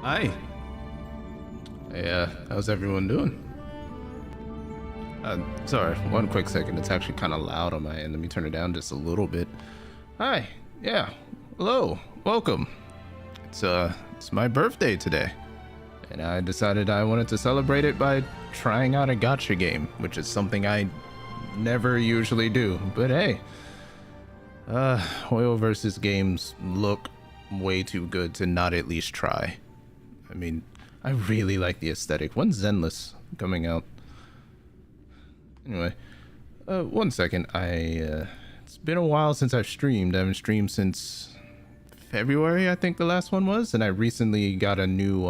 Hi. Hey, how's everyone doing? Sorry, one quick second. It's actually kind of loud on my end. Let me turn it down just a little bit. Hi. Yeah. Hello. Welcome. It's my birthday today. And I decided I wanted to celebrate it by trying out a gacha game, which is something I never usually do. But hey, Hoyoverse's games look way too good to not at least try. I mean, I really like the aesthetic. When's Zenless coming out? Anyway, one second. It's been a while since I've streamed. I haven't streamed since February, I think the last one was. And I recently got a new,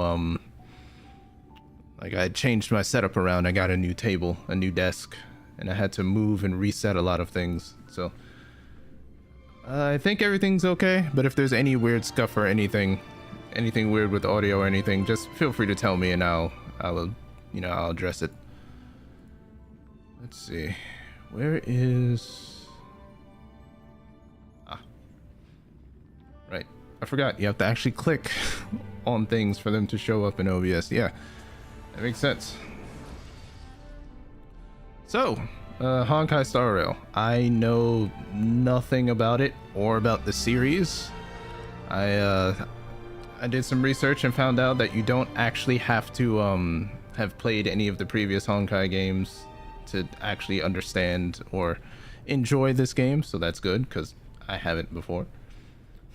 I changed my setup around. I got a new table, a new desk, and I had to move and reset a lot of things. So, I think everything's okay. But if there's any weird scuff or anything weird with audio or anything, just feel free to tell me and I'll address it. Let's see. Where is... Right. I forgot. You have to actually click on things for them to show up in OBS. Yeah. That makes sense. So, Honkai Star Rail. I know nothing about it or about the series. I did some research and found out that you don't actually have to have played any of the previous Honkai games to actually understand or enjoy this game, so that's good because I haven't before.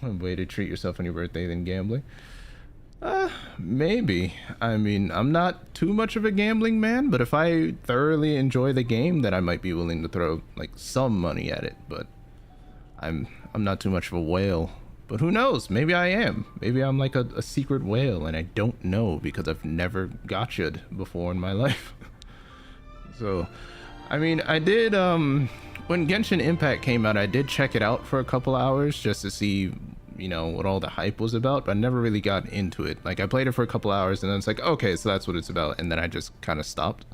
One way to treat yourself on your birthday than gambling. Maybe. I mean, I'm not too much of a gambling man, but if I thoroughly enjoy the game, then I might be willing to throw like some money at it. But I'm not too much of a whale. But who knows? Maybe I am. Maybe I'm like a secret whale and I don't know because I've never gotcha'd before in my life. So, I mean, I did, when Genshin Impact came out, I did check it out for a couple hours just to see, you know, what all the hype was about, but I never really got into it. Like, I played it for a couple hours and then it's like, okay, so that's what it's about. And then I just kind of stopped.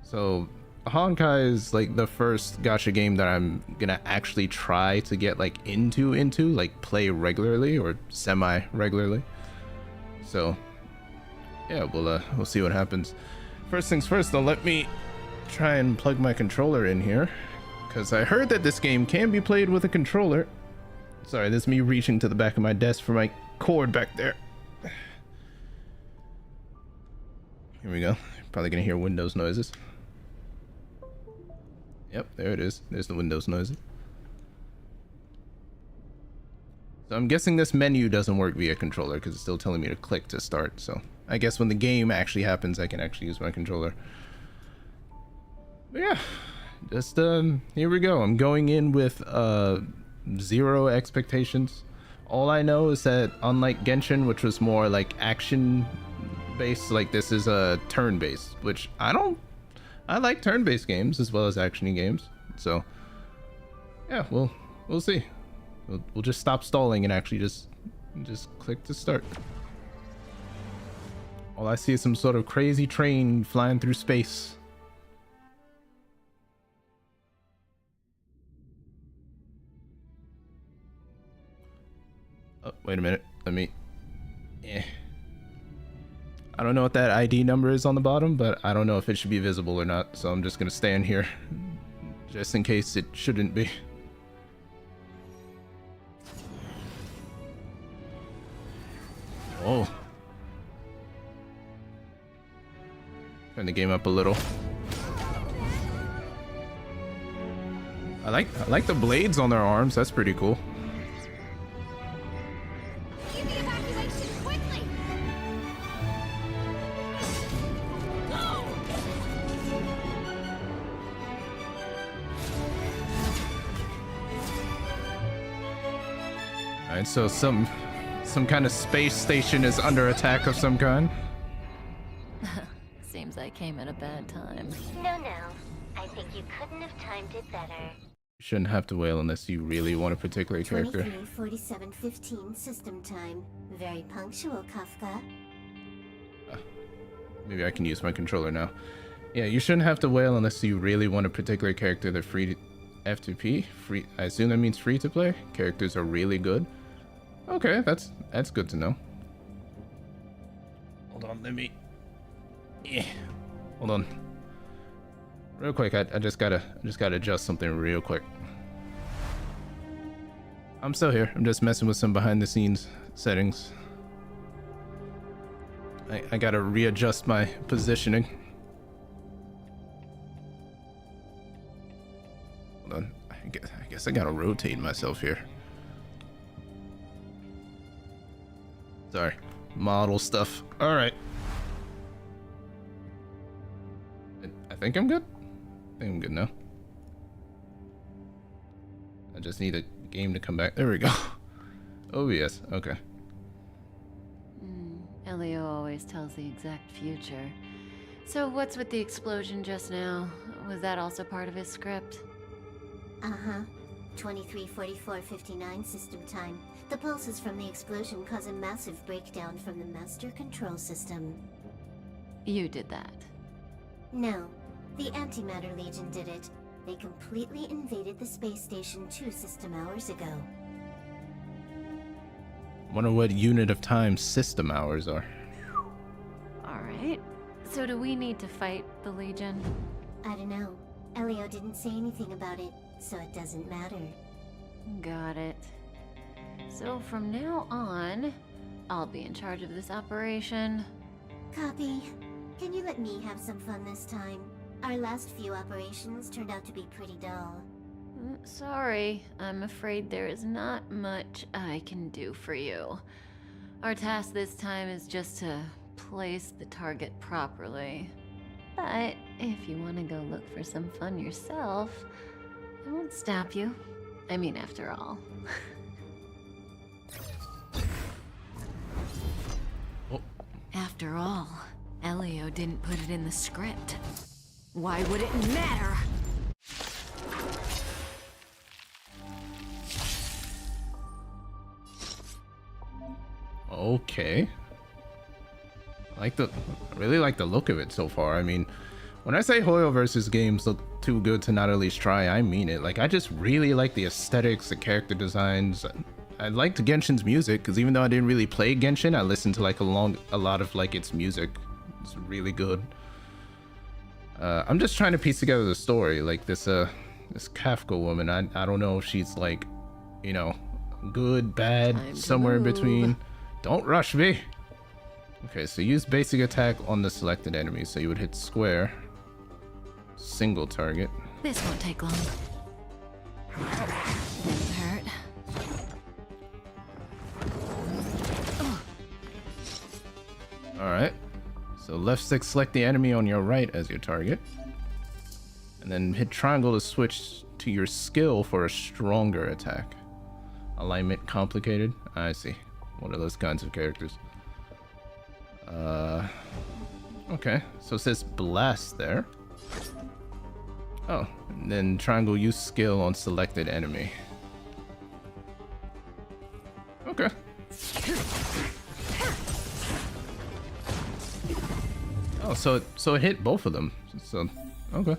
So, Honkai is like the first gacha game that I'm gonna actually try to get like into like play regularly or semi-regularly. So yeah, we'll see what happens. First things first though, let me try and plug my controller in here because I heard that this game can be played with a controller. Sorry, this is me reaching to the back of my desk for my cord back there. Here we go. Probably gonna hear Windows noises. Yep, there it is. There's the Windows noise. So I'm guessing this menu doesn't work via controller because it's still telling me to click to start. So I guess when the game actually happens, I can actually use my controller. But yeah, just here we go. I'm going in with zero expectations. All I know is that unlike Genshin, which was more like action based, like this is a turn based, which I like turn-based games as well as action games, so yeah, we'll see. We'll just stop stalling and actually just click to start. All I see is some sort of crazy train flying through space. Oh, wait a minute. I don't know what that ID number is on the bottom, but I don't know if it should be visible or not, so I'm just gonna stand here just in case it shouldn't be. Oh. Turn the game up a little. I like the blades on their arms. That's pretty cool. Alright, so some kind of space station is under attack of some kind. Seems I came at a bad time. No. I think you couldn't have timed it better. You shouldn't have to wail unless you really want a particular character. 23:47:15 system time. Very punctual, Kafka. Maybe I can use my controller now. Yeah, you shouldn't have to wail unless you really want a particular character. They're free to F2P. Free. I assume that means free to play. Characters are really good. Okay, that's good to know. on, let me... Yeah. Hold on. Real quick, I just gotta adjust something real quick. I'm still here. I'm just messing with some behind the scenes settings. I gotta readjust my positioning. Hold on. I guess I gotta rotate myself here. Sorry. Model stuff. Alright. I think I'm good. I think I'm good now. I just need a game to come back. There we go. Oh yes. Okay. Elio always tells the exact future. So what's with the explosion just now? Was that also part of his script? Uh-huh. 23:44:59 system time. The pulses from the explosion cause a massive breakdown from the master control system. You did that. No. The Antimatter Legion did it. They completely invaded the space station 2 system hours ago. Wonder what unit of time system hours are. Alright. So do we need to fight the Legion? I don't know. Elio didn't say anything about it, so it doesn't matter. Got it. So from now on, I'll be in charge of this operation. Copy. Can you let me have some fun this time? Our last few operations turned out to be pretty dull. Sorry, I'm afraid there is not much I can do for you. Our task this time is just to place the target properly. But if you want to go look for some fun yourself, I won't stop you. I mean, after all. Oh. After all, Elio didn't put it in the script. Why would it matter? Okay. I really like the look of it so far. I mean, when I say Hoyoverse's games look too good to not at least try, I mean it. Like, I just really like the aesthetics, the character designs. I liked Genshin's music, because even though I didn't really play Genshin, I listened to like a lot of like its music. It's really good. I'm just trying to piece together the story. Like this Kafka woman, I don't know if she's like, you know, good, bad, somewhere in between. Don't rush me. Okay, so use basic attack on the selected enemy. So you would hit square, single target. This won't take long. Didn't hurt. Alright. So left stick, select the enemy on your right as your target. And then hit triangle to switch to your skill for a stronger attack. Alignment complicated? I see. One of those kinds of characters. Okay. So it says blast there. Oh, and then triangle use skill on selected enemy. Okay. Oh, so it hit both of them. So, okay.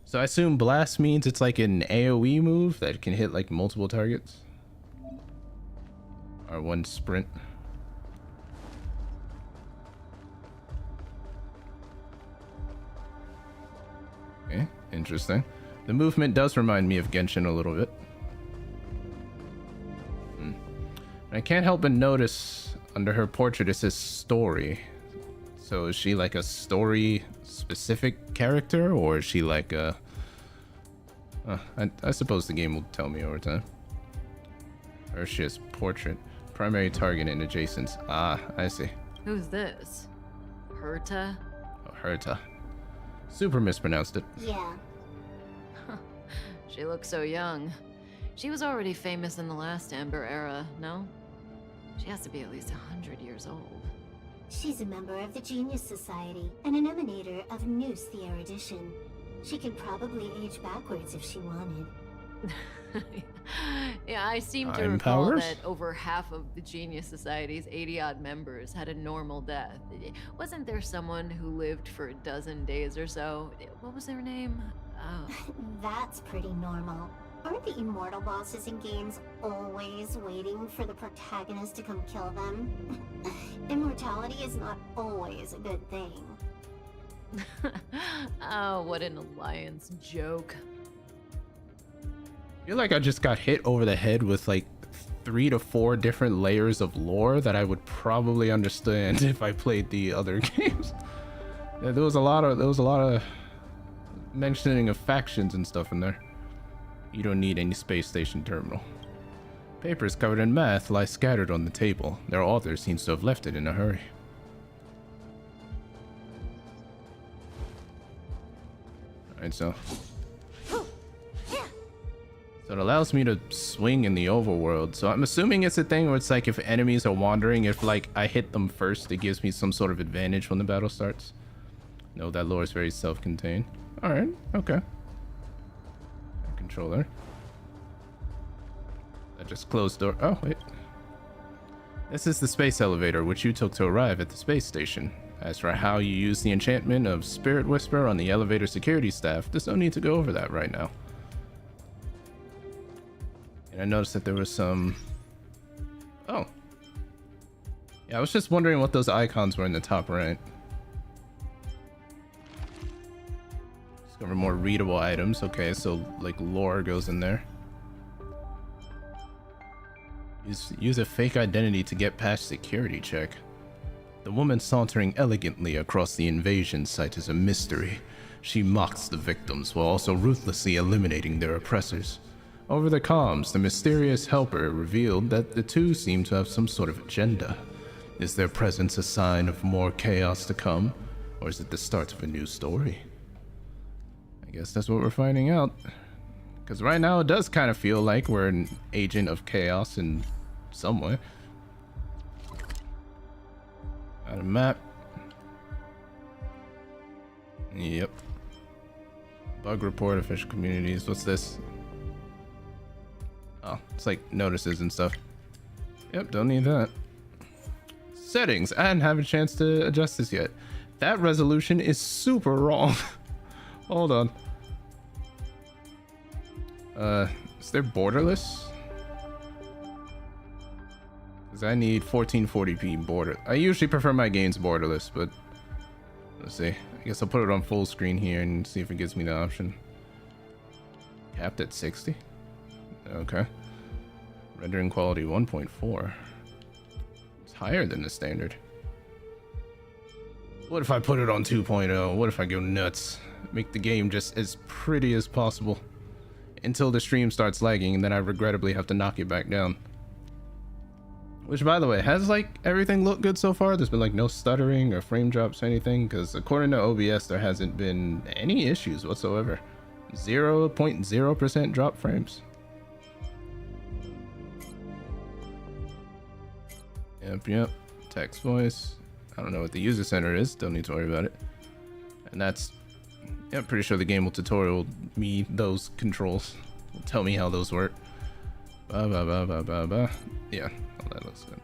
So I assume blast means it's like an AoE move that can hit like multiple targets. Or one sprint. Okay, interesting. The movement does remind me of Genshin a little bit. I can't help but notice under her portrait it says story. So is she like a story specific character, or is she like a... I suppose the game will tell me over time. Ursh's portrait. Primary target and adjacents. Ah, I see. Who's this? Herta? Oh, Herta. Super mispronounced it. Yeah. She looks so young. She was already famous in the last Amber era, no? She has to be at least 100 years old. She's a member of the Genius Society and an emanator of Noose the Erudition. She could probably age backwards if she wanted. Yeah, I seem to Time recall powers? that over half of the Genius Society's 80-odd members had a normal death. Wasn't there someone who lived for a dozen days or so? What was their name? Oh. That's pretty normal. Aren't the immortal bosses in games always waiting for the protagonist to come kill them? Immortality is not always a good thing. Oh, what an alliance joke. I feel like I just got hit over the head with like 3 to 4 different layers of lore that I would probably understand if I played the other games. Yeah, there was a lot of mentioning of factions and stuff in there. You don't need any space station terminal. Papers covered in math lie scattered on the table. Their author seems to have left it in a hurry. Alright, so it allows me to swing in the overworld. So I'm assuming it's a thing where it's like if enemies are wandering, if like I hit them first, it gives me some sort of advantage when the battle starts. No, that lore is very self-contained. Alright, okay. Controller. I just closed door. Oh, wait. This is the space elevator which you took to arrive at the space station. As for how you use the enchantment of Spirit Whisper on the elevator security staff, there's no need to go over that right now. And I noticed that there was some... Oh. Yeah, I was just wondering what those icons were in the top right. Discover more readable items. Okay, so like lore goes in there. Use a fake identity to get past security check. The woman sauntering elegantly across the invasion site is a mystery. She mocks the victims while also ruthlessly eliminating their oppressors. Over the comms, the mysterious helper revealed that the two seem to have some sort of agenda. Is their presence a sign of more chaos to come, or is it the start of a new story? I guess that's what we're finding out. Because right now it does kind of feel like we're an agent of chaos in some way. Got a map. Yep. Bug report, official communities. What's this? Oh, it's like notices and stuff. Yep, don't need that. Settings. I didn't have a chance to adjust this yet. That resolution is super wrong. Hold on. Is there borderless? Because I need 1440p border. I usually prefer my games borderless, but let's see. I guess I'll put it on full screen here and see if it gives me the option. Capped at 60? Okay. Rendering quality 1.4. It's higher than the standard. What if I put it on 2.0? What if I go nuts? Make the game just as pretty as possible. Until the stream starts lagging, and then I regrettably have to knock it back down. Which, by the way, has like everything looked good so far? There's been like no stuttering or frame drops or anything? Because according to OBS, there hasn't been any issues whatsoever. 0.0% drop frames. Yep. Text voice. I don't know what the user center is. Don't need to worry about it. And that's... Yeah, I'm pretty sure the game will tutorial me those controls. Will tell me how those work. Yeah, oh, that looks good.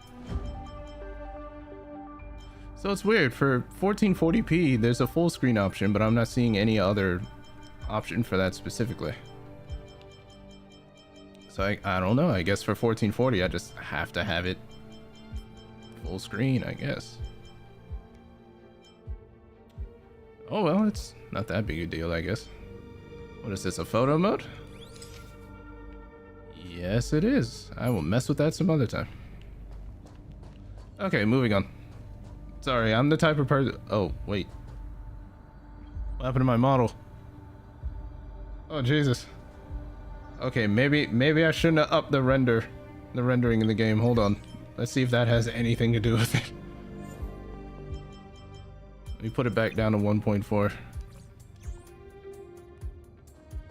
So it's weird. For 1440p, there's a full screen option, but I'm not seeing any other option for that specifically. So I don't know. I guess for 1440, I just have to have it full screen, I guess. Oh well, it's not that big a deal, I guess. What is this, a photo mode? Yes, it is. I will mess with that some other time. Okay, moving on. Sorry, I'm the type of person... Oh, wait. What happened to my model? Oh, Jesus. Okay, maybe I shouldn't have upped the rendering in the game. Hold on. Let's see if that has anything to do with it. Let me put it back down to 1.4.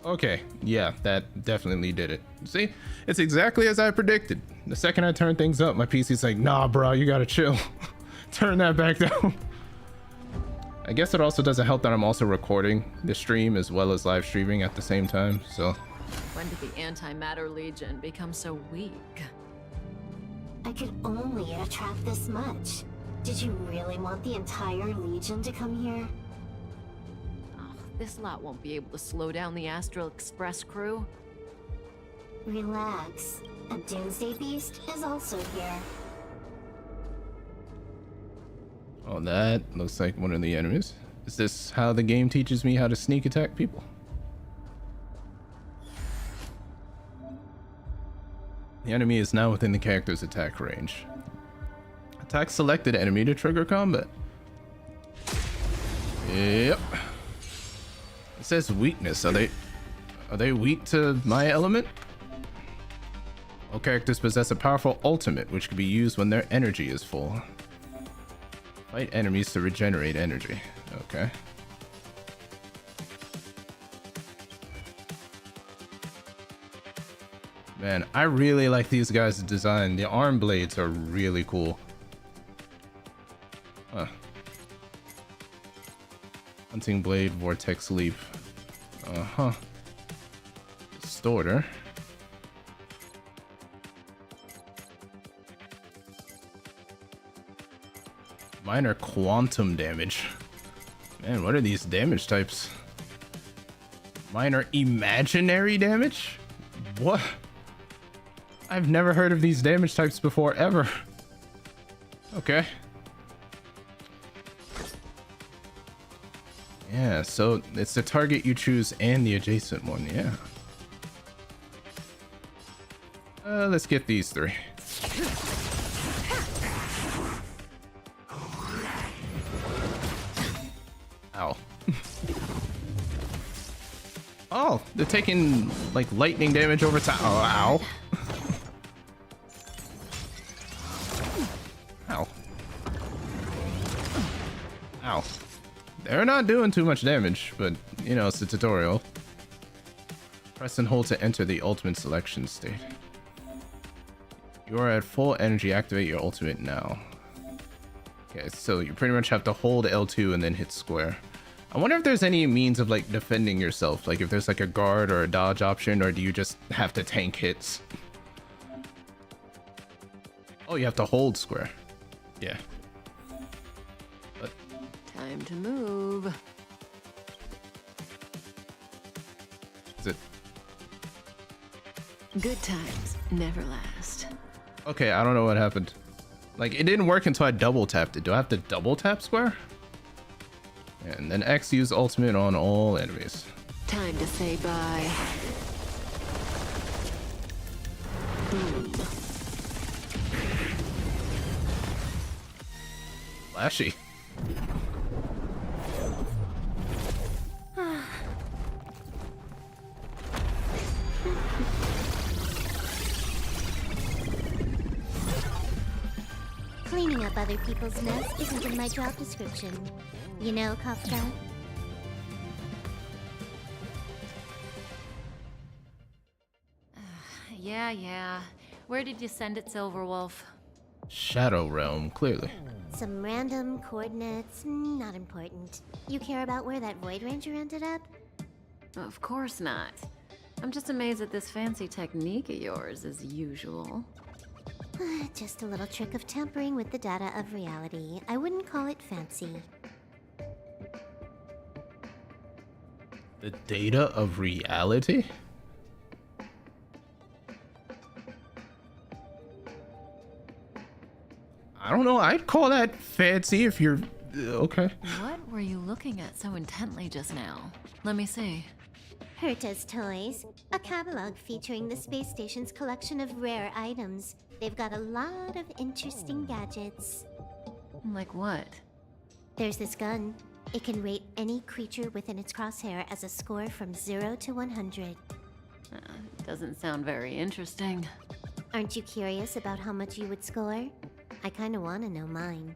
Okay, yeah, that definitely did it. See, it's exactly as I predicted. The second I turn things up, my PC's like, nah, bro, you gotta chill. Turn that back down. I guess it also doesn't help that I'm also recording the stream as well as live streaming at the same time, so. When did the Antimatter Legion become so weak? I could only attract this much. Did you really want the entire Legion to come here? Oh, this lot won't be able to slow down the Astral Express crew. Relax. A Doomsday Beast is also here. Oh, that looks like one of the enemies. Is this how the game teaches me how to sneak attack people? The enemy is now within the character's attack range. Attack selected enemy to trigger combat. Yep. It says weakness. Are they weak to my element? All characters possess a powerful ultimate, which can be used when their energy is full. Fight enemies to regenerate energy. Okay. Man, I really like these guys' design. The arm blades are really cool. Huh. Hunting blade, vortex leap. Uh-huh. Distorter. Minor quantum damage. Man, what are these damage types? Minor imaginary damage? What? I've never heard of these damage types before, ever. Okay. Yeah, so it's the target you choose and the adjacent one, yeah. Let's get these three. Ow. Oh, they're taking like lightning damage over time. Oh, ow. Ow. Ow. They're not doing too much damage, but you know, it's a tutorial. Press and hold to enter the ultimate selection state. You are at full energy. Activate your ultimate now. Okay, so you pretty much have to hold L2 and then hit square. I wonder if there's any means of like defending yourself, like if there's like a guard or a dodge option, or do you just have to tank hits? Oh, you have to hold square. Yeah. But Time to move. is it? Good times never last. Okay, I don't know what happened. Like, it didn't work until I double tapped it. Do I have to double tap square? And then X use ultimate on all enemies. Time to say bye. Boom. Flashy. Cleaning up other people's mess isn't in my job description. You know, Kafka? Yeah. Where did you send it, Silverwolf? Shadow Realm, clearly. Some random coordinates, not important. You care about where that Void Ranger ended up? Of course not. I'm just amazed at this fancy technique of yours, as usual. Just a little trick of tampering with the data of reality. I wouldn't call it fancy. The data of reality? I don't know, I'd call that fancy if you're... okay. What were you looking at so intently just now? Let me see. Herta's Toys, a catalog featuring the space station's collection of rare items. They've got a lot of interesting gadgets. Like what? There's this gun. It can rate any creature within its crosshair as a score from 0 to 100. Doesn't sound very interesting. Aren't you curious about how much you would score? I kinda wanna know mine.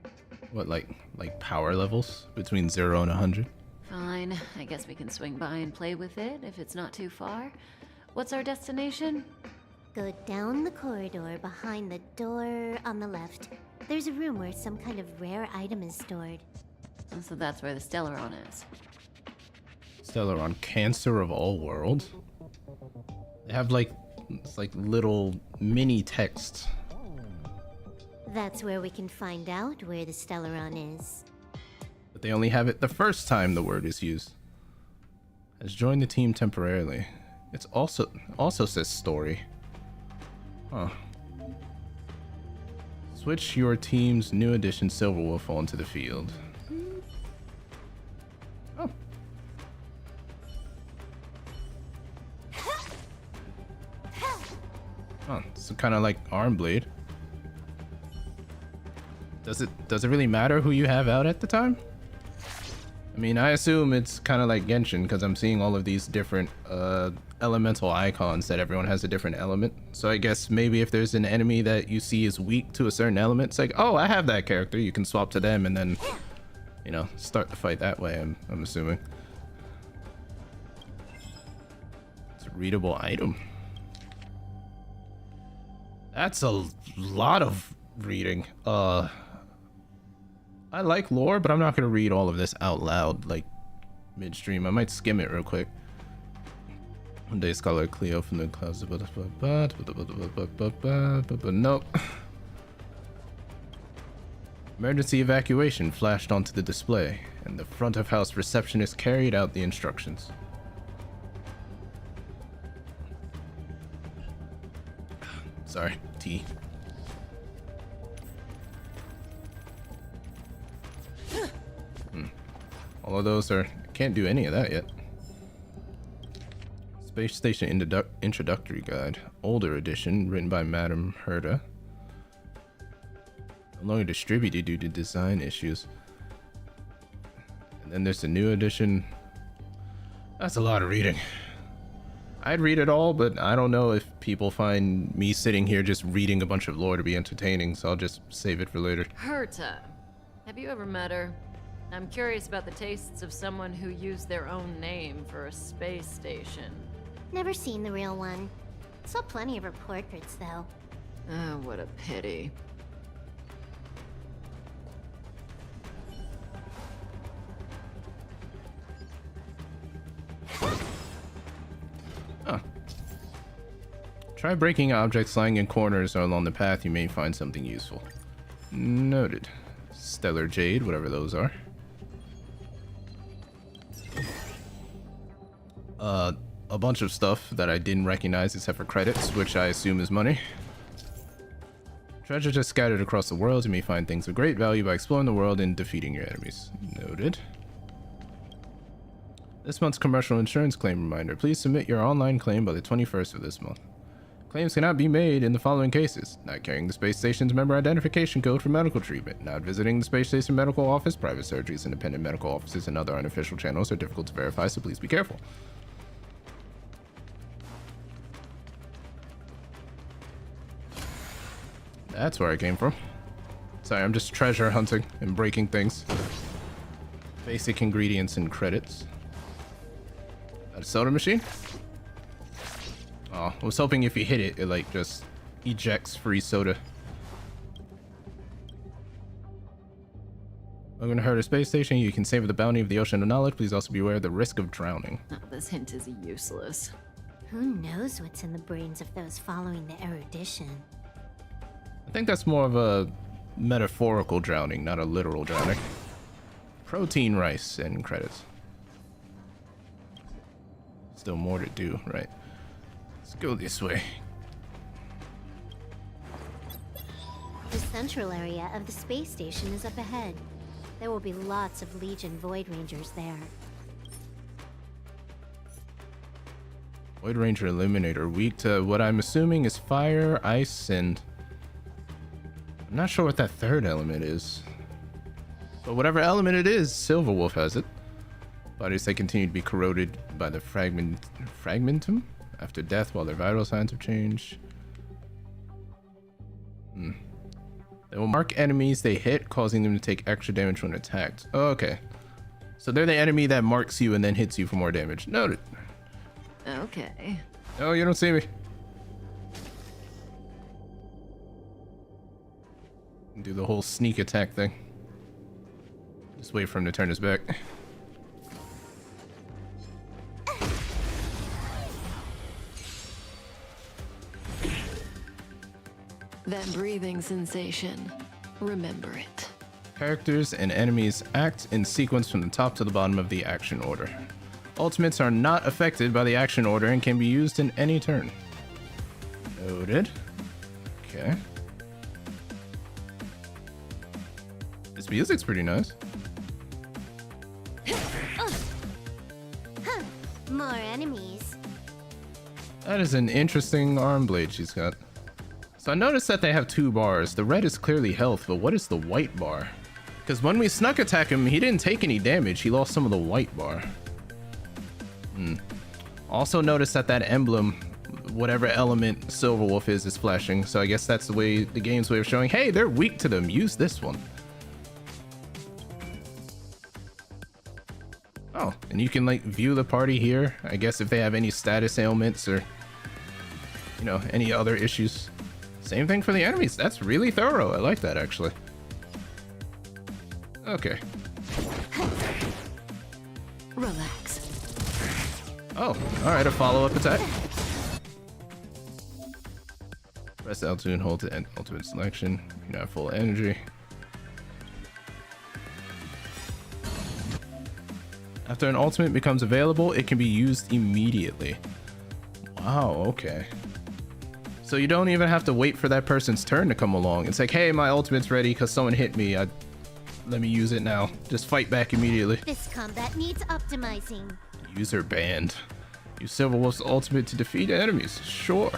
What, like power levels? Between 0 and 100? Fine, I guess we can swing by and play with it if it's not too far. What's our destination? Go down the corridor behind the door on the left. There's a room where some kind of rare item is stored. So that's where the Stellaron is. Stellaron, Cancer of all worlds? They have like, it's like little mini texts. That's where we can find out where the Stellaron is. But they only have it the first time the word is used. Has joined the team temporarily. It's also says story. Huh. Switch your team's new addition Silverwolf onto the field. Oh. Oh, it's kind of like Arm Blade. Does it really matter who you have out at the time? I mean, I assume it's kind of like Genshin because I'm seeing all of these different elemental icons that everyone has a different element. So I guess maybe if there's an enemy that you see is weak to a certain element, it's like, oh, I have that character. You can swap to them and then, you know, start the fight that way, I'm assuming. It's a readable item. That's a lot of reading. I like lore, but I'm not gonna read all of this out loud, like, midstream. I might skim it real quick. One day, Scholar Cleo from the clouds. Nope. Emergency evacuation flashed onto the display, and the front of house receptionist carried out the instructions. Sorry, tea. All of those are... Can't do any of that yet. Space Station Introductory Guide. Older edition, written by Madame Herda. No longer distributed due to design issues. And then there's the new edition. That's a lot of reading. I'd read it all, but I don't know if people find me sitting here just reading a bunch of lore to be entertaining, so I'll just save it for later. Herta. Have you ever met her? I'm curious about the tastes of someone who used their own name for a space station. Never seen the real one. Saw plenty of her portraits, though. Oh, what a pity. Huh. Try breaking objects lying in corners or along the path. You may find something useful. Noted. Stellar Jade, whatever those are. A bunch of stuff that I didn't recognize except for credits, which I assume is money. Treasure just scattered across the world. You may find things of great value by exploring the world and defeating your enemies. Noted. This month's commercial insurance claim reminder. Please submit your online claim by the 21st of this month. Claims cannot be made in the following cases: not carrying the space station's member identification code for medical treatment, not visiting the space station medical office, private surgeries, independent medical offices, and other unofficial channels are difficult to verify, so please be careful. That's where I came from. Sorry, I'm just treasure hunting and breaking things. Basic ingredients and credits. A soda machine? Oh, I was hoping if you hit it, it like just ejects free soda. I'm gonna hurt a space station. You can savor the bounty of the ocean of knowledge. Please also be aware of the risk of drowning. Oh, this hint is useless. Who knows what's in the brains of those following the erudition? I think that's more of a metaphorical drowning, not a literal drowning. Protein rice and credits. Still more to do, right? Let's go this way. The central area of the space station is up ahead. There will be lots of Legion Void Rangers there. Void Ranger Eliminator, weak to what I'm assuming is fire, ice, and... I'm not sure what that third element is. But whatever element it is, Silverwolf has it. Bodies that continue to be corroded by the fragmentum after death while their vital signs have changed. They will mark enemies they hit, causing them to take extra damage when attacked. Oh, okay. So they're the enemy that marks you and then hits you for more damage. Noted. Okay. Oh, you don't see me. Do the whole sneak attack thing. Just wait for him to turn his back. That breathing sensation. Remember it. Characters and enemies act in sequence from the top to the bottom of the action order. Ultimates are not affected by the action order and can be used in any turn. Noted. Okay. This music's pretty nice. More enemies. That is an interesting arm blade she's got. So I noticed that they have 2 bars. The red is clearly health, but what is the white bar? Because when we snuck attack him, he didn't take any damage. He lost some of the white bar. Also noticed that that emblem, whatever element Silverwolf is flashing. So I guess that's the way the game's way of showing, hey, they're weak to them. Use this one. Oh, and you can like view the party here. I guess if they have any status ailments or, you know, any other issues. Same thing for the enemies. That's really thorough. I like that actually. Okay. Relax. Oh, all right, a follow-up attack. Press L2 and hold to end ultimate selection. You're not full energy. After an ultimate becomes available, it can be used immediately. Wow, okay. So you don't even have to wait for that person's turn to come along. It's like, hey, my ultimate's ready because someone hit me. Let me use it now. Just fight back immediately. This combat needs optimizing. User banned. Use Silverwolf's ultimate to defeat enemies. Sure.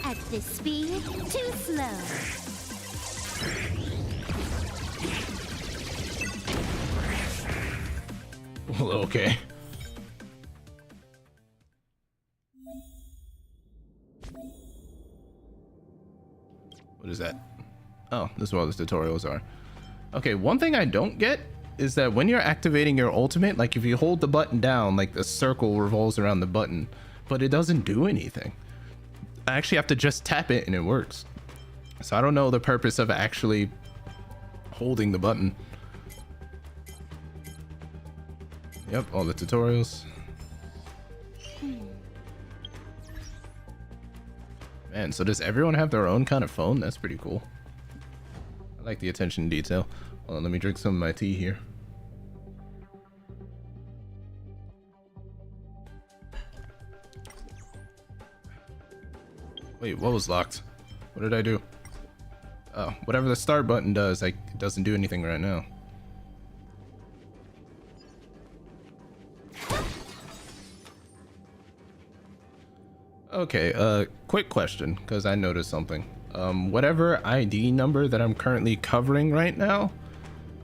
At this speed, too slow. Well, okay. What is that? Oh, this is what the tutorials are. Okay, one thing I don't get is that when you're activating your ultimate, like if you hold the button down, like the circle revolves around the button, but it doesn't do anything. I actually have to just tap it and it works. So I don't know the purpose of actually holding the button. Yep, all the tutorials. Man, so does everyone have their own kind of phone? That's pretty cool. I like the attention to detail. Hold on, let me drink some of my tea here. Wait, what was locked? What did I do? Oh, whatever the start button does, like, it doesn't do anything right now. Okay, quick question, because I noticed something. Whatever ID number that I'm currently covering right now,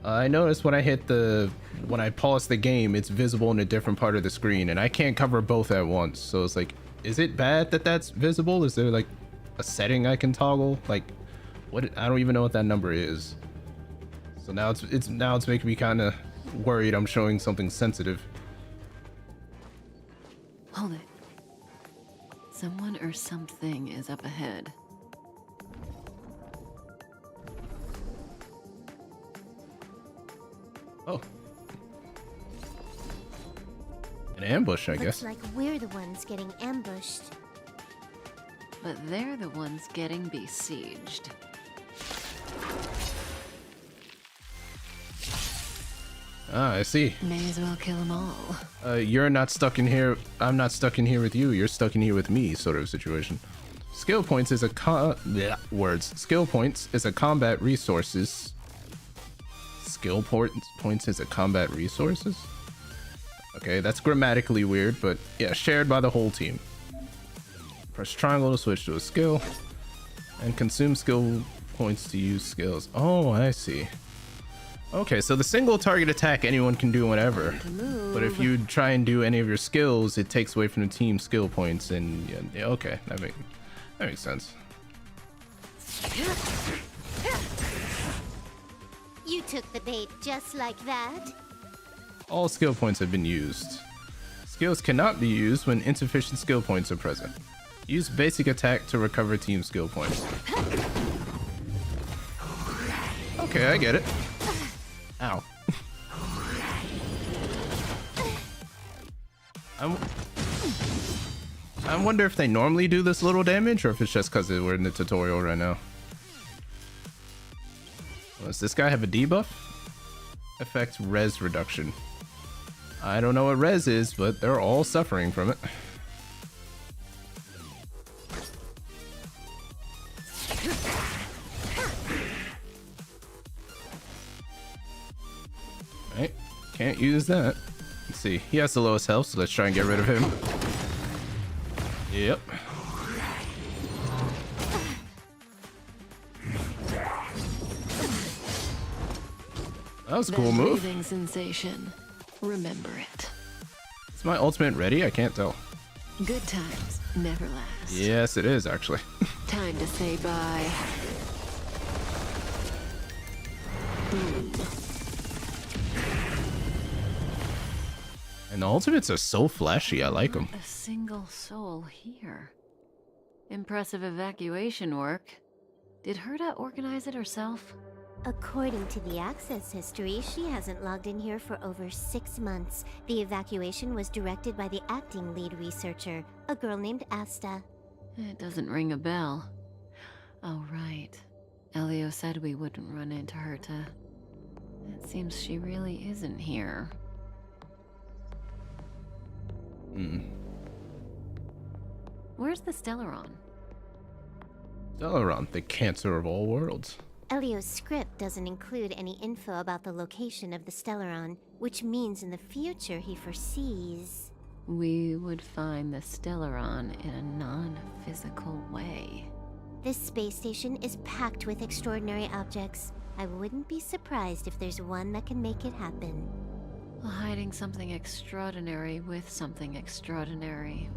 I noticed when I pause the game, it's visible in a different part of the screen, and I can't cover both at once. So it's like, is it bad that that's visible? Is there like a setting I can toggle? Like, what? I don't even know what that number is. So now it's making me kind of worried I'm showing something sensitive. Hold it. Someone or something is up ahead. Oh. An ambush, I guess. Looks like we're the ones getting ambushed. But they're the ones getting besieged. Ah, I see. May as well kill them all. You're not stuck in here. I'm not stuck in here with you. You're stuck in here with me, sort of situation. Skill points is a Skill points is a combat resources. Skill points is a combat resources. Okay, that's grammatically weird, but yeah, shared by the whole team. Press triangle to switch to a skill, and consume skill points to use skills. Oh, I see. Okay, so the single target attack anyone can do whenever, but if you try and do any of your skills, it takes away from the team skill points. And yeah, okay, that makes sense. You took the bait just like that. All skill points have been used. Skills cannot be used when insufficient skill points are present. Use basic attack to recover team skill points. Okay, I get it. Ow. I wonder if they normally do this little damage or if it's just because we're in the tutorial right now. Does this guy have a debuff? Affects res reduction. I don't know what res is, but they're all suffering from it. can't use that. Let's see. He has the lowest health, so let's try and get rid of him. Yep. That was a cool move. Breathing sensation. Remember it. Is my ultimate ready? I can't tell. Good times never last. Yes, it is actually. Time to say bye. And the ultimates are so flashy. I like them. A single soul here. Impressive evacuation work. Did Herta organize it herself? According to the access history, she hasn't logged in here for over 6 months. The evacuation was directed by the acting lead researcher, a girl named Asta. It doesn't ring a bell. Oh, right. Elio said we wouldn't run into Herta. It seems she really isn't here. Where's the Stellaron? Stellaron, the cancer of all worlds. Elio's script doesn't include any info about the location of the Stellaron, which means in the future he foresees... We would find the Stellaron in a non-physical way. This space station is packed with extraordinary objects. I wouldn't be surprised if there's one that can make it happen. Hiding something extraordinary with something extraordinary.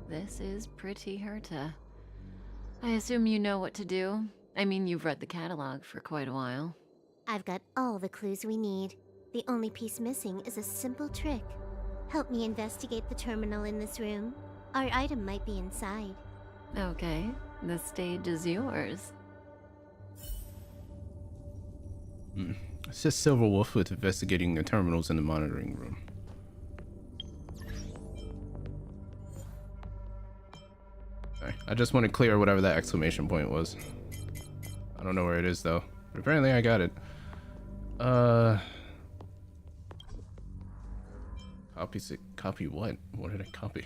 This is pretty Herta. I assume you know what to do. I mean, you've read the catalog for quite a while. I've got all the clues we need. The only piece missing is a simple trick. Help me investigate the terminal in this room. Our item might be inside. Okay, the stage is yours. Assist Silver Wolf with investigating the terminals in the monitoring room. Sorry, I just want to clear whatever that exclamation point was. I don't know where it is though, but apparently I got it. Copy what? What did I copy?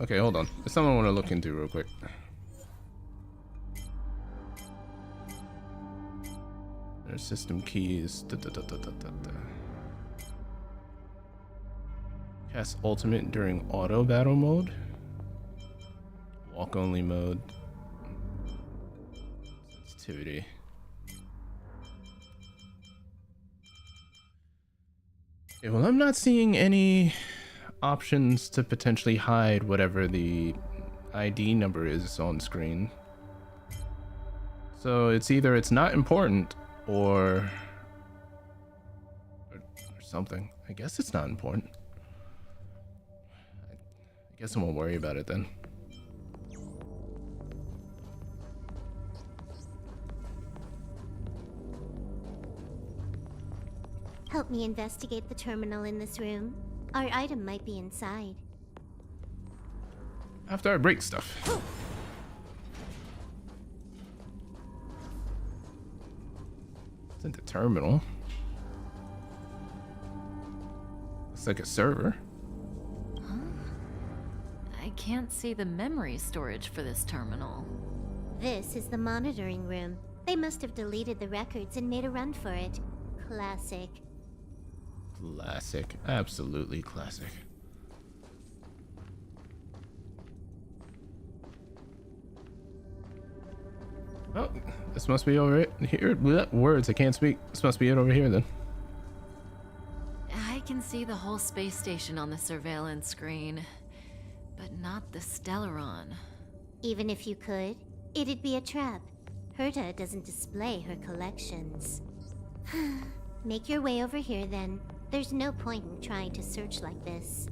Okay, hold on. There's something I want to look into real quick. There's system keys. Cast ultimate during auto battle mode. Walk only mode. Sensitivity. Okay, well, I'm not seeing any options to potentially hide whatever the ID number is on screen. So it's either it's not important or something. I guess it's not important. I guess I won't worry about it then. Help me investigate the terminal in this room. Our item might be inside. After I break stuff. It's in the terminal. Looks like a server. I can't see the memory storage for this terminal. This is the monitoring room. They must have deleted the records and made a run for it. Classic. Classic. Absolutely classic. Oh, this must be over here. Blech, words, I can't speak. This must be it over here then. I can see the whole space station on the surveillance screen, but not the Stellaron. Even if you could, it'd be a trap. Herta doesn't display her collections. Make your way over here then. There's no point in trying to search like this.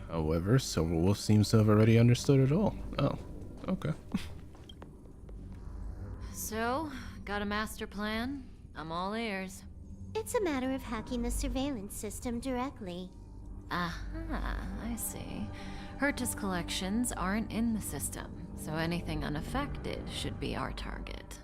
However, Silverwolf seems to have already understood it all. Oh, okay. So, got a master plan? I'm all ears. It's a matter of hacking the surveillance system directly. Aha, I see. Herta's collections aren't in the system, so anything unaffected should be our target.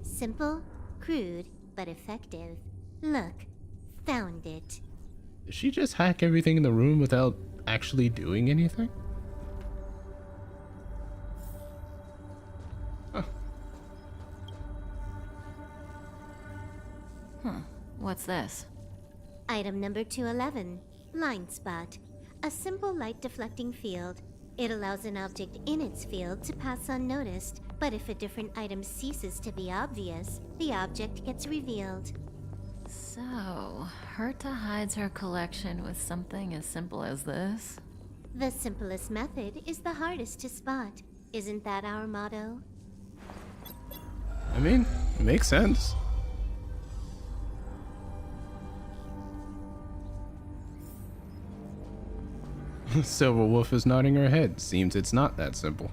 Simple, crude, but effective. Look, found it. Did she just hack everything in the room without actually doing anything? What's this? Item number 211, Line Spot. A simple light deflecting field. It allows an object in its field to pass unnoticed, but if a different item ceases to be obvious, the object gets revealed. So, Herta hides her collection with something as simple as this? The simplest method is the hardest to spot. Isn't that our motto? I mean, it makes sense. Silver Wolf is nodding her head. Seems it's not that simple.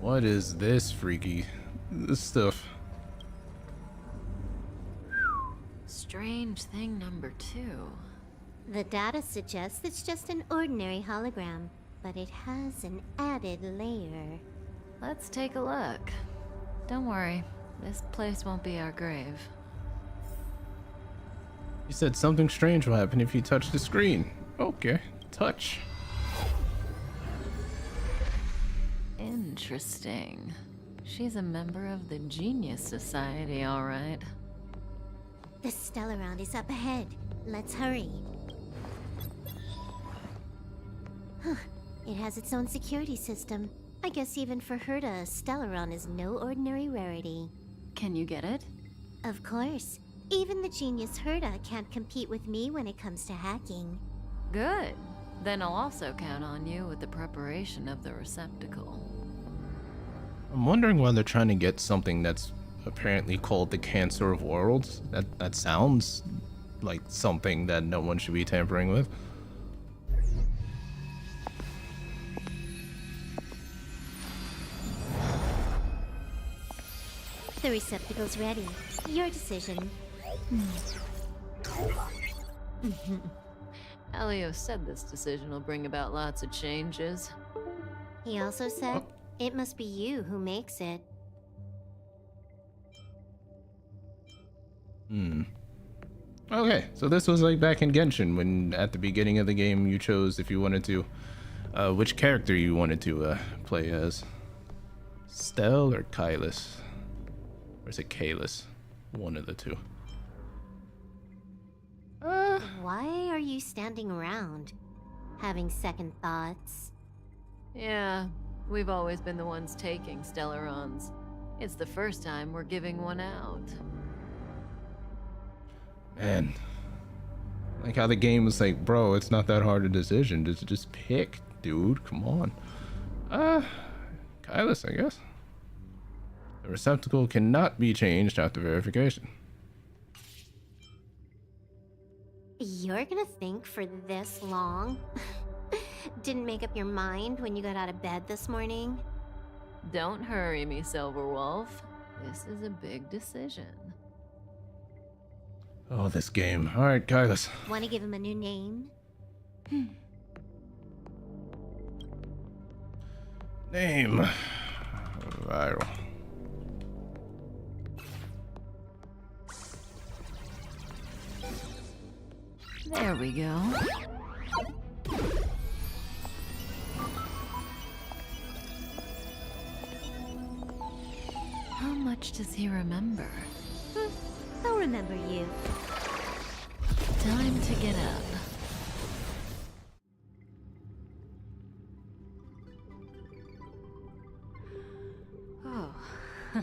What is this freaky stuff? Strange thing number 2. The data suggests it's just an ordinary hologram, but it has an added layer. Let's take a look. Don't worry, this place won't be our grave. You said something strange will happen if you touch the screen. Okay, touch. Interesting. She's a member of the Genius Society, all right. The Stellaron is up ahead. Let's hurry. Huh. It has its own security system. I guess even for Herta, a Stellaron is no ordinary rarity. Can you get it? Of course. Even the genius Herta can't compete with me when it comes to hacking. Good. Then I'll also count on you with the preparation of the receptacle. I'm wondering why they're trying to get something that's apparently called the Cancer of Worlds. That sounds like something that no one should be tampering with. The receptacle's ready. Your decision. Elio said this decision will bring about lots of changes. He also said, it must be you who makes it. Okay, so this was like back in Genshin when at the beginning of the game you chose if you wanted to, which character you wanted to play as. Stell or Kylus? Or is it Kalis? One of the two. Why are you standing around? Having second thoughts? Yeah, we've always been the ones taking Stellarons. It's the first time we're giving one out. Man. Like how the game was like, bro, it's not that hard a decision. Just pick, dude. Come on. Kylus, I guess. The receptacle cannot be changed after verification. You're gonna think for this long? Didn't make up your mind when you got out of bed this morning? Don't hurry me, Silverwolf. This is a big decision. Oh, this game. Alright, Kylus. Want to give him a new name? Name. Viral. There we go. How much does he remember? I'll remember you. Time to get up. Oh. Huh.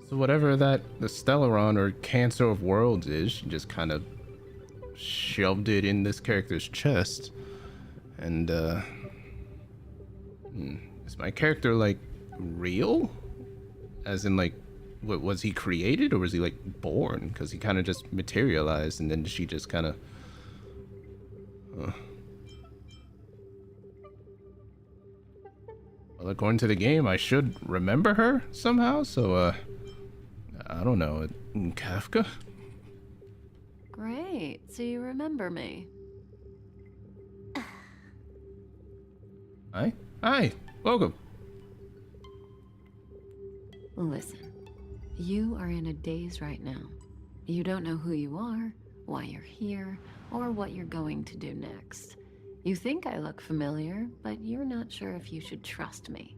So whatever the Stellaron or Cancer of Worlds is, she just kind of shoved it in this character's chest. And, is my character, like, real? As in, like, what, was he created or was he, like, born? Because he kind of just materialized and then she just kind of... Well, according to the game, I should remember her somehow, so, I don't know, Kafka? Great, so you remember me. Hi, welcome. Listen, you are in a daze right now. You don't know who you are, why you're here, or what you're going to do next. You think I look familiar, but you're not sure if you should trust me.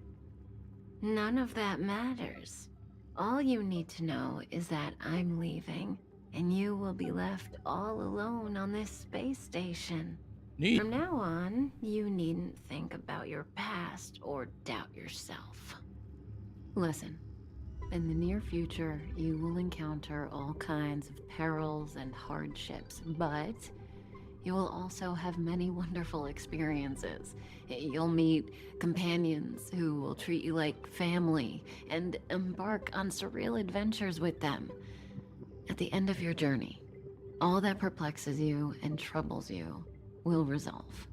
None of that matters. All you need to know is that I'm leaving, and you will be left all alone on this space station. Neat. From now on, you needn't think about your past or doubt yourself. Listen, in the near future, you will encounter all kinds of perils and hardships, but you will also have many wonderful experiences. You'll meet companions who will treat you like family and embark on surreal adventures with them. At the end of your journey, all that perplexes you and troubles you will resolve.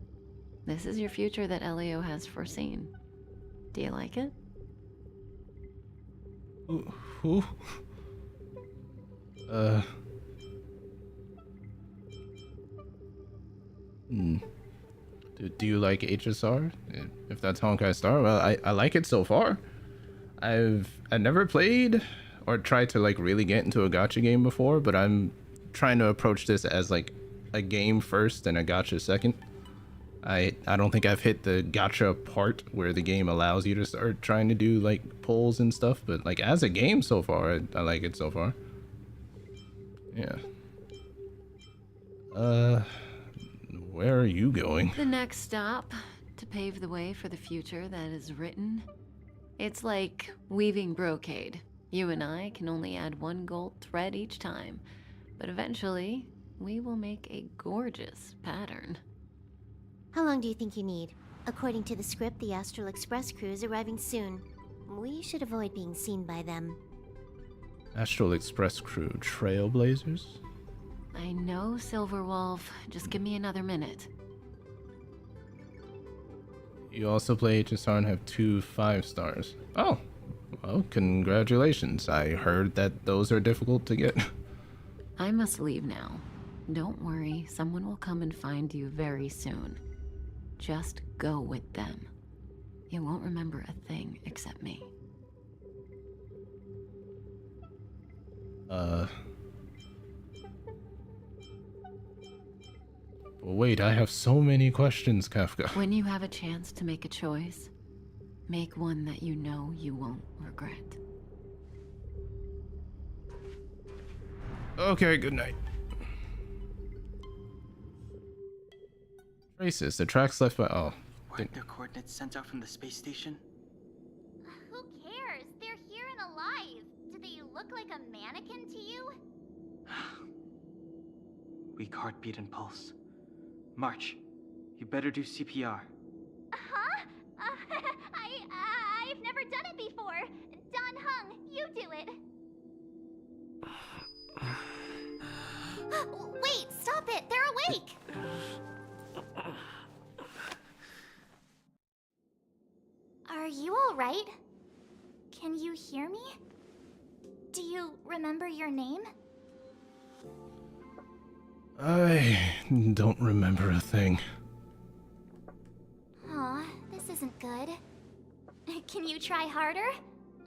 This is your future that Elio has foreseen. Do you like it? Who? Do you like HSR? If that's Honkai Star, well, I like it so far. I never played or tried to like really get into a gacha game before, but I'm trying to approach this as like a game first and a gacha second. I don't think I've hit the gacha part where the game allows you to start trying to do like polls and stuff, but like as a game so far, I like it so far. Yeah. Where are you going? The next stop, to pave the way for the future that is written. It's like weaving brocade. You and I can only add one gold thread each time, but eventually, we will make a gorgeous pattern. How long do you think you need? According to the script, the Astral Express crew is arriving soon. We should avoid being seen by them. Astral Express crew, trailblazers? I know, Silverwolf. Just give me another minute. You also play HSR and have 2 5 stars. Oh, well, congratulations. I heard that those are difficult to get. I must leave now. Don't worry, someone will come and find you very soon. Just go with them. You won't remember a thing except me. But wait, I have so many questions, Kafka. When you have a chance to make a choice, make one that you know you won't regret. Okay, good night. Traces, the tracks left by... Oh. Weren't their coordinates sent out from the space station? Who cares? They're here and alive. Do they look like a mannequin to you? Weak heartbeat and pulse. March, you better do CPR. Huh? I've never done it before. Don Hung, you do it. Wait, stop it! They're awake! Are you alright? Can you hear me? Do you remember your name? I don't remember a thing. Aw, this isn't good. Can you try harder?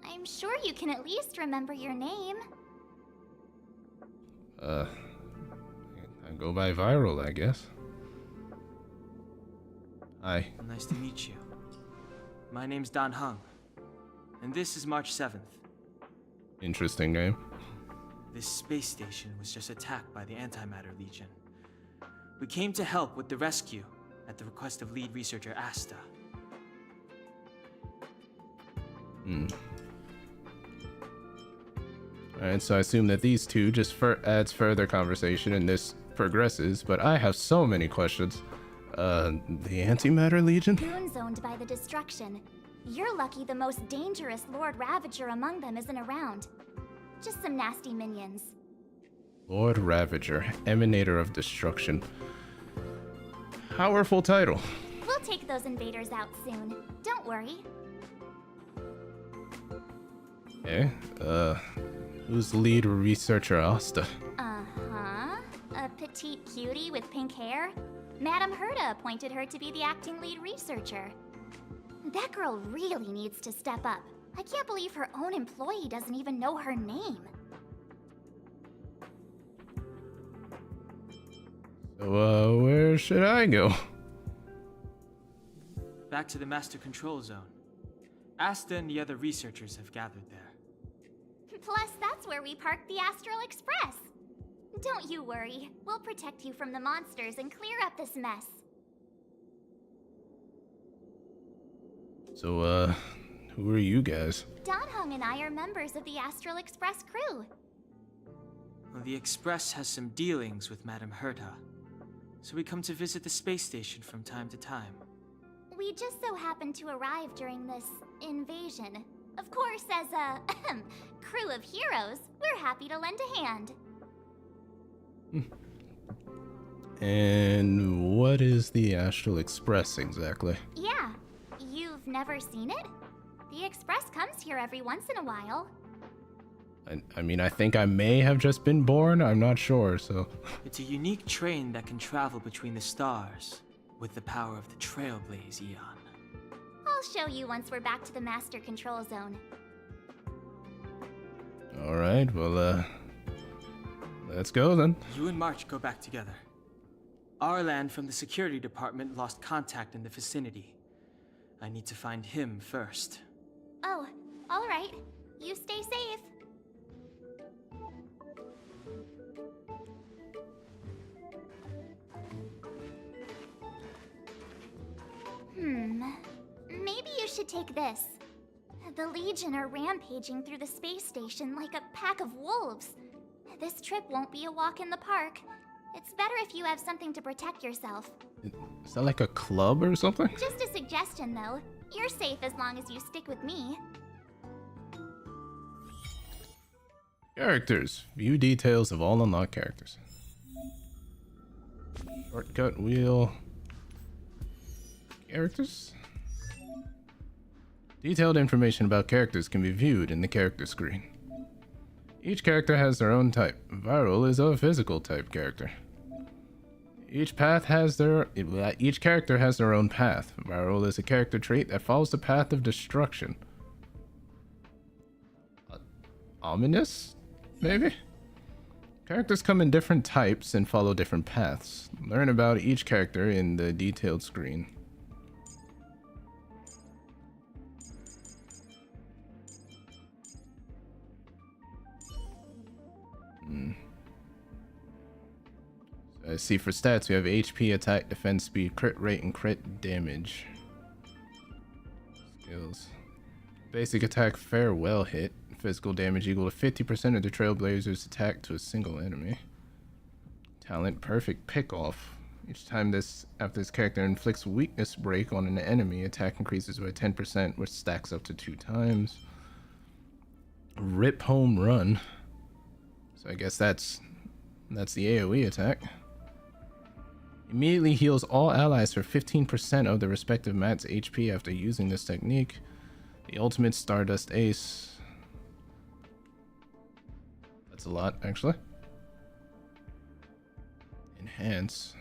I'm sure you can at least remember your name. I go by viral, I guess. Hi. Nice to meet you. My name's Don Hung, and this is March 7th. Interesting name. This space station was just attacked by the Antimatter Legion. We came to help with the rescue at the request of lead researcher Asta. Alright, so I assume that these two just adds further conversation and this progresses, but I have so many questions. The Antimatter Legion? Runes owned by the destruction. You're lucky the most dangerous Lord Ravager among them isn't around. Just some nasty minions. Lord Ravager, Emanator of Destruction. Powerful title. We'll take those invaders out soon. Don't worry. Okay, who's lead researcher Asta? Uh-huh. A petite cutie with pink hair? Madame Herta appointed her to be the acting lead researcher. That girl really needs to step up. I can't believe her own employee doesn't even know her name. So, where should I go? back to the Master Control Zone. Asta and the other researchers have gathered there. Plus, that's where we parked the Astral Express. Don't you worry. We'll protect you from the monsters and clear up this mess. So, who are you guys? Donhung and I are members of the Astral Express crew. Well, the Express has some dealings with Madame Herta, so we come to visit the space station from time to time. We just so happened to arrive during this invasion. Of course, as a crew of heroes, we're happy to lend a hand. And what is the Astral Express exactly? Yeah, you've never seen it? The Express comes here every once in a while. I mean, I think I may have just been born. I'm not sure, so... It's a unique train that can travel between the stars with the power of the Trailblaze Eon. I'll show you once we're back to the Master Control Zone. Alright, well, let's go then. You and March go back together. Arlan from the security department lost contact in the vicinity. I need to find him first. Oh, all right. You stay safe. Maybe you should take this. The Legion are rampaging through the space station like a pack of wolves. This trip won't be a walk in the park. It's better if you have something to protect yourself. Is that like a club or something? Just a suggestion, though. You're safe as long as you stick with me. Characters. View details of all unlocked characters. Shortcut wheel. Characters? Detailed information about characters can be viewed in the character screen. Each character has their own type. Viral is a physical type character. Each character has their own path. Viral is a character trait that follows the path of destruction. Ominous? Maybe? Characters come in different types and follow different paths. Learn about each character in the detailed screen. So I see for stats we have HP, attack, defense, speed, crit rate, and crit damage. Skills. Basic attack, farewell hit. Physical damage equal to 50% of the Trailblazer's attack to a single enemy. Talent, perfect pick off. Each time after this character inflicts weakness break on an enemy, attack increases by 10%, which stacks up to 2 times. Rip home run. So I guess that's the AoE attack. Immediately heals all allies for 15% of the respective mat's HP after using this technique. The ultimate Stardust Ace. That's a lot, actually. Enhance.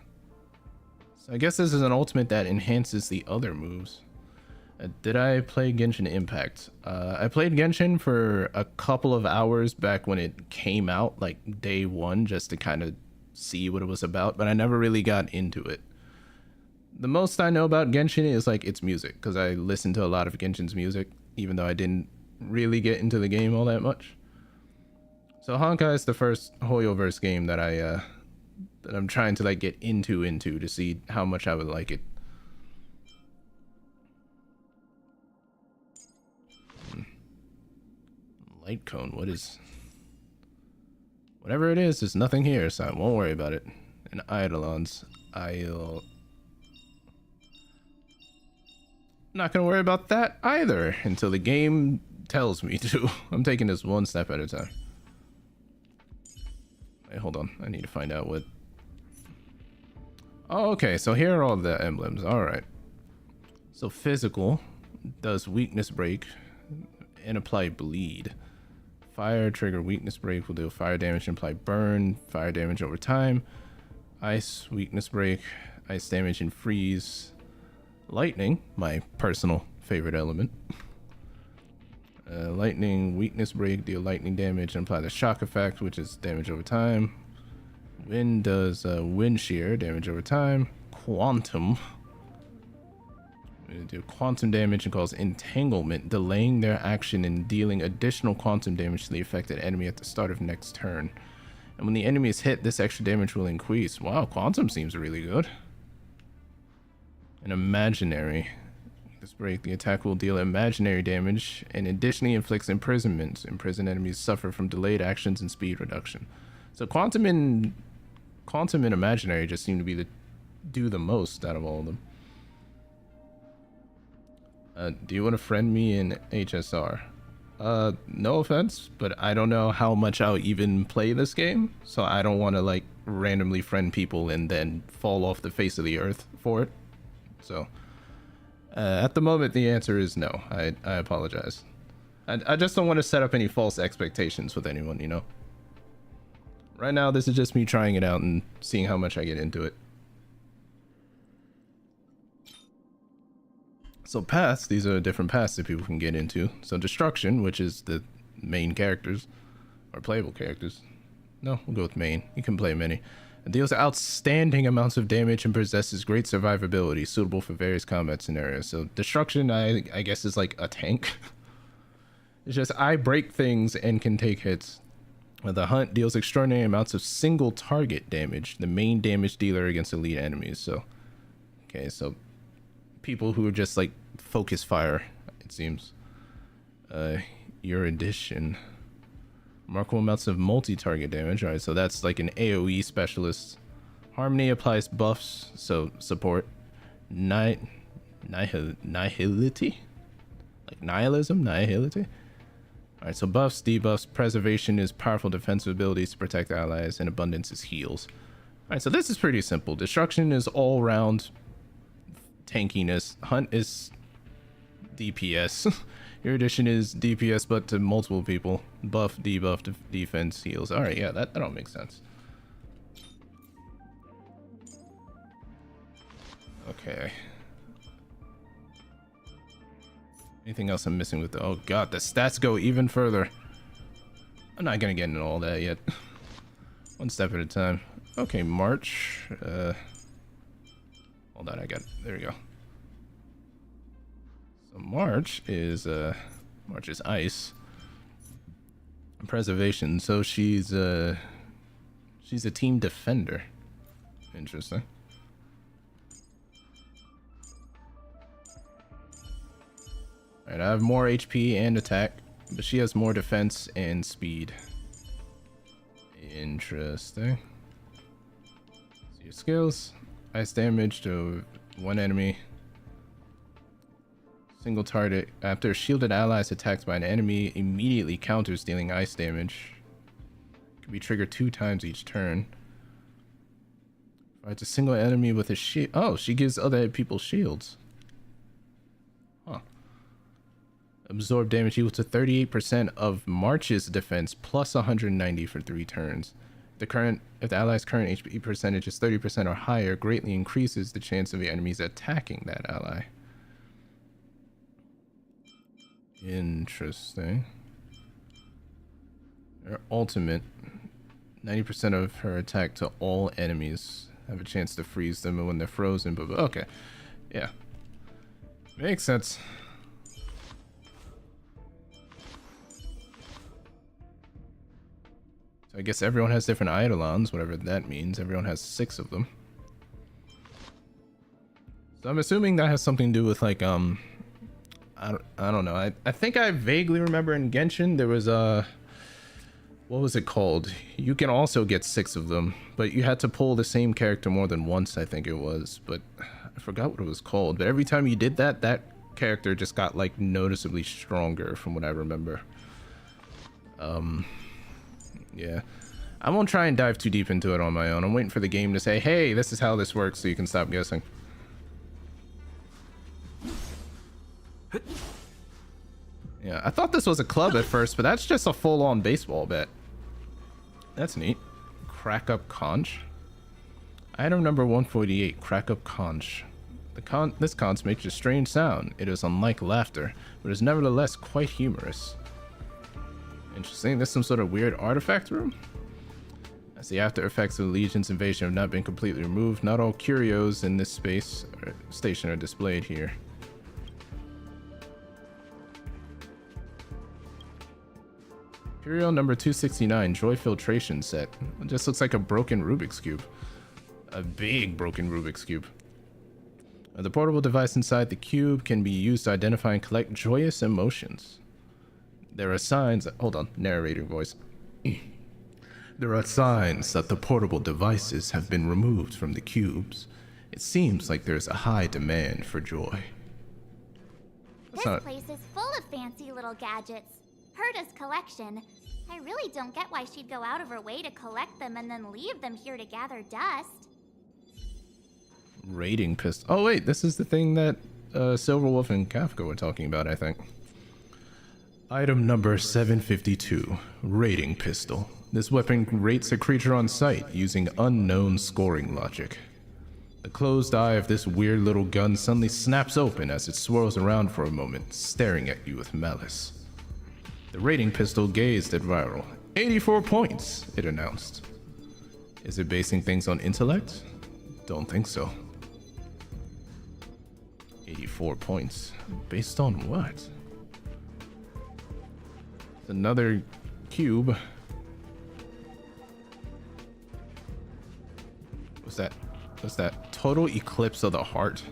So I guess this is an ultimate that enhances the other moves. Did I play Genshin Impact? I played Genshin for a couple of hours back when it came out, like day one, just to kind of see what it was about, but I never really got into it. The most I know about Genshin is like its music, because I listened to a lot of Genshin's music, even though I didn't really get into the game all that much. So Honkai is the first Hoyoverse game that I'm trying to like get into to see how much I would like it. Light cone, whatever it is, there's nothing here, so I won't worry about it. And Eidolons, not gonna worry about that either until the game tells me to. I'm taking this one step at a time. Wait, hold on, I need to find out what... Oh, okay, so here are all the emblems, alright. So physical does weakness break and apply bleed. Fire, trigger weakness break, will deal fire damage and apply burn, fire damage over time. Ice, weakness break, ice damage and freeze. Lightning, my personal favorite element. Lightning, weakness break, deal lightning damage and apply the shock effect, which is damage over time. Wind does wind shear, damage over time. Quantum Do quantum damage and cause entanglement, delaying their action and dealing additional quantum damage to the affected enemy at the start of next turn. And when the enemy is hit, this extra damage will increase. Wow, quantum seems really good. An imaginary. This break, the attack will deal imaginary damage and additionally inflicts imprisonment. Imprisoned enemies suffer from delayed actions and speed reduction. So quantum and imaginary just seem to be do the most out of all of them. Do you want to friend me in HSR? No offense, but I don't know how much I'll even play this game, so I don't want to like randomly friend people and then fall off the face of the earth for it. So at the moment the answer is no. I apologize. I just don't want to set up any false expectations with anyone, you know. Right now this is just me trying it out and seeing how much I get into it. So paths, these are different paths that people can get into. So destruction, which is the main characters, or playable characters. No, we'll go with main. You can play many. It deals outstanding amounts of damage and possesses great survivability, suitable for various combat scenarios. So destruction, I guess, is like a tank. It's just I break things and can take hits. The hunt deals extraordinary amounts of single target damage, the main damage dealer against elite enemies. So, okay, so people who are just like focus fire, it seems. Your addition, remarkable amounts of multi-target damage. All right, so that's like an AoE specialist. Harmony applies buffs, so support. Nihility, like nihilism, nihility. All right, so buffs, debuffs. Preservation is powerful defensive abilities to protect allies, and abundance is heals. All right, so this is pretty simple. Destruction is all round tankiness. Hunt is DPS. Your addition is DPS but to multiple people. Buff, debuff, defense, heals. All right, yeah, that all makes sense. Okay. Anything else I'm missing with the... Oh god, the stats go even further. I'm not gonna get into all that yet. One step at a time. Okay, March. Hold on, there we go. So March is ice. Preservation. So she's a team defender. Interesting. Alright, I have more HP and attack, but she has more defense and speed. Interesting. So your skills. Ice damage to one enemy. Single target. After a shielded ally is attacked by an enemy, immediately counters dealing ice damage. Can be triggered 2 times each turn. Fights a single enemy with a shield. Oh, she gives other people shields. Huh. Absorb damage equal to 38% of March's defense plus 190 for 3 turns. If the ally's current HP percentage is 30% or higher, greatly increases the chance of the enemies attacking that ally. Interesting. Her ultimate, 90% of her attack to all enemies. Have a chance to freeze them when they're frozen, but okay. Yeah. Makes sense. I guess everyone has different eidolons, whatever that means. Everyone has 6 of them. So I'm assuming that has something to do with like I don't know. I think I vaguely remember in Genshin there was what was it called? You can also get 6 of them, but you had to pull the same character more than once, I think it was, but I forgot what it was called. But every time you did that, that character just got like noticeably stronger from what I remember. Yeah, I won't try and dive too deep into it on my own. I'm waiting for the game to say, hey, this is how this works, so you can stop guessing. Yeah, I thought this was a club at first, but that's just a full-on baseball bat. That's neat. Crack up conch. Item number 148, crack up conch. This conch makes a strange sound. It is unlike laughter, but is nevertheless quite humorous. Interesting. There's some sort of weird artifact room. As the after effects of the Legion's invasion have not been completely removed, not all curios in this station are displayed here. Curio number 269, Joy Filtration Set. It just looks like a broken Rubik's Cube. A big broken Rubik's Cube. The portable device inside the cube can be used to identify and collect joyous emotions. There are signs... Hold on, narrating voice. There are signs that the portable devices have been removed from the cubes. It seems like there's a high demand for joy. This place is full of fancy little gadgets. Herta's collection. I really don't get why she'd go out of her way to collect them and then leave them here to gather dust. Raiding pistol. Oh wait, this is the thing that Silverwolf and Kafka were talking about, I think. Item number 752, raiding pistol. This weapon rates a creature on sight using unknown scoring logic. The closed eye of this weird little gun suddenly snaps open as it swirls around for a moment, staring at you with malice. The raiding pistol gazed at Viral. 84 points, it announced. Is it basing things on intellect? Don't think so. 84 points. Based on what? Another cube. What's that? Total Eclipse of the Heart.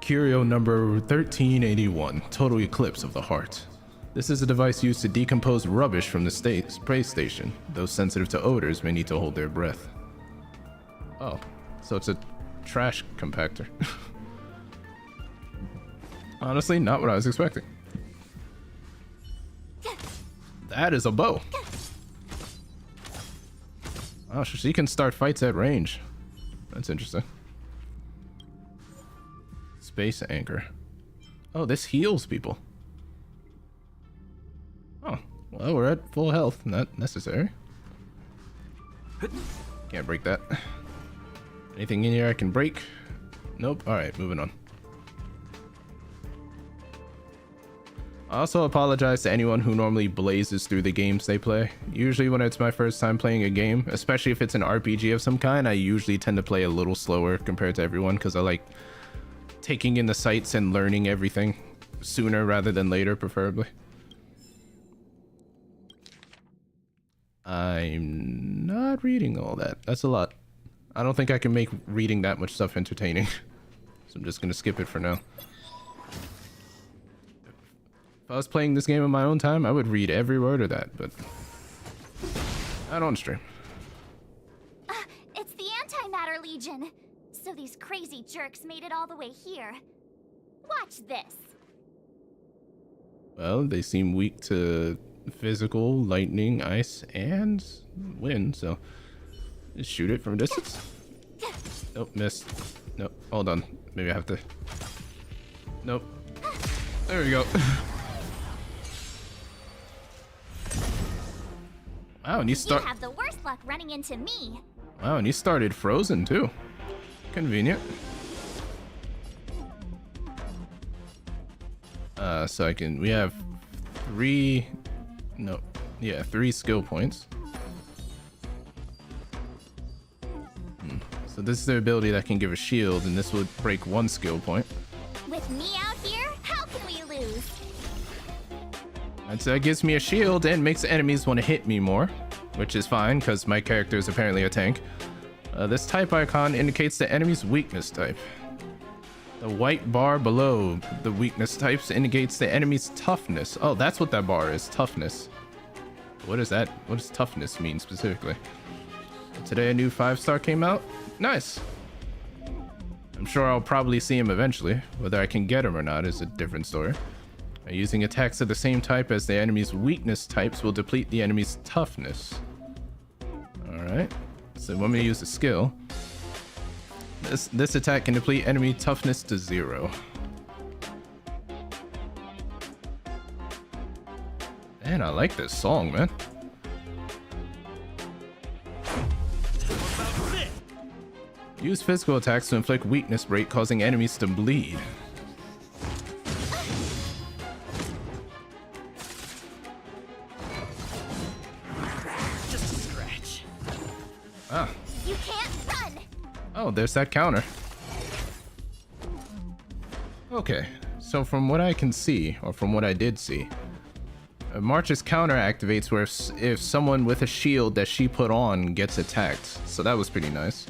Curio number 1381. Total Eclipse of the Heart. This is a device used to decompose rubbish from the space station. Those sensitive to odors may need to hold their breath. Oh, so it's a trash compactor. Honestly, not what I was expecting. That is a bow. Oh, she can start fights at range. That's interesting. Space anchor. Oh, this heals people. Oh, well, we're at full health. Not necessary. Can't break that. Anything in here I can break? Nope. Alright, moving on. I also apologize to anyone who normally blazes through the games they play. Usually when it's my first time playing a game, especially if it's an RPG of some kind, I usually tend to play a little slower compared to everyone because I like taking in the sights and learning everything sooner rather than later, preferably. I'm not reading all that. That's a lot. I don't think I can make reading that much stuff entertaining. So I'm just gonna skip it for now. If I was playing this game in my own time, I would read every word of that, but not on stream. It's the Antimatter Legion. So these crazy jerks made it all the way here. Watch this. Well, they seem weak to physical, lightning, ice, and wind, so just shoot it from a distance. Nope, missed. Nope, hold on. Maybe I have to... Nope. There we go. Wow, and you You have the worst luck running into me. Wow, and you started frozen too. Convenient. So I can... We have 3... No. Yeah, 3 skill points. So this is the ability that can give a shield, and this would break 1 skill point. With me out here, how can we lose? And so that gives me a shield and makes enemies want to hit me more, which is fine because my character is apparently a tank. This type icon indicates the enemy's weakness type. The white bar below the weakness types indicates the enemy's toughness. Oh, that's what that bar is, toughness. What is that? What does toughness mean specifically? Today a new 5-star came out? Nice. I'm sure I'll probably see him eventually. Whether I can get him or not is a different story. Using attacks of the same type as the enemy's weakness types will deplete the enemy's toughness. Alright. So when we use a skill, this attack can deplete enemy toughness to 0. Man, I like this song, man. Use physical attacks to inflict weakness break, causing enemies to bleed. Just a scratch. Ah. You can't run. Oh, there's that counter. Okay, so from what I can see, or from what I did see, March's counter activates where if someone with a shield that she put on gets attacked. So that was pretty nice.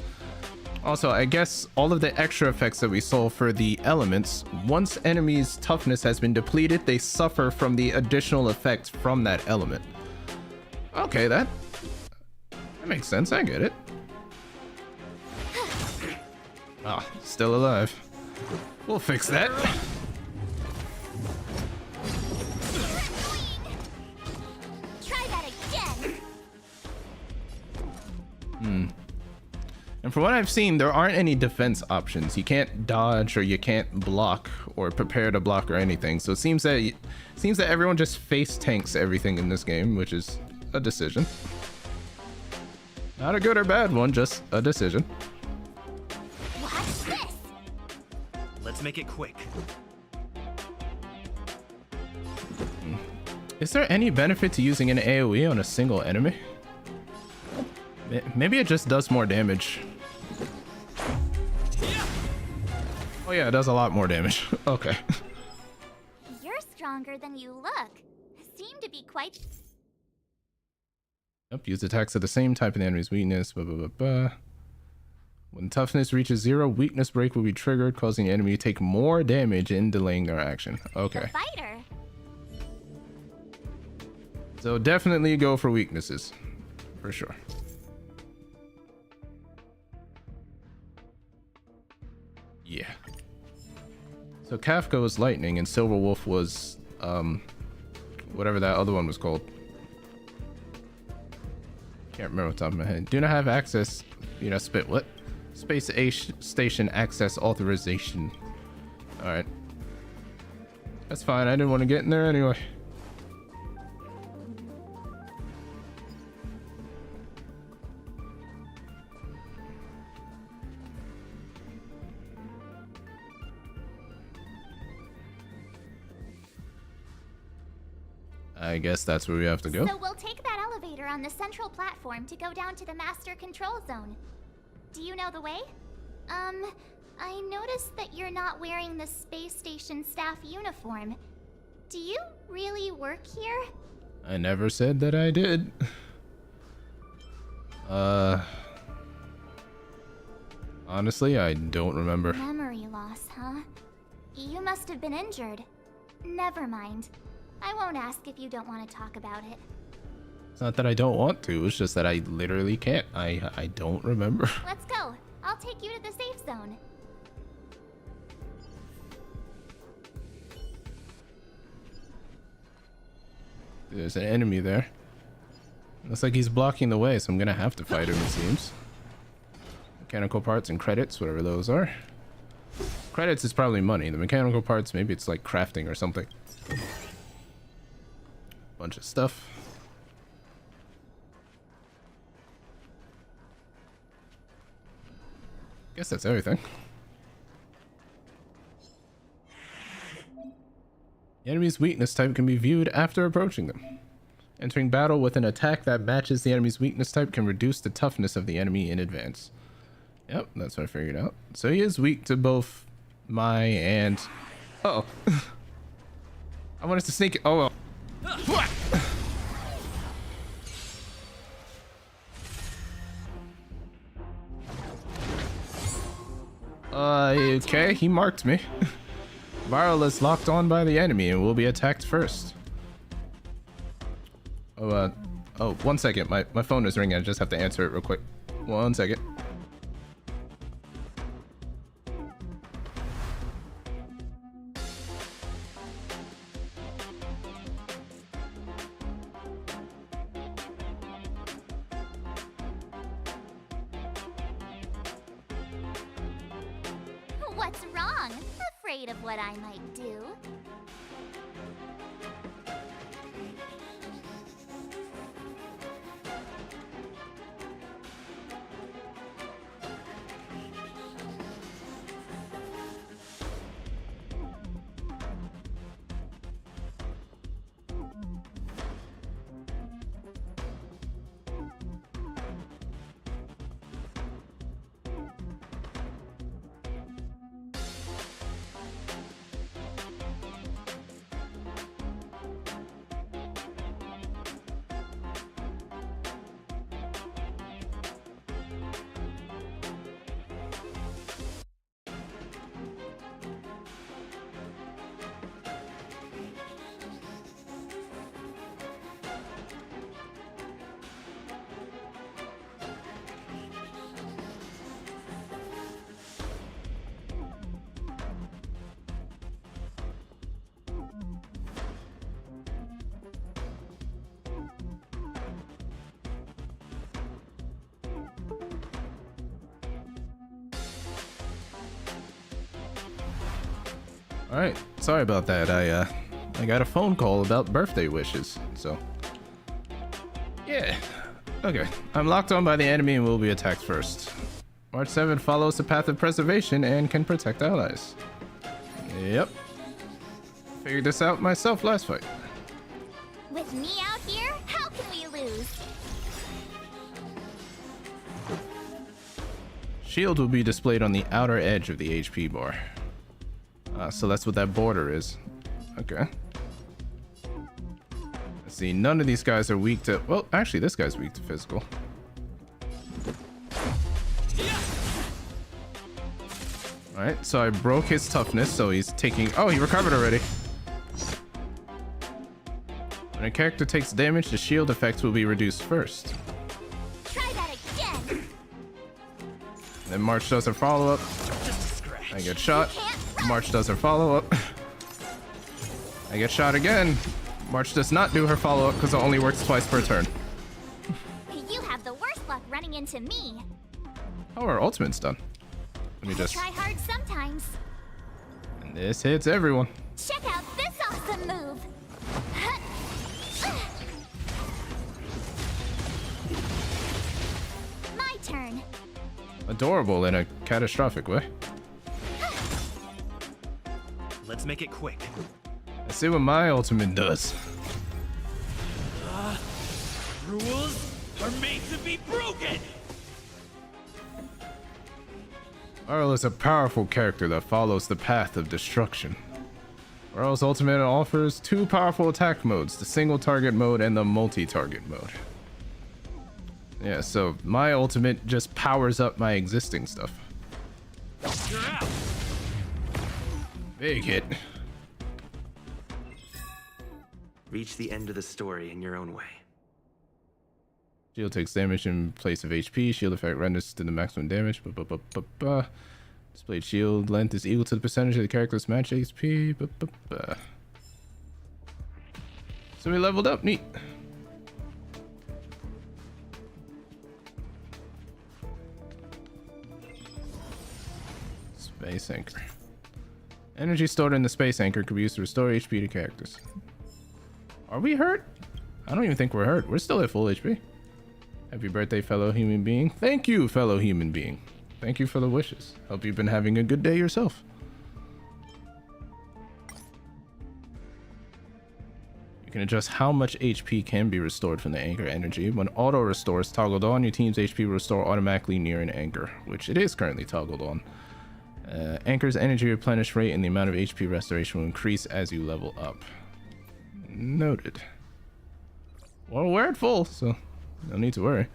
Also, I guess all of the extra effects that we saw for the elements, once enemies' toughness has been depleted, they suffer from the additional effects from that element. Okay, that makes sense. I get it. Ah, still alive. We'll fix that. Try that again. And from what I've seen, there aren't any defense options. You can't dodge or you can't block or prepare to block or anything. So it seems that everyone just face tanks everything in this game, which is a decision. Not a good or bad one, just a decision. Watch this. Let's make it quick. Is there any benefit to using an AoE on a single enemy? Maybe it just does more damage. Oh yeah, it does a lot more damage. Okay. You're stronger than you look. Seem to be quite... Yep, use attacks of the same type of the enemy's weakness. Blah, blah, blah, blah. When toughness reaches 0, weakness break will be triggered, causing the enemy to take more damage and delaying their action. Okay. The fighter. So definitely go for weaknesses. For sure. Yeah. So Kafka was lightning and Silver Wolf was whatever that other one was called. Can't remember off the top of my head. Do not have access. Spit what? Space station access authorization. Alright. That's fine. I didn't want to get in there anyway. I guess that's where we have to go. So we'll take that elevator on the central platform to go down to the master control zone. Do you know the way? I noticed that you're not wearing the space station staff uniform. Do you really work here? I never said that I did. Honestly, I don't remember. Memory loss, huh? You must have been injured. Never mind. I won't ask if you don't want to talk about it. It's not that I don't want to, it's just that I literally can't. I don't remember. Let's go. I'll take you to the safe zone. There's an enemy there. Looks like he's blocking the way, so I'm gonna have to fight him, it seems. Mechanical parts and credits, whatever those are. Credits is probably money. The mechanical parts, maybe it's like crafting or something. Bunch of stuff. Guess that's everything. The enemy's weakness type can be viewed after approaching them. Entering battle with an attack that matches the enemy's weakness type can reduce the toughness of the enemy in advance. Yep, that's what I figured out. So he is weak to both my and... Uh-oh. I wanted to sneak it. Oh, well. Okay, he marked me. Viral is locked on by the enemy and will be attacked first. Oh, 1 second. My phone is ringing. I just have to answer it real quick. 1 second. What's wrong? Afraid of what I might do? Alright, sorry about that. I got a phone call about birthday wishes, so. Yeah. Okay, I'm locked on by the enemy and will be attacked first. March 7 follows the path of preservation and can protect allies. Yep. Figured this out myself last fight. With me out here, how can we lose? Shield will be displayed on the outer edge of the HP bar. So that's what that border is. Okay. Let's see, none of these guys are weak to... Well, actually, this guy's weak to physical. Alright, so I broke his toughness, so he's taking... Oh, he recovered already. When a character takes damage, the shield effects will be reduced first. Try that again. Then March does her follow-up. I get shot. March does her follow-up. I get shot again. March does not do her follow-up because it only works twice per turn. You have the worst luck running into me. Oh, our ultimate's done. Let me just... Try hard sometimes. And this hits everyone. Check out this awesome move. My turn. Adorable in a catastrophic way. Let's make it quick. Let's see what my ultimate does. Rules are made to be broken! Arl is a powerful character that follows the path of destruction. Arl's ultimate offers two powerful attack modes, the single target mode and the multi-target mode. Yeah, so my ultimate just powers up my existing stuff. You're out! Big hit. Reach the end of the story in your own way. Shield takes damage in place of HP. Shield effect renders to the maximum damage. Displayed shield length is equal to the percentage of the character's match HP. So we leveled up. Neat. Space Anchor. Energy stored in the Space Anchor could be used to restore HP to characters. Are we hurt? I don't even think we're hurt. We're still at full HP. Happy birthday, fellow human being. Thank you, fellow human being. Thank you for the wishes. Hope you've been having a good day yourself. You can adjust how much HP can be restored from the anchor energy. When auto restore is toggled on, your team's HP will restore automatically near an anchor, which it is currently toggled on. Anchor's energy replenish rate and the amount of HP restoration will increase as you level up. Noted. Well, we're at full, so no need to worry.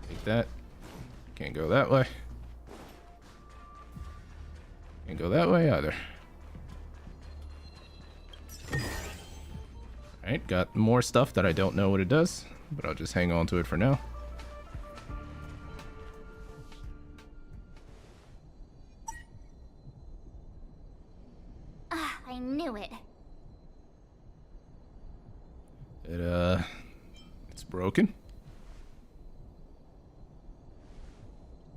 Take that. Can't go that way. Can't go that way either. Alright, got more stuff that I don't know what it does, but I'll just hang on to it for now. I knew it. It's broken.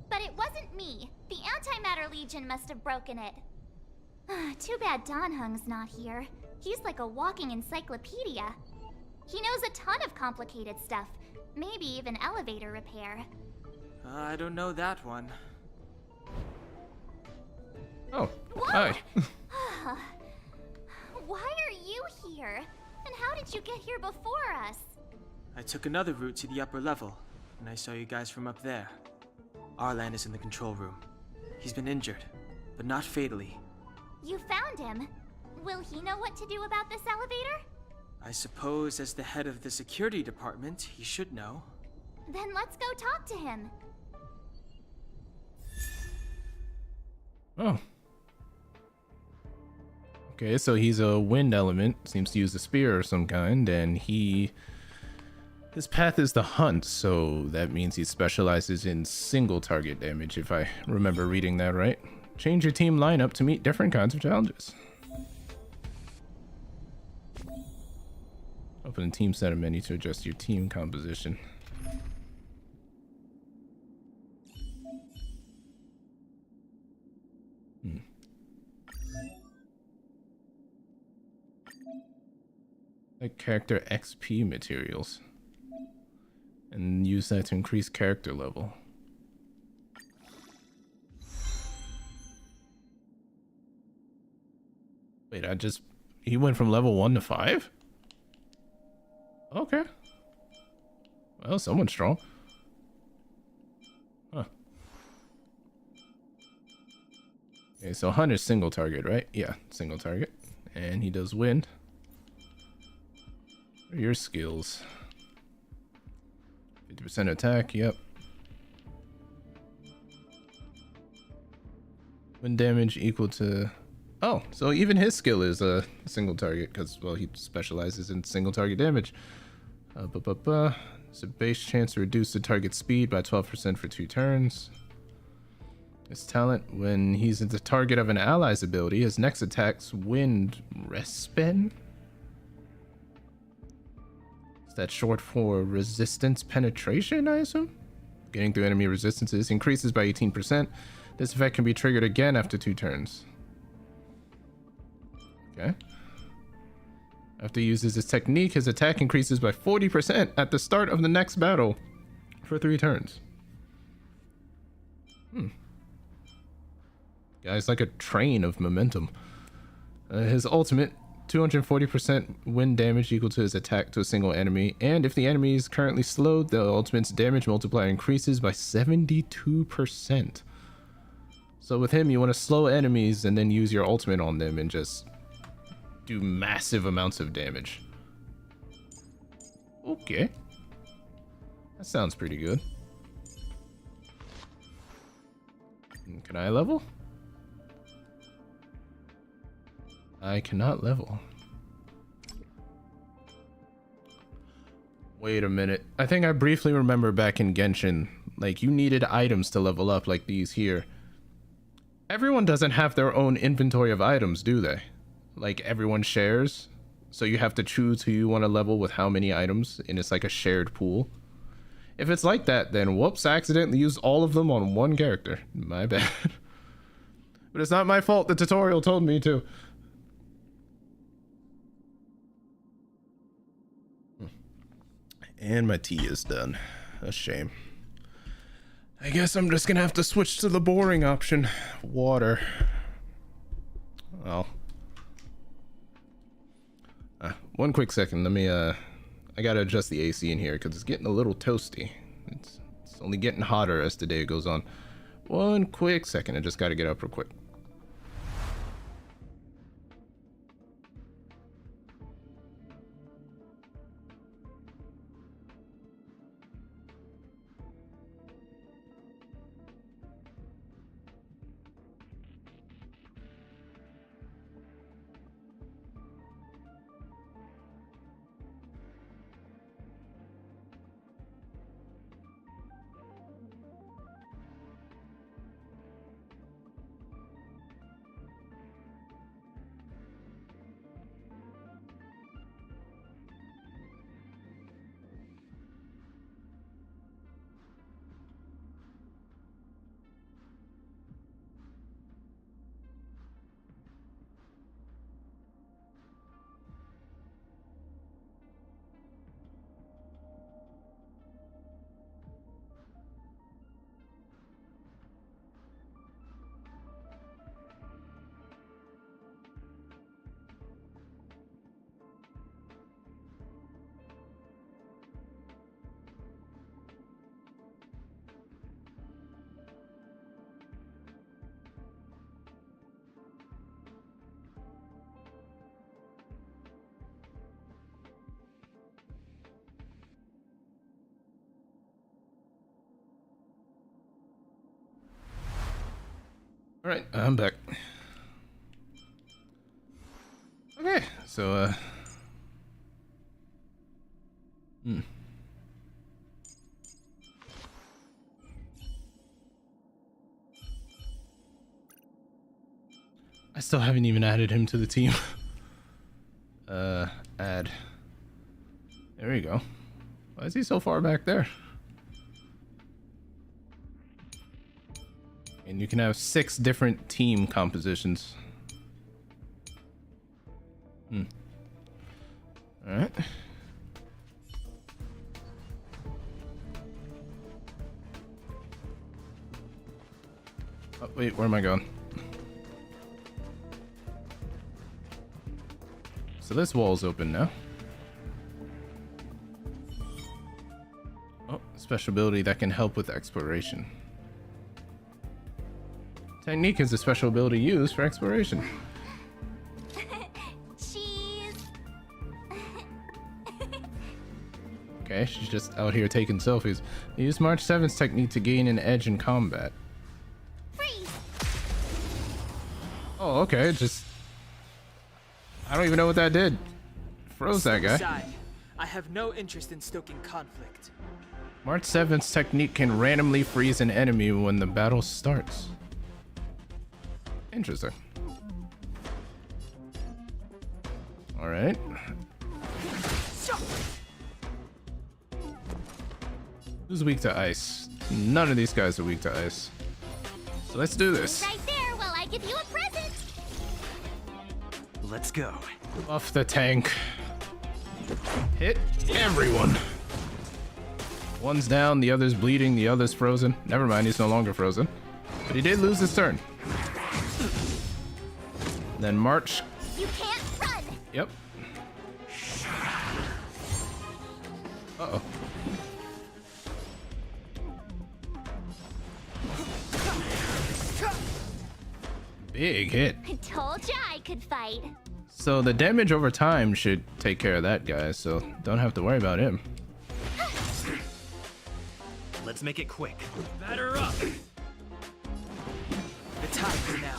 But it wasn't me. The Antimatter Legion must have broken it. Too bad Don Hung's not here. He's like a walking encyclopedia. He knows a ton of complicated stuff. Maybe even elevator repair. I don't know that one. Oh, Whoa! hi. Why are you here? And how did you get here before us? I took another route to the upper level, and I saw you guys from up there. Arlan is in the control room. He's been injured, but not fatally. You found him. Will he know what to do about this elevator? I suppose as the head of the security department, he should know. Then let's go talk to him. Oh. Okay, so he's a wind element, seems to use a spear of some kind, and his path is the hunt, so that means he specializes in single target damage, if I remember reading that right. Change your team lineup to meet different kinds of challenges. Open the team center menu to adjust your team composition. Like character XP materials. And use that to increase character level. Wait, he went from level 1 to 5? Okay. Well, someone's strong. Huh. Okay, so Hunter's single target, right? Yeah, single target. And he does wind. What are your skills? 50% attack, yep. Wind damage equal to... Oh, so even his skill is a single target, because, well, he specializes in single target damage. It's a base chance to reduce the target speed by 12% for 2 turns. His talent, when he's the target of an ally's ability, his next attack's wind respen? Is that short for resistance penetration, I assume? Getting through enemy resistances increases by 18%. This effect can be triggered again after 2 turns. Okay. After he uses this technique, his attack increases by 40% at the start of the next battle for 3 turns. Guy's like a train of momentum. His ultimate, 240% wind damage equal to his attack to a single enemy, and if the enemy is currently slowed, the ultimate's damage multiplier increases by 72%. So with him, you want to slow enemies and then use your ultimate on them and just do massive amounts of damage. Okay. That sounds pretty good. Can I level? I cannot level. Wait a minute. I think I briefly remember back in Genshin, like you needed items to level up like these here. Everyone doesn't have their own inventory of items, do they? Like everyone shares, so you have to choose who you want to level with how many items, and it's like a shared pool. If it's like that, then whoops, I accidentally used all of them on one character. My bad. But it's not my fault, the tutorial told me to. And my tea is done. A shame. I guess I'm just gonna have to switch to the boring option. Water. Well. One quick second, let me, I gotta adjust the AC in here because it's getting a little toasty. It's only getting hotter as the day goes on. One quick second, I just gotta get up real quick. Alright, I'm back. Okay, so, I still haven't even added him to the team. Add. There we go. Why is he so far back there? And you can have 6 different team compositions. Alright. Oh, wait, where am I going? So this wall's open now. Oh, special ability that can help with exploration. Technique is a special ability used for exploration. Cheese. Okay, she's just out here taking selfies. Use March 7th's technique to gain an edge in combat. Freeze. Oh, okay, just... I don't even know what that did. Froze that guy. Aside, I have no interest in stoking conflict. March 7th's technique can randomly freeze an enemy when the battle starts. Interesting. Alright. Who's weak to ice? None of these guys are weak to ice. So let's do this. Right there while I give you a present. Let's go. Buff the tank. Hit everyone. One's down, the other's bleeding, the other's frozen. Never mind, he's no longer frozen. But he did lose his turn. Then March. You can't run. Yep. Uh-oh. Big hit. I told ya I could fight. So the damage over time should take care of that guy, so don't have to worry about him. Let's make it quick. Batter up! The time is now.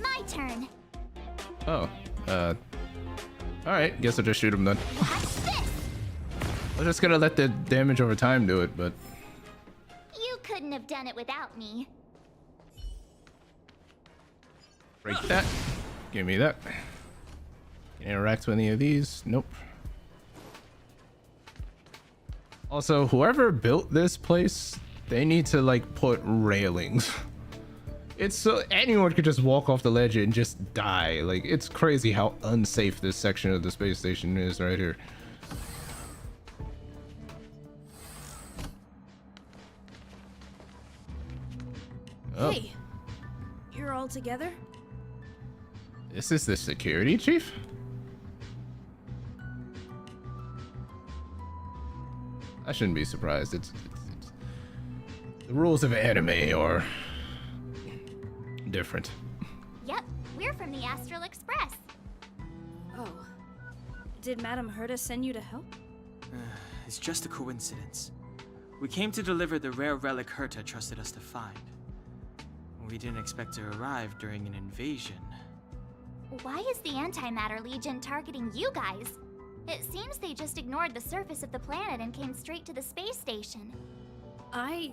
My turn. Oh, alright, guess I'll just shoot him then. Watch this. I'm just gonna let the damage over time do it, but... You couldn't have done it without me. Break that. Give me that. Can interact with any of these? Nope. Also, whoever built this place, they need to like put railings. It's so anyone could just walk off the ledge and just die. Like, it's crazy how unsafe this section of the space station is right here. Oh, Hey, you're all together? this is the security chief? I shouldn't be surprised. It's the rules of anime are different. Yep, we're from the Astral Express. Oh. Did Madame Herta send you to help? It's just a coincidence. We came to deliver the rare relic Herta trusted us to find. We didn't expect to arrive during an invasion. Why is the Antimatter Legion targeting you guys? It seems they just ignored the surface of the planet and came straight to the space station. I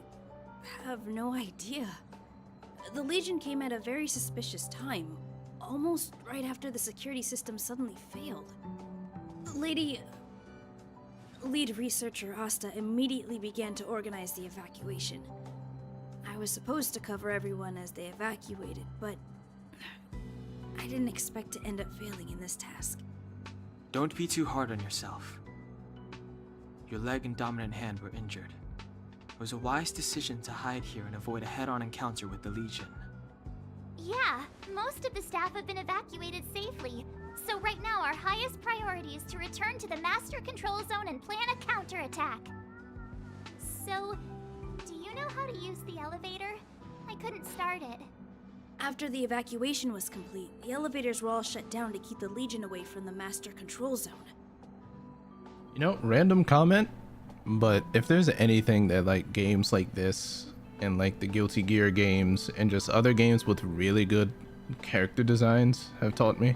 have no idea. The Legion came at a very suspicious time, almost right after the security system suddenly failed. Lead researcher Asta immediately began to organize the evacuation. I was supposed to cover everyone as they evacuated, but I didn't expect to end up failing in this task. Don't be too hard on yourself. Your leg and dominant hand were injured. It was a wise decision to hide here and avoid a head-on encounter with the Legion. Yeah, most of the staff have been evacuated safely. So right now our highest priority is to return to the Master Control Zone and plan a counterattack. So, do you know how to use the elevator? I couldn't start it. After the evacuation was complete, the elevators were all shut down to keep the Legion away from the Master Control Zone. You know, random comment, but if there's anything that like games like this and like the Guilty Gear games and just other games with really good character designs have taught me,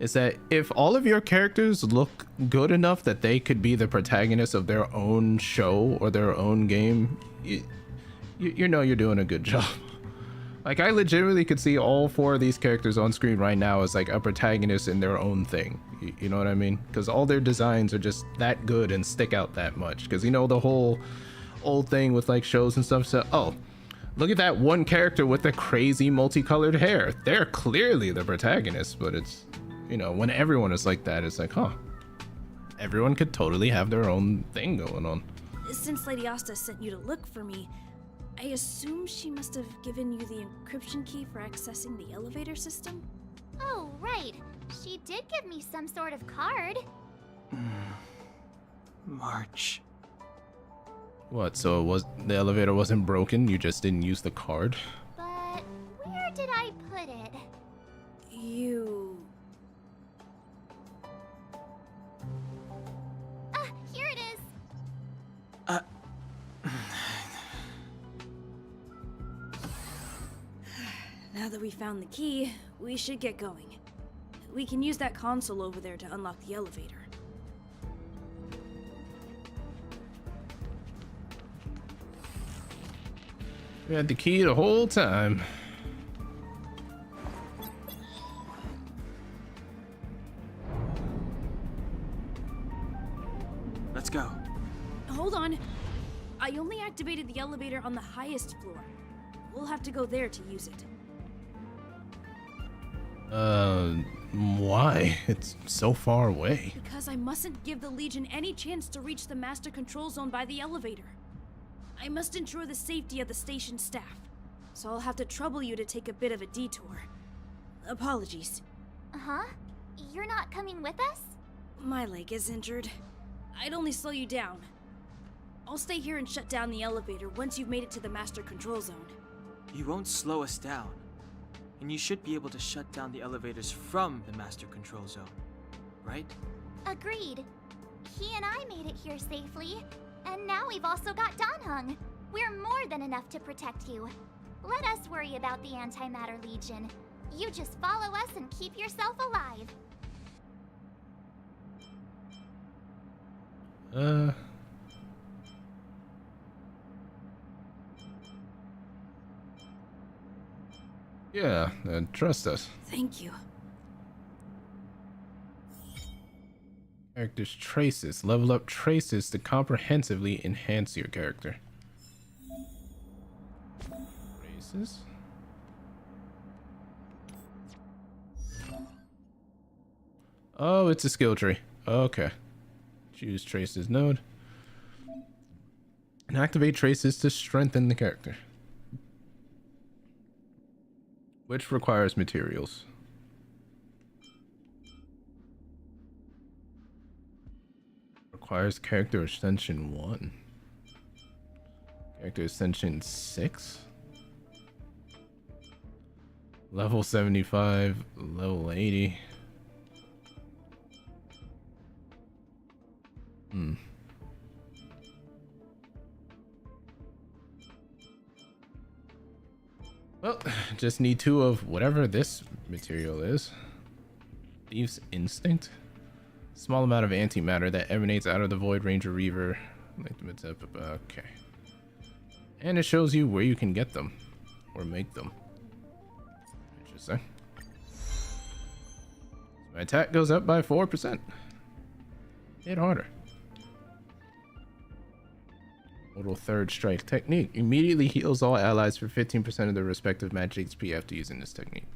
is that if all of your characters look good enough that they could be the protagonists of their own show or their own game, you know you're doing a good job. Like, I legitimately could see all 4 of these characters on screen right now as like a protagonist in their own thing. You know what I mean? Because all their designs are just that good and stick out that much. Because, you know, the whole old thing with like shows and stuff. So, oh, Look at that one character with the crazy multicolored hair. They're clearly the protagonist, but it's, you know, when everyone is like that, it's like, huh, everyone could totally have their own thing going on. Since Lady Asta sent you to look for me, I assume she must have given you the encryption key for accessing the elevator system? Oh, right. She did give me some sort of card. March. What, so it was, the elevator wasn't broken, you just didn't use the card? But where did I put it? You... Here it is. Now that we found the key, we should get going. We can use that console over there to unlock the elevator. We had the key the whole time. Let's go. Hold on. I only activated the elevator on the highest floor. We'll have to go there to use it. Why? It's so far away. Because I mustn't give the Legion any chance to reach the master control zone by the elevator. I must ensure the safety of the station staff, so I'll have to trouble you to take a bit of a detour. Apologies. Huh? You're not coming with us? My leg is injured. I'd only slow you down. I'll stay here and shut down the elevator once you've made it to the master control zone. You won't slow us down. And you should be able to shut down the elevators from the master control zone, right? Agreed. He and I made it here safely, and now we've also got Danhung. We're more than enough to protect you. Let us worry about the Antimatter Legion. You just follow us and keep yourself alive. Yeah, trust us. Thank you. Character's traces. Level up traces to comprehensively enhance your character. Traces? Oh, it's a skill tree. Okay. Choose traces node. And activate traces to strengthen the character. Which requires materials. Requires character extension 1. Character extension 6. Level 75, level 80. Well, just need 2 of whatever this material is. Thieves' Instinct. Small amount of antimatter that emanates out of the Void Ranger Reaver. Okay. And it shows you where you can get them. Or make them. Interesting. My attack goes up by 4%. Hit harder. Total third strike technique. Immediately heals all allies for 15% of their respective magic HP after using this technique.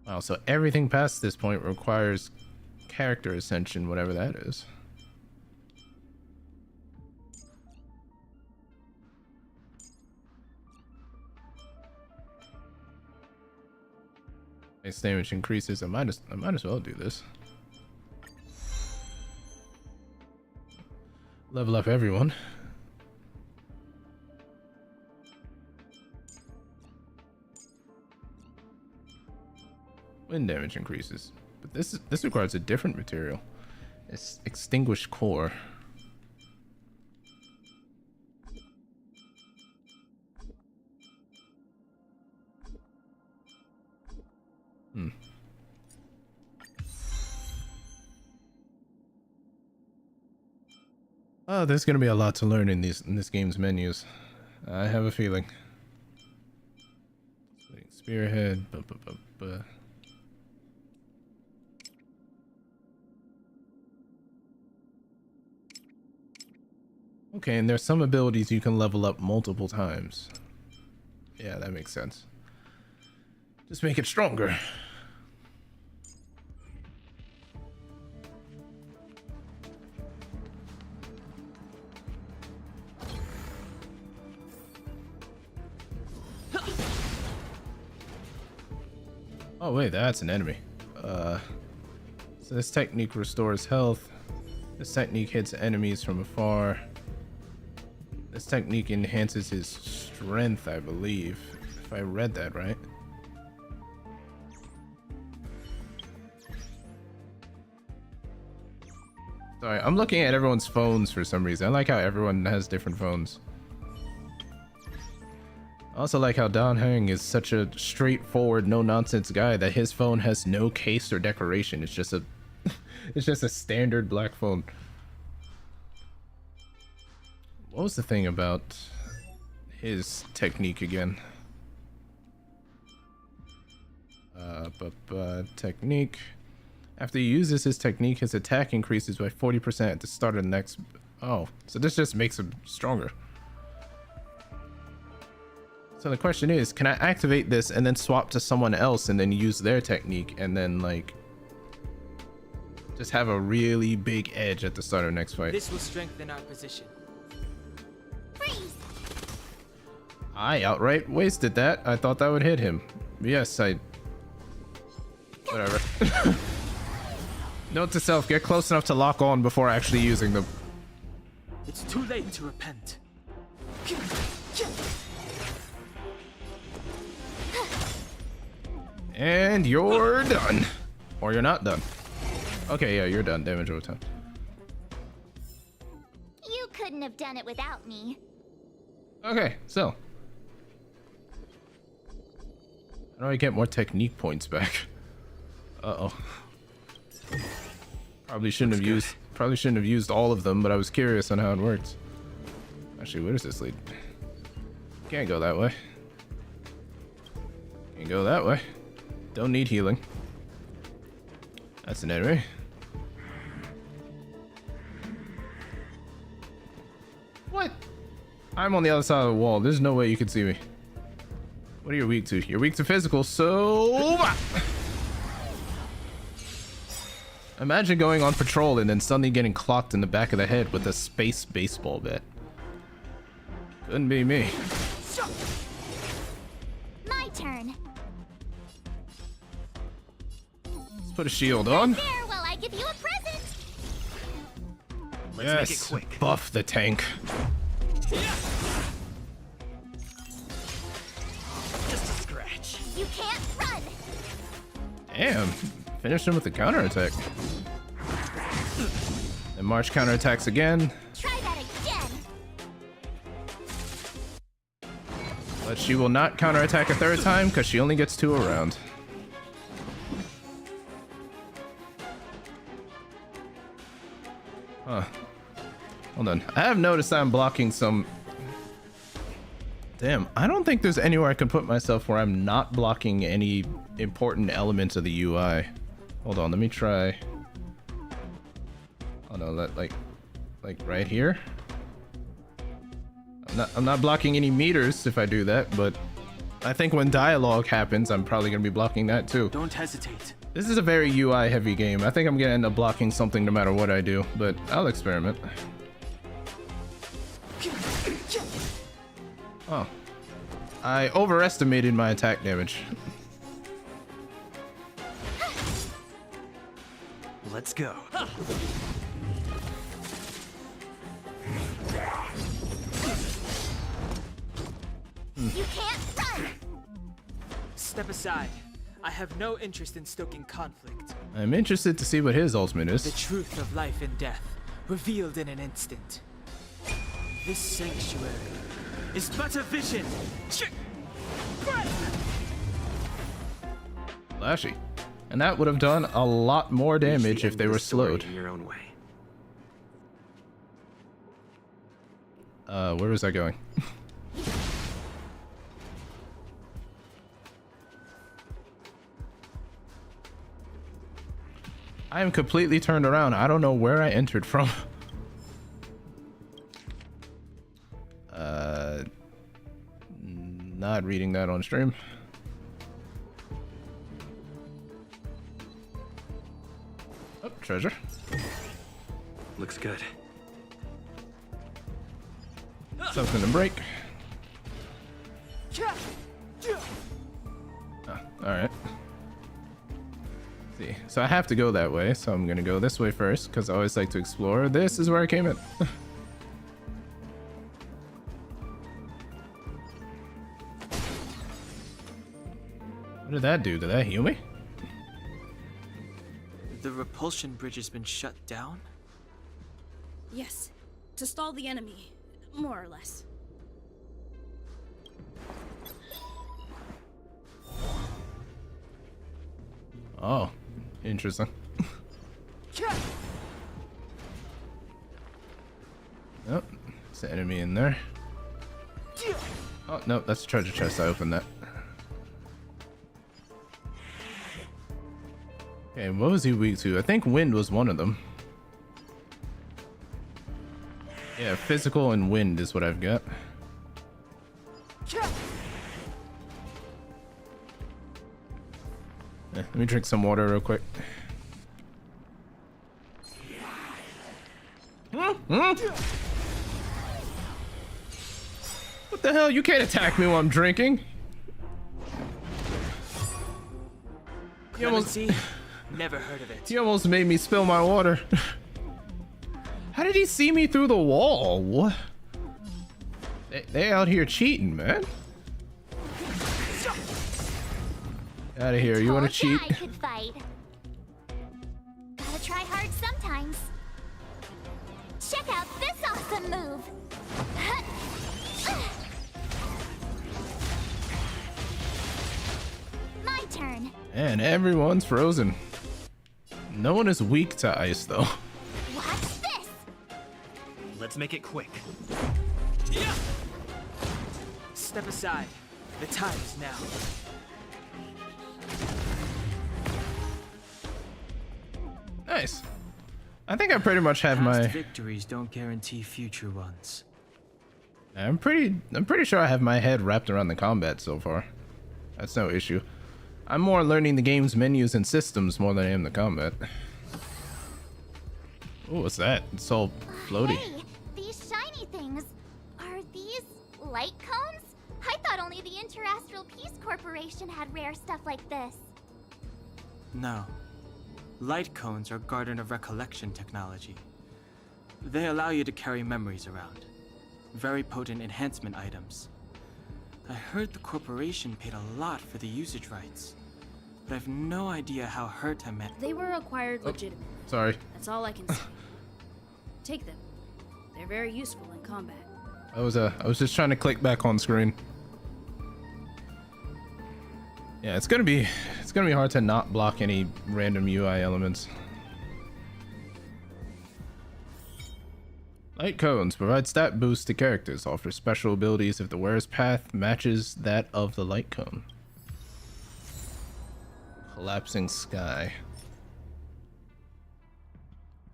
Wow, so everything past this point requires character ascension, whatever that is. Base damage increases. I might as well do this. Level up everyone. Wind damage increases, but this requires a different material. It's extinguished core. Oh, there's gonna be a lot to learn in this game's menus. I have a feeling. Spearhead. Okay, and there's some abilities you can level up multiple times. Yeah, that makes sense. Just make it stronger. Oh wait, that's an enemy. So this technique restores health. This technique hits enemies from afar. This technique enhances his strength, I believe, if I read that right. Sorry, I'm looking at everyone's phones for some reason. I like how everyone has different phones. I also like how Don Hang is such a straightforward, no-nonsense guy that his phone has no case or decoration. It's just a it's just a standard black phone. What was the thing about his technique again? Technique. After he uses his technique, his attack increases by 40% at the start of the next... Oh, so this just makes him stronger. So the question is, can I activate this and then swap to someone else and then use their technique and then, like, just have a really big edge at the start of the next fight? This will strengthen our position. Freeze! I outright wasted that. I thought that would hit him. Yes, I... Whatever. Note to self, get close enough to lock on before actually using them. It's too late to repent. And you're done. Or you're not done. Okay, yeah, you're done. Damage over time. You couldn't have done it without me. Okay, so. How do I get more technique points back? Uh-oh. Probably shouldn't have used all of them, but I was curious on how it works. Actually, where does this lead? Can't go that way. Can't go that way. Don't need healing. That's an enemy. What? I'm on the other side of the wall. There's no way you can see me. What are you weak to? You're weak to physical, so... Imagine going on patrol and then suddenly getting clocked in the back of the head with a space baseball bat. Couldn't be me. My turn. Let's put a shield on. There while I give you a present. Let's make it quick. Buff the tank. Just a scratch. You can't run. Damn. Finished him with the counterattack. And March counterattacks again. Try that again. But she will not counterattack a third time because she only gets 2 around. Huh. Hold on. I have noticed I'm blocking some... Damn, I don't think there's anywhere I can put myself where I'm not blocking any important elements of the UI. Hold on, let me try. Oh no, like right here. I'm not blocking any meters if I do that, but I think when dialogue happens, I'm probably gonna be blocking that too. Don't hesitate. This is a very UI heavy game. I think I'm gonna end up blocking something no matter what I do, but I'll experiment. Oh. I overestimated my attack damage. Let's go. You can't run. Step aside. I have no interest in stoking conflict. I'm interested to see what his ultimate The is. truth of life and death, revealed in an instant. This sanctuary is but a vision. Flashy. And that would have done a lot more damage if they were slowed. In your own way. Where was I going? I am completely turned around. I don't know where I entered from. Not reading that on stream. Oh, treasure. Looks good. Something to break. Oh, alright. See, so I have to go that way, so I'm gonna go this way first, because I always like to explore. This is where I came in. What did that do? Did that heal me? The repulsion bridge has been shut down? Yes, to stall the enemy, more or less. Oh, interesting. Oh, it's the enemy in there. Oh, no, that's a treasure chest. I opened that. Okay, what was he weak to? I think wind was one of them. Yeah, physical and wind is what I've got. Let me drink some water real quick. What the hell? You can't attack me while I'm drinking. You almost, never heard of it. he almost made me spill my water. How did he see me through the wall? What? They out here cheating, man. Out of here. You want to cheat? I could fight. Gotta try hard sometimes. Check out this awesome move. My turn. And everyone's frozen. No one is weak to ice, though. Watch this. Let's make it quick. Yeah. Step aside. The time is now. Nice. I think I pretty much have Past my. victories don't guarantee future ones. I'm pretty sure I have my head wrapped around the combat so far. That's no issue. I'm more learning the game's menus and systems more than I am the combat. Oh, what's that? It's all floaty. Hey, these shiny things. Are these light cones? I thought only the Interastral Peace Corporation had rare stuff like this. No. Light cones are Garden of Recollection technology. They allow you to carry memories around. Very potent enhancement items. I heard the corporation paid a lot for the usage rights, but I've no idea how Herta meant. They were acquired legitimately. Sorry. That's all I can say. Take them. They're very useful in combat. I was just trying to click back on screen. Yeah, it's gonna be hard to not block any random UI elements. Light cones provide stat boosts to characters, offer special abilities if the wearer's path matches that of the light cone. Collapsing sky.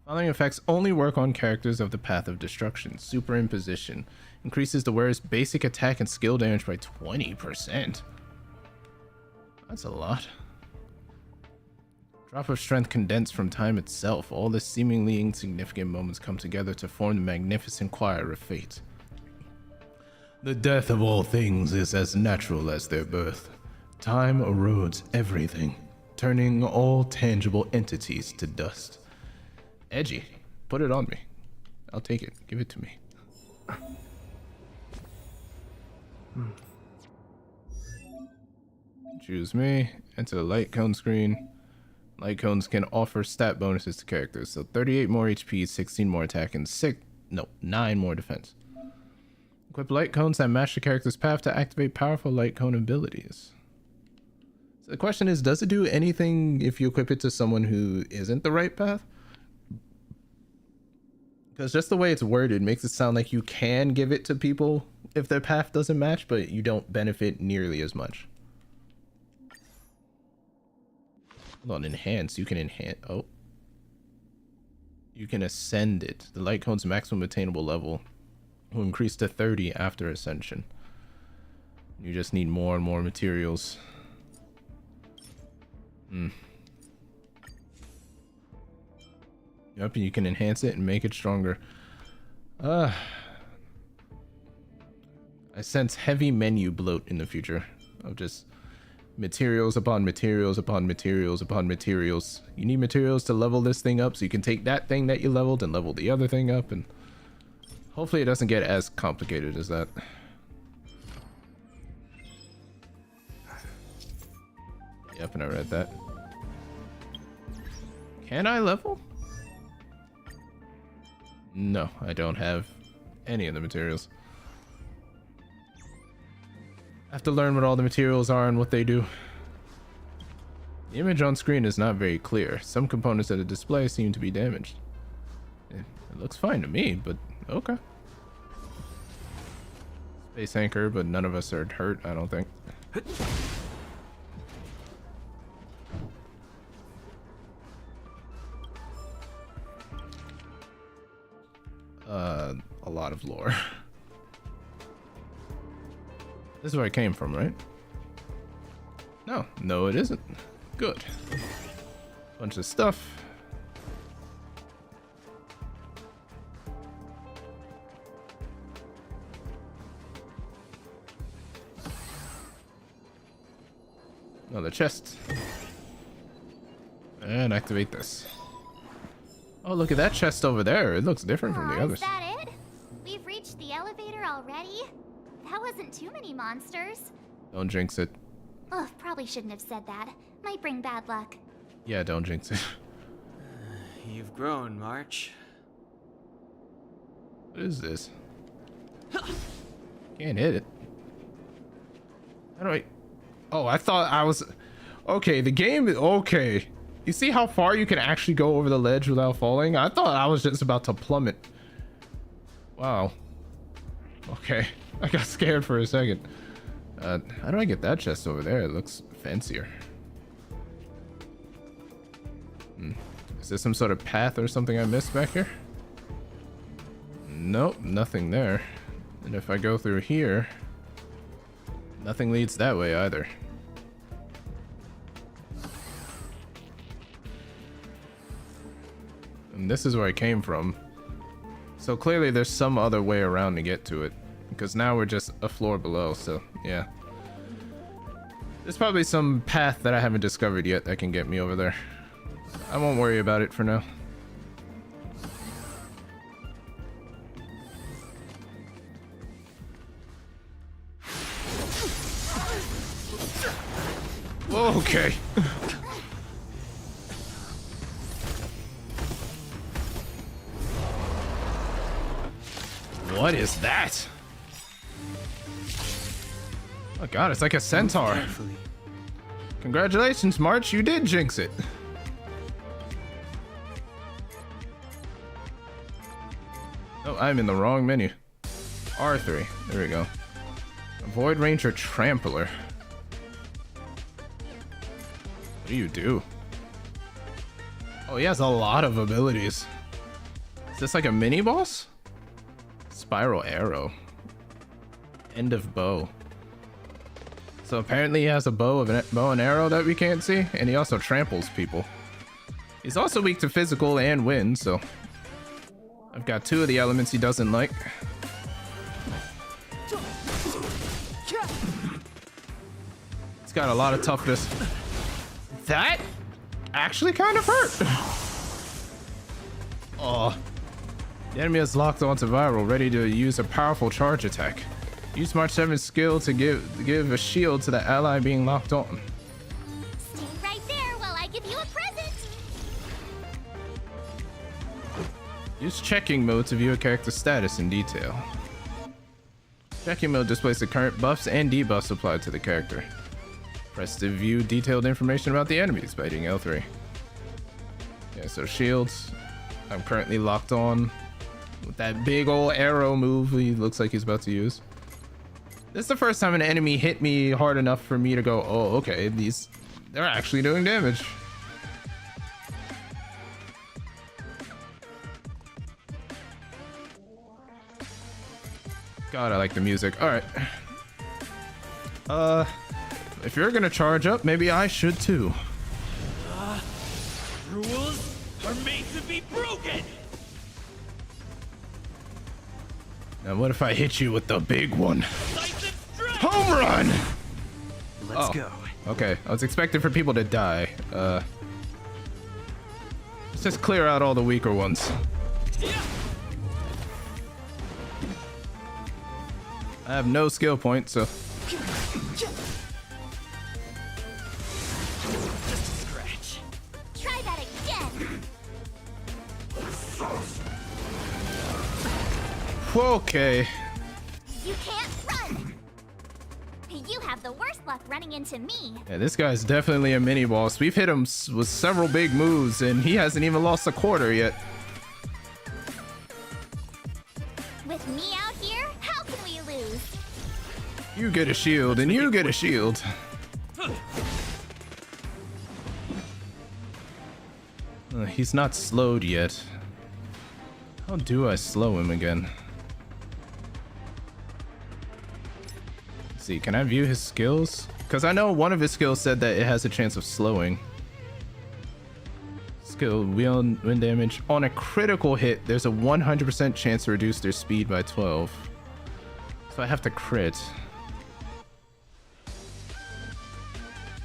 Following effects only work on characters of the path of destruction. Superimposition increases the wearer's basic attack and skill damage by 20%. That's a lot. Drop of strength condensed from time itself. All the seemingly insignificant moments come together to form the magnificent choir of fate. The death of all things is as natural as their birth. Time erodes everything, turning all tangible entities to dust. Edgy. Put it on me. I'll take it. Give it to me. Choose me. Enter the light cone screen. Light cones can offer stat bonuses to characters. So 38 more HP, 16 more attack, and 9 more defense. Equip light cones that match the character's path to activate powerful light cone abilities. So the question is, does it do anything if you equip it to someone who isn't the right path? Because just the way it's worded makes it sound like you can give it to people if their path doesn't match, but you don't benefit nearly as much. Hold on, enhance. You can enhance. Oh. You can ascend it. The light cone's maximum attainable level will increase to 30 after ascension. You just need more and more materials. Yep, and you can enhance it and make it stronger. I sense heavy menu bloat in the future of just materials upon materials upon materials upon materials. You need materials to level this thing up so you can take that thing that you leveled and level the other thing up, and hopefully it doesn't get as complicated as that. Yep, and I read that. Can I level? No, I don't have any of the materials. I have to learn what all the materials are and what they do. The image on screen is not very clear. Some components of the display seem to be damaged. It looks fine to me, but okay. Space anchor, but none of us are hurt, I don't think. A lot of lore. This is where I came from, right? No, it isn't. Good. Bunch of stuff. Another chest. And activate this. Oh, look at that chest over there. It looks different from the others. Is that it? We've reached the elevator already? That wasn't too many monsters. Don't jinx it. Ugh, probably shouldn't have said that. Might bring bad luck. Yeah, don't jinx it. You've grown, March. What is this? Can't hit it. How do I... Oh, I thought I was... Okay, the game is... Okay. You see how far you can actually go over the ledge without falling? I thought I was just about to plummet. Wow. Okay. I got scared for a second. How do I get that chest over there? It looks fancier. Is this some sort of path or something I missed back here? Nope, nothing there. And if I go through here, nothing leads that way either. And this is where I came from. So clearly there's some other way around to get to it, because now we're just a floor below, so yeah. There's probably some path that I haven't discovered yet that can get me over there. I won't worry about it for now. Okay. What is that? Oh god, it's like a centaur. Congratulations, March, you did jinx it. Oh, I'm in the wrong menu. R3, there we go. Void Ranger Trampler. What do you do? Oh, he has a lot of abilities. Is this like a mini boss? Spiral arrow. End of bow. So apparently he has a bow and arrow that we can't see, and he also tramples people. He's also weak to physical and wind, so I've got two of the elements he doesn't like. He's got a lot of toughness. That actually kind of hurt. Oh. The enemy is locked onto viral, ready to use a powerful charge attack. Use March 7's skill to give a shield to the ally being locked on. Stay right there while I give you a present. Use checking mode to view a character's status in detail. Checking mode displays the current buffs and debuffs applied to the character. Press to view detailed information about the enemies by hitting L3. Okay, so shields. I'm currently locked on with that big old arrow move he looks like he's about to use. This is the first time an enemy hit me hard enough for me to go, oh, okay, they're actually doing damage. God, I like the music. All right. If you're gonna charge up, maybe I should too. Rules are made to be broken! Now what if I hit you with the big one? Decisive strike! Home run! Let's go. Okay, I was expecting for people to die. Let's just clear out all the weaker ones. I have no skill points, so... Try that again. Okay. You can't run. You have the worst luck running into me. Yeah, this guy's definitely a mini boss. We've hit him with several big moves, and he hasn't even lost a quarter yet. With me out here, how can we lose? You get a shield, and you get a shield. He's not slowed yet. How do I slow him again? Let's see, can I view his skills? Because I know one of his skills said that it has a chance of slowing. Skill, wind damage. On a critical hit, there's a 100% chance to reduce their speed by 12. So I have to crit.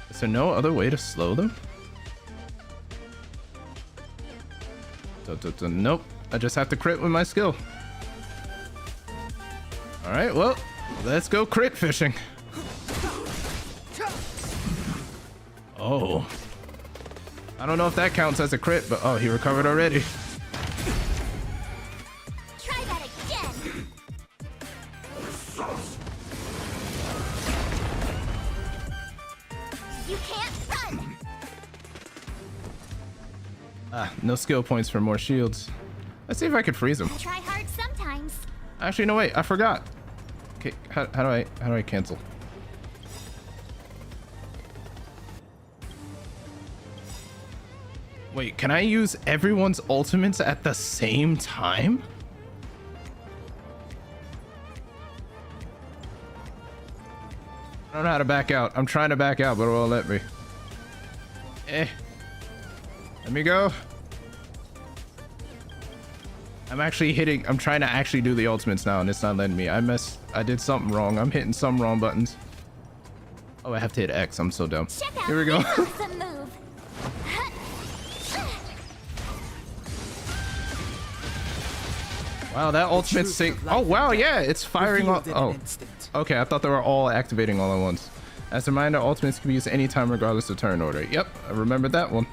Is there no other way to slow them? Nope. I just have to crit with my skill. Alright, well, let's go crit fishing. Oh. I don't know if that counts as a crit, but oh, he recovered already. Try that again. You can't run. Ah, no skill points for more shields. Let's see if I could freeze him. I try hard sometimes. Actually, no, wait, I forgot. Okay, how do I cancel? Wait, can I use everyone's ultimates at the same time? I don't know how to back out. I'm trying to back out, but it won't let me. Let me go. I'm trying to actually do the ultimates now, and it's not letting me. I did something wrong. I'm hitting some wrong buttons. Oh, I have to hit X. I'm so dumb. Here we go. Awesome move. Wow, that ultimate's sick. Oh, wow, yeah, it's firing all. Oh, okay, I thought they were all activating all at once. As a reminder, ultimates can be used anytime regardless of turn order. Yep, I remembered that one.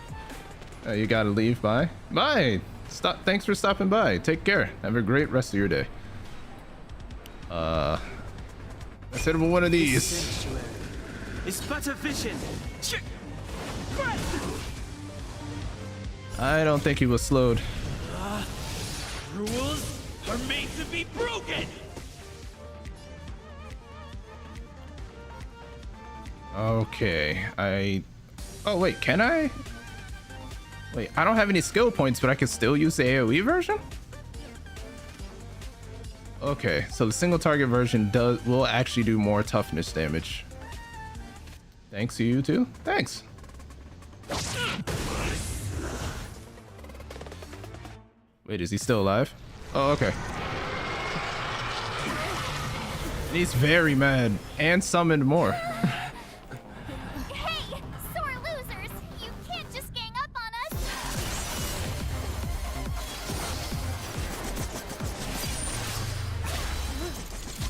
You gotta leave. Bye. Bye. Stop. Thanks for stopping by. Take care. Have a great rest of your day. Let's hit him with one of these. It's butter vision. I don't think he was slowed. Rules are made to be broken! Okay, oh wait, can I? Wait, I don't have any skill points, but I can still use the AoE version? Okay, so the single target version will actually do more toughness damage. Thanks to you too. Thanks. Wait, is he still alive? Oh, okay. And he's very mad and summoned more. Hey, sore losers! You can't just gang up on us!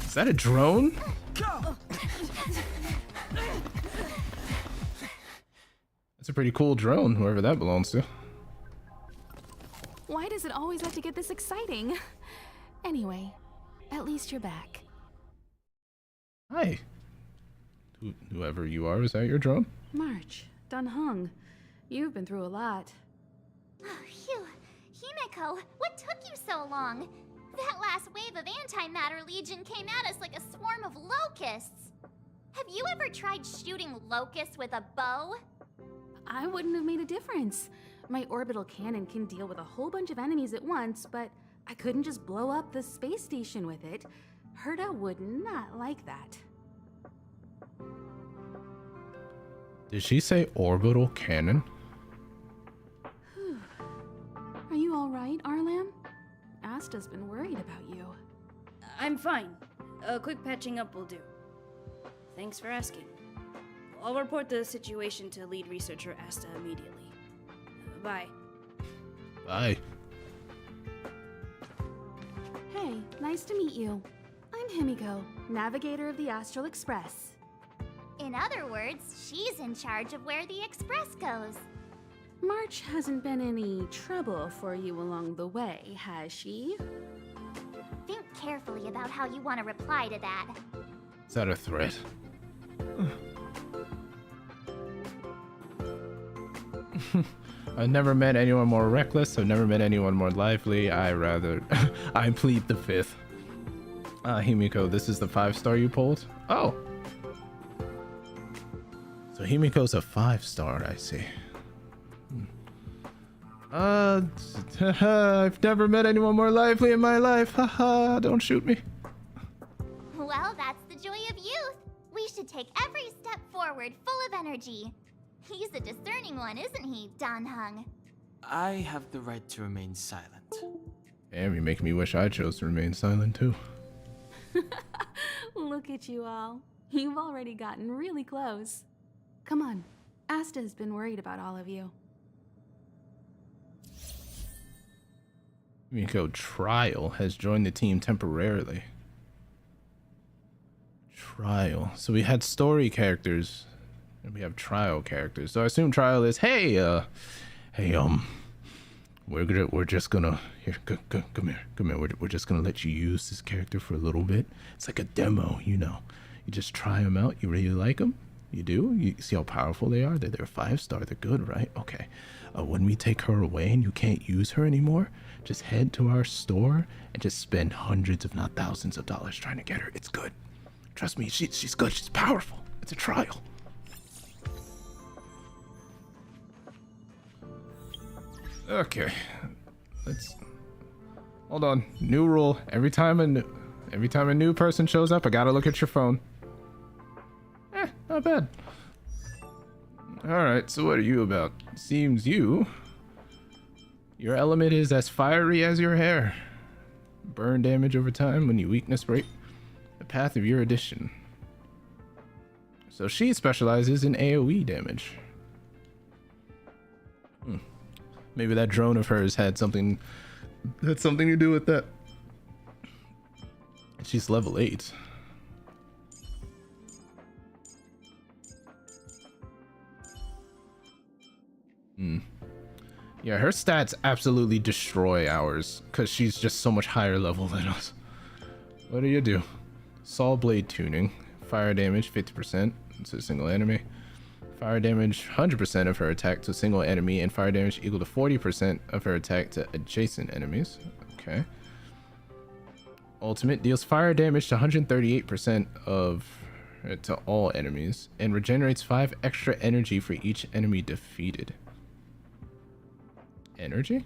Is that a drone? That's a pretty cool drone, whoever that belongs to. Why does it always have to get this exciting? Anyway, at least you're back. Hi. Whoever you are, is that your drone? March, Dunhung, you've been through a lot. Phew. Himeko, what took you so long? That last wave of antimatter legion came at us like a swarm of locusts. Have you ever tried shooting locusts with a bow? I wouldn't have made a difference. My orbital cannon can deal with a whole bunch of enemies at once, but I couldn't just blow up the space station with it. Herta would not like that. Did she say orbital cannon? Are you alright, Arlam? Asta's been worried about you. I'm fine. A quick patching up will do. Thanks for asking. I'll report the situation to lead researcher Asta immediately. Bye. Bye. Hey, nice to meet you. I'm Himiko, navigator of the Astral Express. In other words, she's in charge of where the express goes. March hasn't been any trouble for you along the way, has she? Think carefully about how you want to reply to that. Is that a threat? I've never met anyone more reckless. I've never met anyone more lively. I plead the fifth. Himiko, this is the 5-star you pulled? Oh. So Himiko's a 5-star, I see. I've never met anyone more lively in my life. Haha, don't shoot me. Well, that's the joy of youth. We should take every step forward full of energy. He's a discerning one, isn't he, Dan Hung? I have the right to remain silent. Damn, you make me wish I chose to remain silent too. Look at you all. You've already gotten really close. Come on. Asta's been worried about all of you. Himiko Trial has joined the team temporarily. Trial. So we had story characters and we have trial characters. So I assume Trial is, hey, we're just gonna here, come here. We're just gonna let you use this character for a little bit. It's like a demo, you know. You just try them out. You really like them. You do. You see how powerful they are. They're 5-star. They're good, right? Okay. When we take her away and you can't use her anymore, just head to our store and just spend hundreds, if not thousands, of dollars trying to get her. It's good. Trust me. She's good. She's powerful. It's a trial. Okay. Let's hold on. New rule. Every time a new person shows up, I gotta look at your phone. Not bad. Alright, so what are you about? Seems your element is as fiery as your hair. Burn damage over time when you weakness break. The path of your addition. So she specializes in AoE damage. Maybe that drone of hers had something to do with that. She's level 8. Yeah, her stats absolutely destroy ours because she's just so much higher level than us. What do you do? Saw blade tuning. Fire damage 50% to a single enemy. Fire damage 100% of her attack to a single enemy, and fire damage equal to 40% of her attack to adjacent enemies. Okay. Ultimate deals fire damage to 138% of to all enemies and regenerates 5 extra energy for each enemy defeated. Energy?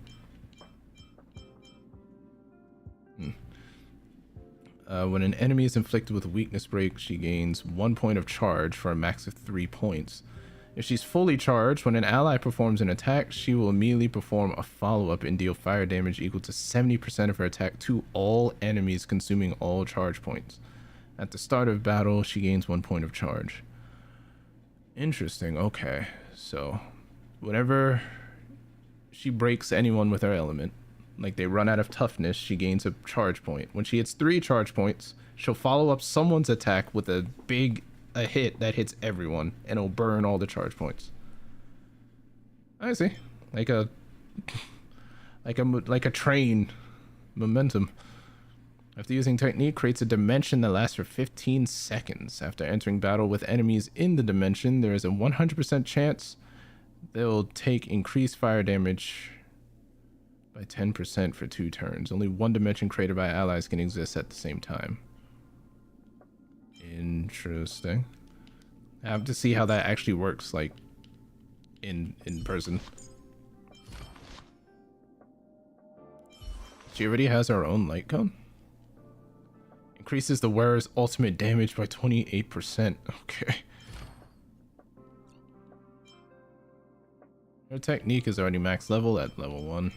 When an enemy is inflicted with a weakness break, she gains 1 point of charge for a max of 3 points. If she's fully charged, when an ally performs an attack, she will immediately perform a follow-up and deal fire damage equal to 70% of her attack to all enemies, consuming all charge points. At the start of battle, she gains 1 point of charge. Interesting. Okay, so whenever she breaks anyone with her element, like they run out of toughness, she gains a charge point. When she hits 3 charge points, she'll follow up someone's attack with a hit that hits everyone, and it'll burn all the charge points. I see. Like a train. Momentum. After using technique, creates a dimension that lasts for 15 seconds. After entering battle with enemies in the dimension, there is a 100% chance they'll take increased fire damage by 10% for 2 turns. Only one dimension created by allies can exist at the same time. Interesting. I have to see how that actually works, like, in person. She already has her own light cone? Increases the wearer's ultimate damage by 28%. Okay. Her technique is already max level at level 1.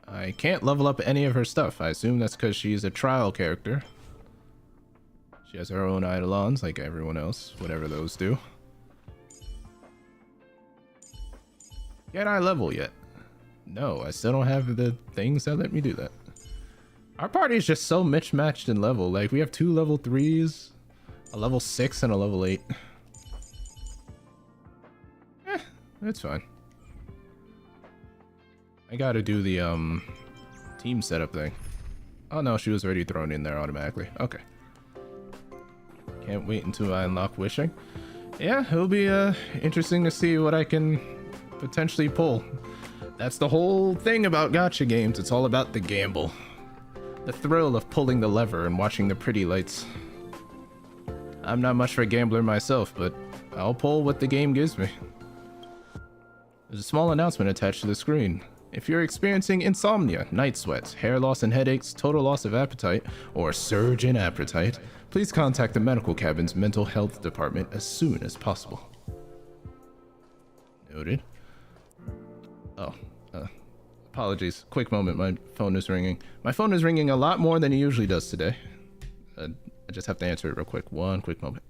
I can't level up any of her stuff. I assume that's because she's a trial character. She has her own eidolons like everyone else, whatever those do. Can I level yet? No, I still don't have the things that let me do that. Our party is just so mismatched in level. Like, we have 2 level 3s, a level 6, and a level 8. That's fine. I gotta do the team setup thing. Oh no, she was already thrown in there automatically. Okay. Can't wait until I unlock wishing. Yeah, it'll be interesting to see what I can potentially pull. That's the whole thing about gacha games. It's all about the gamble. The thrill of pulling the lever and watching the pretty lights. I'm not much of a gambler myself, but I'll pull what the game gives me. There's a small announcement attached to the screen. If you're experiencing insomnia, night sweats, hair loss and headaches, total loss of appetite, or surge in appetite, please contact the medical cabin's mental health department as soon as possible. Noted. Oh, apologies. Quick moment, my phone is ringing. My phone is ringing a lot more than it usually does today. I just have to answer it real quick. One quick moment.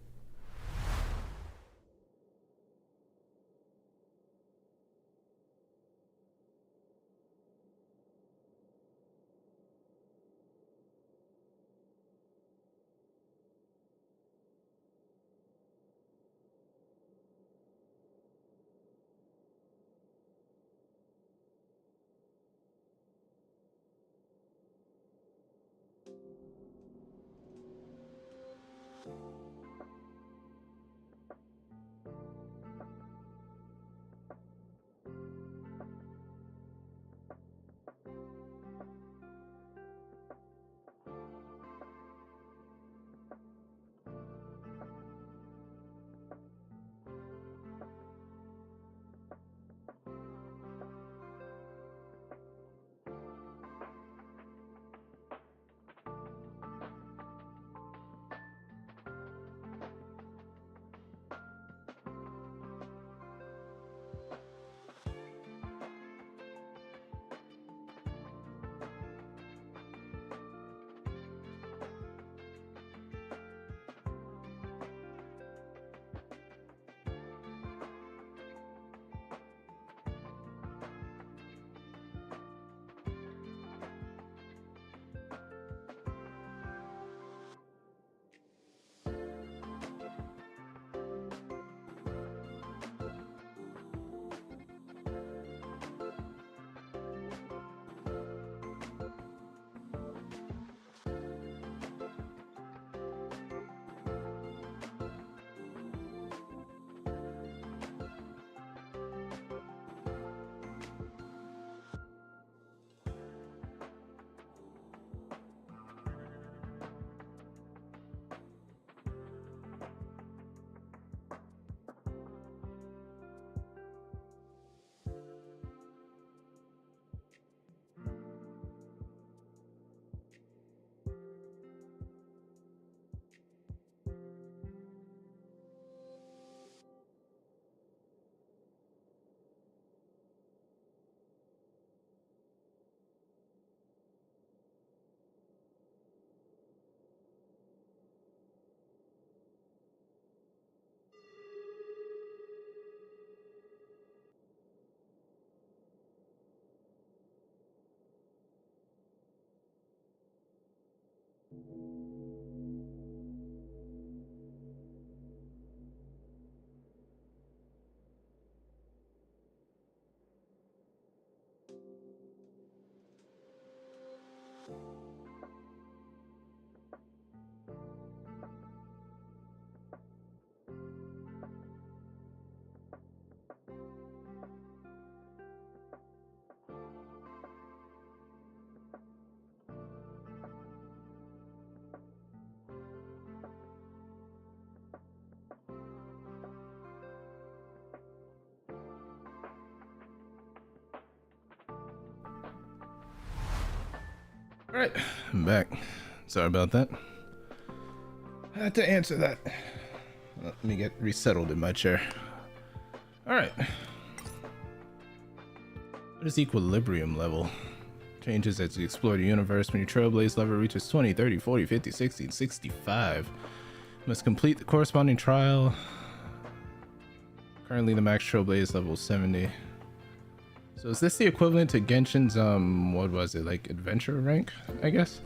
Alright, I'm back. Sorry about that. I had to answer that. Let me get resettled in my chair. Alright. What is equilibrium level? Changes as you explore the universe. When your trailblaze level reaches 20, 30, 40, 50, 60, and 65. Must complete the corresponding trial. Currently the max trailblaze level is 70. So is this the equivalent to Genshin's, what was it, like adventure rank, I guess?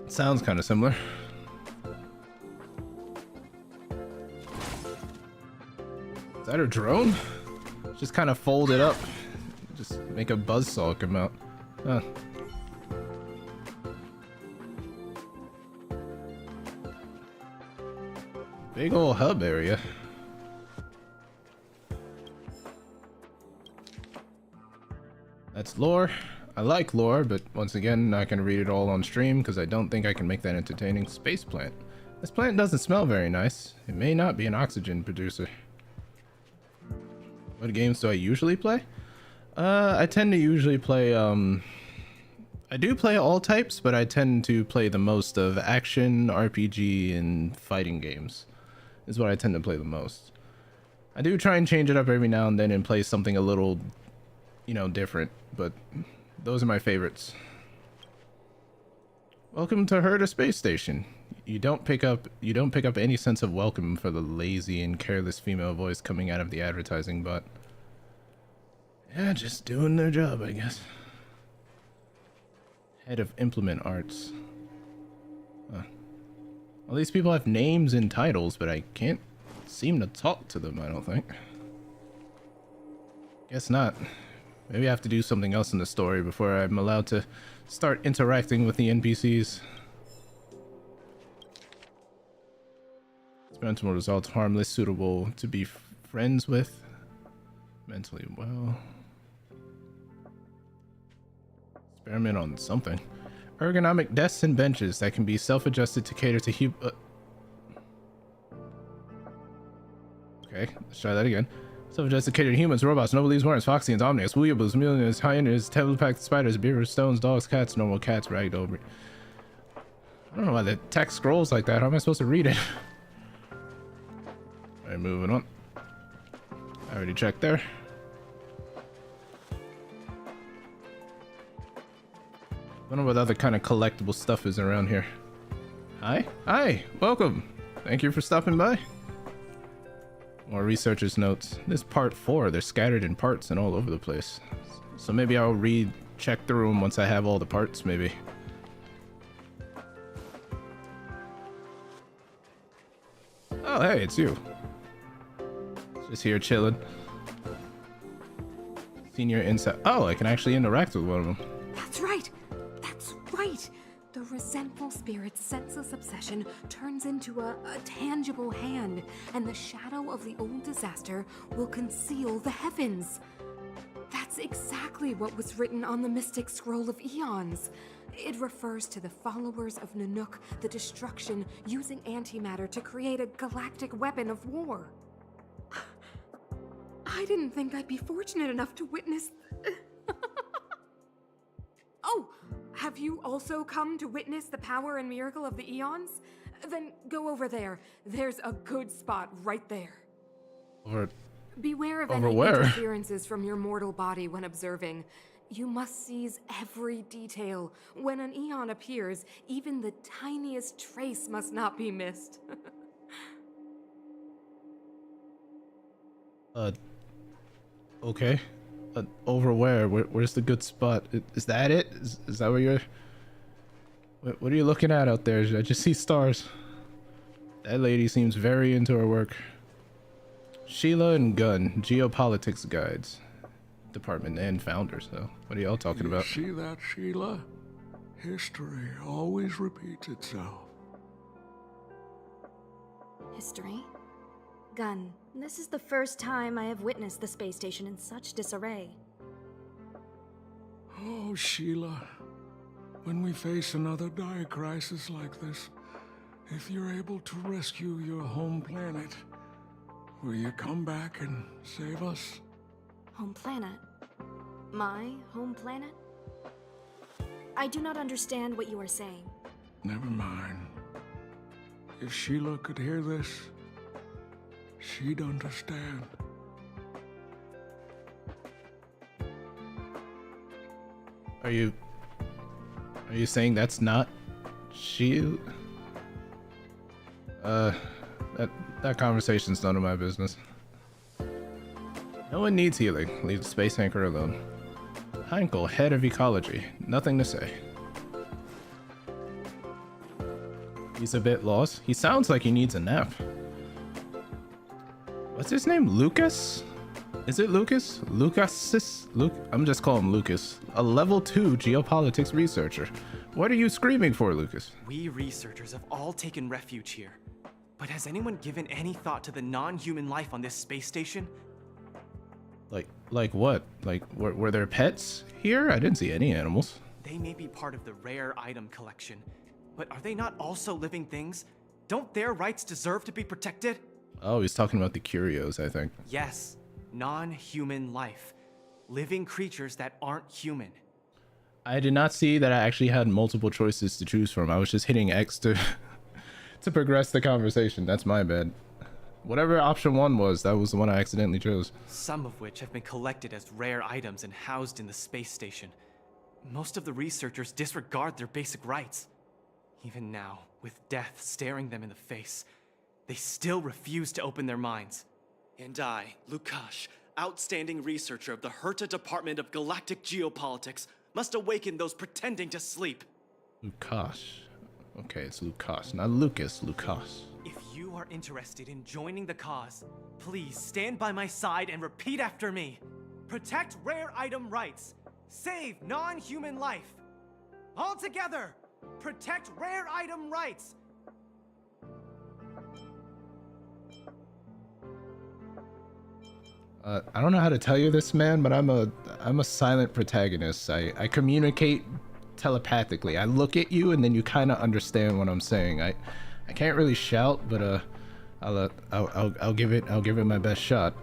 Sounds kind of similar. Is that a drone? Just kind of fold it up. Just make a buzzsaw come out. Huh. Big ol' hub area. That's lore. I like lore, but once again, not gonna read it all on stream because I don't think I can make that entertaining. Space plant. This plant doesn't smell very nice. It may not be an oxygen producer. What games do I usually play? I tend to usually play, I do play all types, but I tend to play the most of action, RPG, and fighting games. Is what I tend to play the most. I do try and change it up every now and then and play something a little, you know, different, but those are my favorites. Welcome to Herta Space Station. You don't pick up any sense of welcome for the lazy and careless female voice coming out of the advertising bot. Yeah, just doing their job, I guess. Head of Implement Arts. Well, these people have names and titles, but I can't seem to talk to them, I don't think. Guess not. Maybe I have to do something else in the story before I'm allowed to start interacting with the NPCs. Experimental results harmless, suitable to be friends with. Mentally well. Experiment on something. Ergonomic desks and benches that can be self-adjusted to cater to okay, let's try that again. Self-adjusted cater to humans, robots, nobles, warrants, foxians, omnius, weeables, millionaires, hyenas, telepathic spiders, beavers, stones, dogs, cats, normal cats, ragdoll. I don't know why the text scrolls like that. How am I supposed to read it? Alright, moving on. I already checked there. I don't know what other kind of collectible stuff is around here. Hi? Hi! Welcome! Thank you for stopping by. More researcher's notes. This part 4. They're scattered in parts and all over the place. So maybe I'll check through them once I have all the parts, maybe. Oh, hey, it's you. Just here chilling. Senior insight. Oh, I can actually interact with one of them. That's right. That's right. The resentful spirit's senseless obsession turns into a tangible hand, and the shadow of the old disaster will conceal the heavens. That's exactly what was written on the Mystic Scroll of Eons. It refers to the followers of Nanook, the destruction using antimatter to create a galactic weapon of war. I didn't think I'd be fortunate enough to witness... Oh, have you also come to witness the power and miracle of the Eons? Then go over there. There's a good spot right there. Beware of any interferences from your mortal body when observing. You must seize every detail. When an Eon appears, even the tiniest trace must not be missed. Okay. Over where? Where's the good spot? Is that it? Is that where you're... What are you looking at out there? I just see stars. That lady seems very into her work. Sheila and Gunn, Geopolitics Guides. Department and founders, though. What are y'all talking about? See that, Sheila? History always repeats itself. History? Gun, this is the first time I have witnessed the space station in such disarray. Oh, Sheila. When we face another dire crisis like this, if you're able to rescue your home planet, will you come back and save us? Home planet? My home planet? I do not understand what you are saying. Never mind. If Sheila could hear this, she'd understand. Are you saying that's not she? That conversation's none of my business. No one needs healing. Leave the space anchor alone. Heinkel, head of ecology. Nothing to say. He's a bit lost. He sounds like he needs a nap. What's his name? Lucas? Is it Lucas? I'm just calling him Lucas. A level 2 geopolitics researcher. What are you screaming for, Lucas? We researchers have all taken refuge here. But has anyone given any thought to the non-human life on this space station? Like what? Like, were there pets here? I didn't see any animals. They may be part of the rare item collection, but are they not also living things? Don't their rights deserve to be protected? Oh, he's talking about the curios, I think. Yes, non-human life. Living creatures that aren't human. I did not see that I actually had multiple choices to choose from. I was just hitting X to to progress the conversation. That's my bad. Whatever option 1 was, that was the one I accidentally chose. Some of which have been collected as rare items and housed in the space station. Most of the researchers disregard their basic rights. Even now, with death staring them in the face, they still refuse to open their minds. And I, Lukash, outstanding researcher of the Herta Department of Galactic Geopolitics, must awaken those pretending to sleep. Lukash. Okay, it's Lukash, not Lucas, Lukash. If you are interested in joining the cause, please stand by my side and repeat after me. Protect rare item rights. Save non-human life. All together, protect rare item rights. I don't know how to tell you this, man, but I'm a silent protagonist. I communicate telepathically. I look at you and then you kind of understand what I'm saying. I can't really shout, but I'll give it my best shot.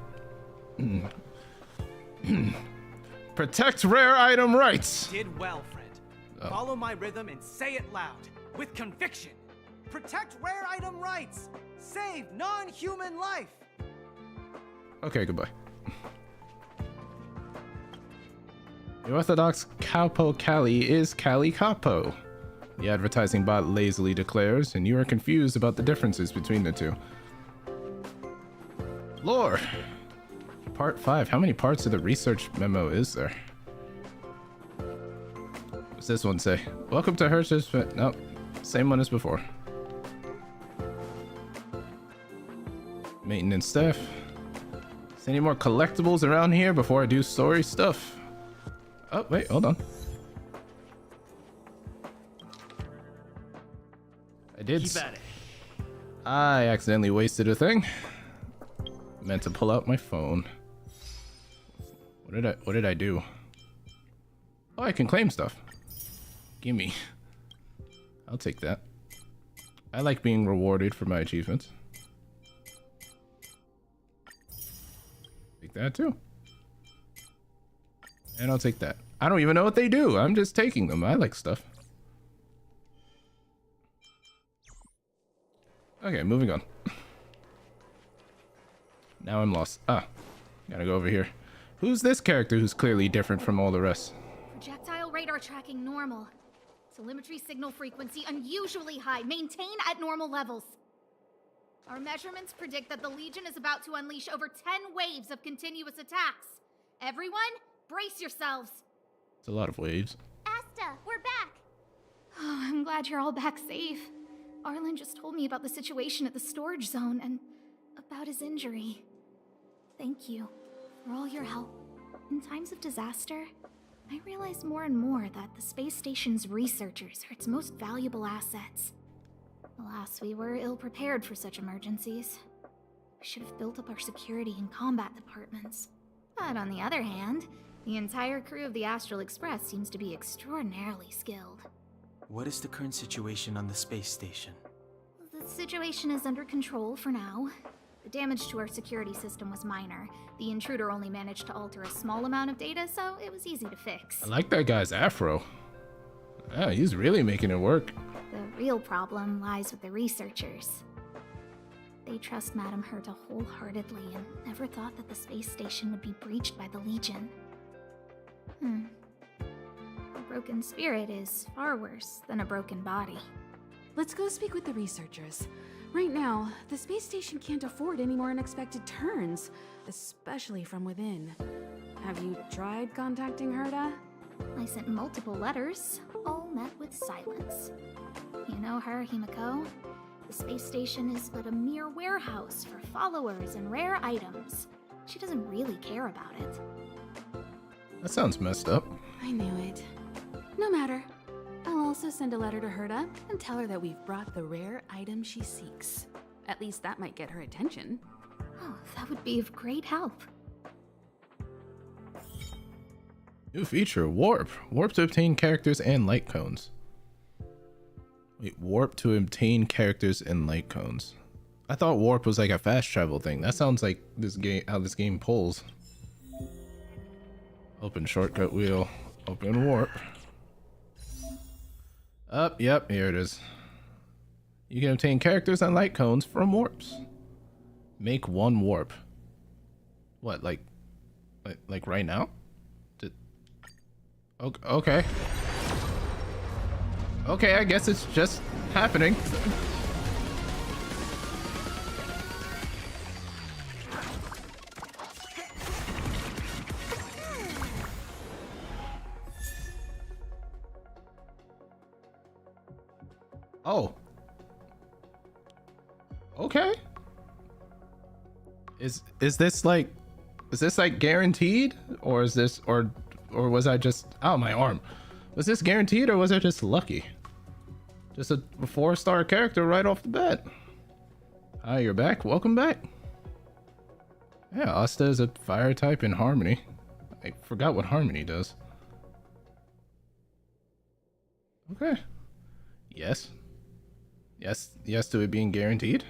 Protect rare item rights. Did well, friend. Oh. Follow my rhythm and say it loud, with conviction. Protect rare item rights. Save non-human life. Okay, goodbye. The Orthodox Capo Cali is Cali Capo, the advertising bot lazily declares, and you are confused about the differences between the two. Lore! Part 5. How many parts of the research memo is there? What's this one say? Welcome to Hershey's... Nope. Same one as before. Maintenance staff. Is any more collectibles around here before I do story stuff? Oh, wait, hold on. I did. Keep at it. I accidentally wasted a thing. Meant to pull out my phone. What did I do? Oh, I can claim stuff. Gimme. I'll take that. I like being rewarded for my achievements. Take that too. And I'll take that. I don't even know what they do. I'm just taking them. I like stuff. Okay, moving on. Now I'm lost. Ah, gotta go over here. Who's this character who's clearly different from all the rest? Projectile radar tracking normal. Telemetry signal frequency unusually high. Maintain at normal levels. Our measurements predict that the Legion is about to unleash over 10 waves of continuous attacks. Everyone, brace yourselves. It's a lot of waves. Asta, we're back. Oh, I'm glad you're all back safe. Arlen just told me about the situation at the storage zone and about his injury. Thank you for all your help. In times of disaster, I realize more and more that the space station's researchers are its most valuable assets. Alas, we were ill-prepared for such emergencies. We should have built up our security and combat departments. But on the other hand, the entire crew of the Astral Express seems to be extraordinarily skilled. What is the current situation on the space station? The situation is under control for now. The damage to our security system was minor. The intruder only managed to alter a small amount of data, so it was easy to fix. I like that guy's afro. Yeah, he's really making it work. The real problem lies with the researchers. They trust Madame Herta wholeheartedly and never thought that the space station would be breached by the Legion. A broken spirit is far worse than a broken body. Let's go speak with the researchers. Right now, the space station can't afford any more unexpected turns, especially from within. Have you tried contacting Herta? I sent multiple letters, all met with silence. You know her, Himiko? The space station is but a mere warehouse for followers and rare items. She doesn't really care about it. That sounds messed up. I knew it. No matter. I'll also send a letter to Herta and tell her that we've brought the rare item she seeks. At least that might get her attention. Oh, that would be of great help. New feature, Warp. Warp to obtain characters and light cones. Wait, Warp to obtain characters and light cones. I thought Warp was like a fast travel thing. That sounds like this game, how this game pulls. Open shortcut wheel. Open Warp. Up, yep, here it is. You can obtain characters and light cones from warps. Make one warp. What, like right now? Okay. Okay, I guess it's just happening. Oh. Okay. Is this like guaranteed, or is this or was I just, oh, my arm. Was this guaranteed or was I just lucky? Just a 4-star character right off the bat. Hi, you're back. Welcome back. Yeah, Asta is a fire type in Harmony. I forgot what Harmony does. Okay. Yes. Yes to it being guaranteed.